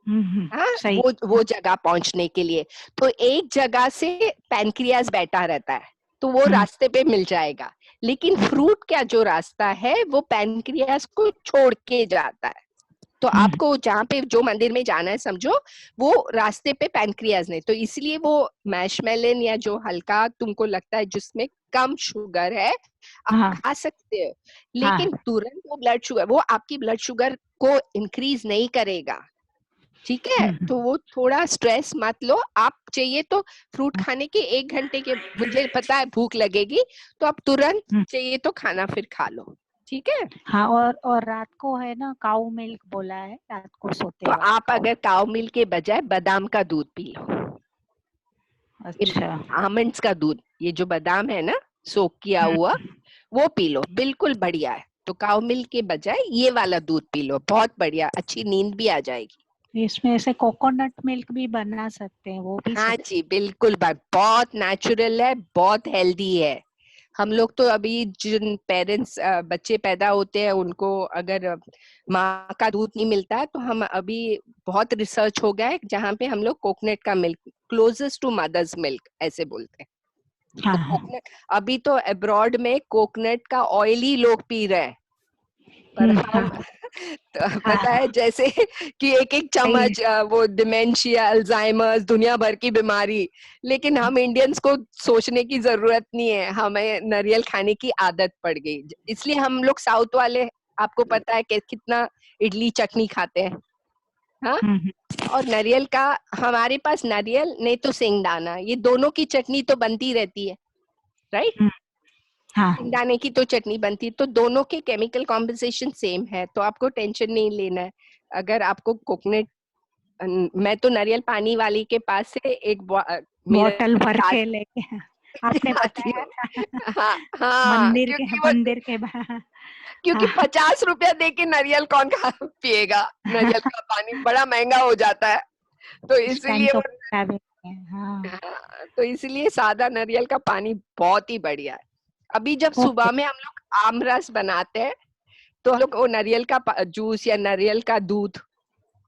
हाँ, वो जगह पहुंचने के लिए। तो एक जगह से पैनक्रियास बैठा रहता है, तो वो रास्ते पे मिल जाएगा। लेकिन फ्रूट का जो रास्ता है वो पैनक्रियास को छोड़ के जाता है। तो आपको जहाँ पे जो मंदिर में जाना है समझो, वो रास्ते पे पैनक्रियास नहीं, तो इसलिए वो मैशमेलन या जो हल्का तुमको लगता है जिसमें कम शुगर है आप खा सकते हो। लेकिन तुरंत वो ब्लड शुगर, वो आपकी ब्लड शुगर को इंक्रीज नहीं करेगा। ठीक है, तो वो थोड़ा स्ट्रेस मत लो। आप चाहिए तो फ्रूट खाने के 1 घंटे के, मुझे पता है भूख लगेगी, तो आप तुरंत चाहिए तो खाना फिर खा लो। ठीक है। हाँ, और रात को है ना काऊ मिल्क बोला है, रात को सोते तो आप अगर काऊ मिल्क के बजाय बादाम का दूध पी लो। अच्छा। आमंड्स का दूध, ये जो बादाम है ना सोक किया हुआ, वो पी लो, बिल्कुल बढ़िया है। तो काऊ मिल्क के बजाय ये वाला दूध पी लो, बहुत बढ़िया, अच्छी नींद भी आ जाएगी। इसमें ऐसे कोकोनट मिल्क भी बना सकते हैं, वो भी हाँ जी बिल्कुल, बहुत नेचुरल है, बहुत हेल्दी है। हम लोग तो अभी जिन पेरेंट्स बच्चे पैदा होते हैं उनको अगर माँ का दूध नहीं मिलता है, तो हम अभी बहुत रिसर्च हो गया है जहाँ पे हम लोग कोकोनट का milk closest to mother's milk ऐसे बोलते हैं। हाँ, तो हाँ। कोकोनट, अभी तो अब्रॉड में कोकोनट का ऑयल ही लोग पी रहे हैं, पर हम तो पता है जैसे कि एक एक चम्मच वो डिमेंशिया, अल्जाइमर्स, दुनिया भर की बीमारी, लेकिन हम इंडियंस को सोचने की जरूरत नहीं है, हमें नारियल खाने की आदत पड़ गई, इसलिए हम लोग साउथ वाले, आपको पता है कि कितना इडली चटनी खाते हैं, हाँ। और नारियल का, हमारे पास नारियल नहीं तो सिंगदाना, ये दोनों की चटनी तो बनती रहती है, राइट। हाँ। सिंगदाने की तो चटनी बनती है, तो दोनों के केमिकल कॉम्पोजिशन सेम है, तो आपको टेंशन नहीं लेना है। अगर आपको कोकोनट, मैं तो नारियल पानी वाली के पास से एक बॉटल भर के लेके आपने बताया था। हाँ हाँ, मंदिर के क्योंकि 50 रुपया दे के नारियल कौन पिएगा, नारियल का पानी बड़ा महंगा हो जाता है, तो इसलिए तो इसलिए सादा नारियल का पानी बहुत ही बढ़िया है। अभी जब सुबह में हम लोग आमरस बनाते हैं, तो हम लोग वो नारियल का जूस या नारियल का दूध,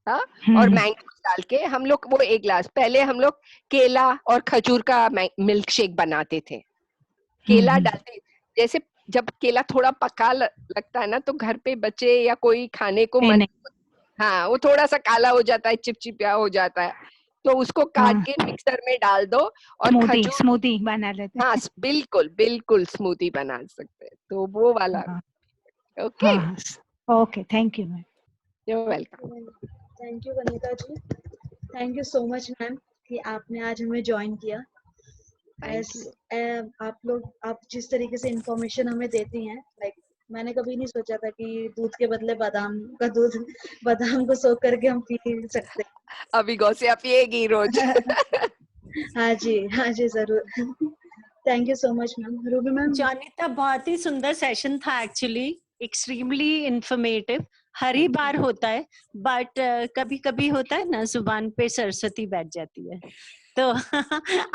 हाँ, और मैंगो डाल के हम लोग वो 1 गिलास, पहले हम लोग केला और खजूर का मिल्क शेक बनाते थे। केला डालते, जैसे जब केला थोड़ा पका लगता है ना, तो घर पे बच्चे या कोई खाने को मन, हाँ, वो थोड़ा सा काला हो जाता है, चिपचिपिया हो जाता है, तो उसको काट के मिक्सर में डाल दो और स्मूदी बना लेते हैं। हाँ, बिल्कुल बिल्कुल स्मूदी बना सकते हैं, तो वो वाला। Okay okay, thank you ma'am. You're welcome. Thank you Vanita ji, thank you so much ma'am कि आपने आज हमें ज्वाइन किया। आप जिस तरीके से इंफॉर्मेशन हमें देती हैं, लाइक मैंने कभी नहीं सोचा था कि दूध के बदले बादाम को सोख करके हम पी सकते हैं। अभी गौसिया पिएगी रोज। हाँ जी जरूर। Thank you so much ma'am. Ruby ma'am. Jonita, बहुत ही सुंदर सेशन था एक्चुअली, एक्सट्रीमली इंफॉर्मेटिव। हर ही बार होता है, बट कभी कभी होता है ना, जुबान पे सरस्वती बैठ जाती है, तो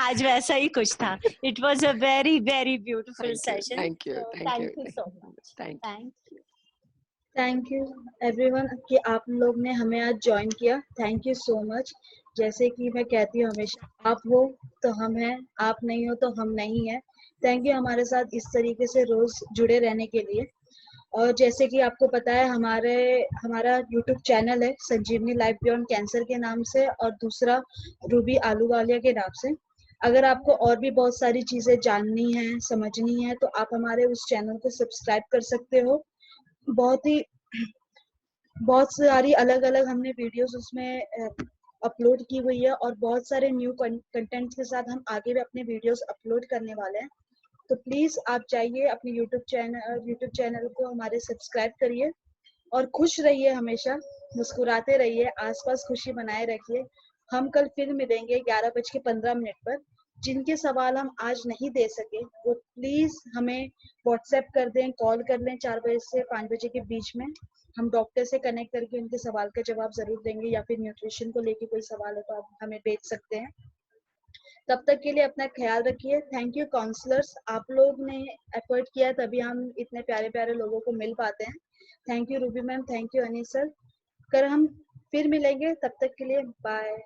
आज वैसा ही कुछ था। It was a very very beautiful session. Thank you so much. Thank you everyone कि आप लोग ने हमें आज ज्वाइन किया। Thank you so much. जैसे कि मैं कहती हूँ हमेशा, आप हो तो हम हैं, आप नहीं हो तो हम नहीं है। थैंक यू हमारे साथ इस तरीके से रोज जुड़े रहने के लिए। और जैसे कि आपको पता है, हमारा यूट्यूब चैनल है संजीवनी लाइफ बियॉन्ड कैंसर के नाम से, और दूसरा रूबी आलूवालिया के नाम से। अगर आपको और भी बहुत सारी चीजें जाननी है, समझनी है, तो आप हमारे उस चैनल को सब्सक्राइब कर सकते हो। बहुत सारी अलग अलग हमने वीडियोस उसमें अपलोड की हुई है, और बहुत सारे न्यू कंटेंट्स के साथ हम आगे भी अपने वीडियोस अपलोड करने वाले हैं। तो प्लीज आप जाइए अपने यूट्यूब चैनल को हमारे सब्सक्राइब करिए, और खुश रहिए, हमेशा मुस्कुराते रहिए, आसपास खुशी बनाए रखिए। हम कल फिर मिलेंगे 11:15 पर। जिनके सवाल हम आज नहीं दे सके, वो प्लीज हमें व्हाट्सएप कर दें, कॉल कर लें 4 बजे से 5 बजे के बीच में। हम डॉक्टर से कनेक्ट करके उनके सवाल का जवाब जरूर देंगे, या फिर न्यूट्रिशन को लेके कोई सवाल है तो आप हमें भेज सकते हैं। तब तक के लिए अपना ख्याल रखिए। थैंक यू काउंसलर्स, आप लोग ने एफर्ट किया तभी हम इतने प्यारे प्यारे लोगों को मिल पाते हैं। Thank you Ruby ma'am, thank you Anees sir. कर हम फिर मिलेंगे, तब तक के लिए बाय।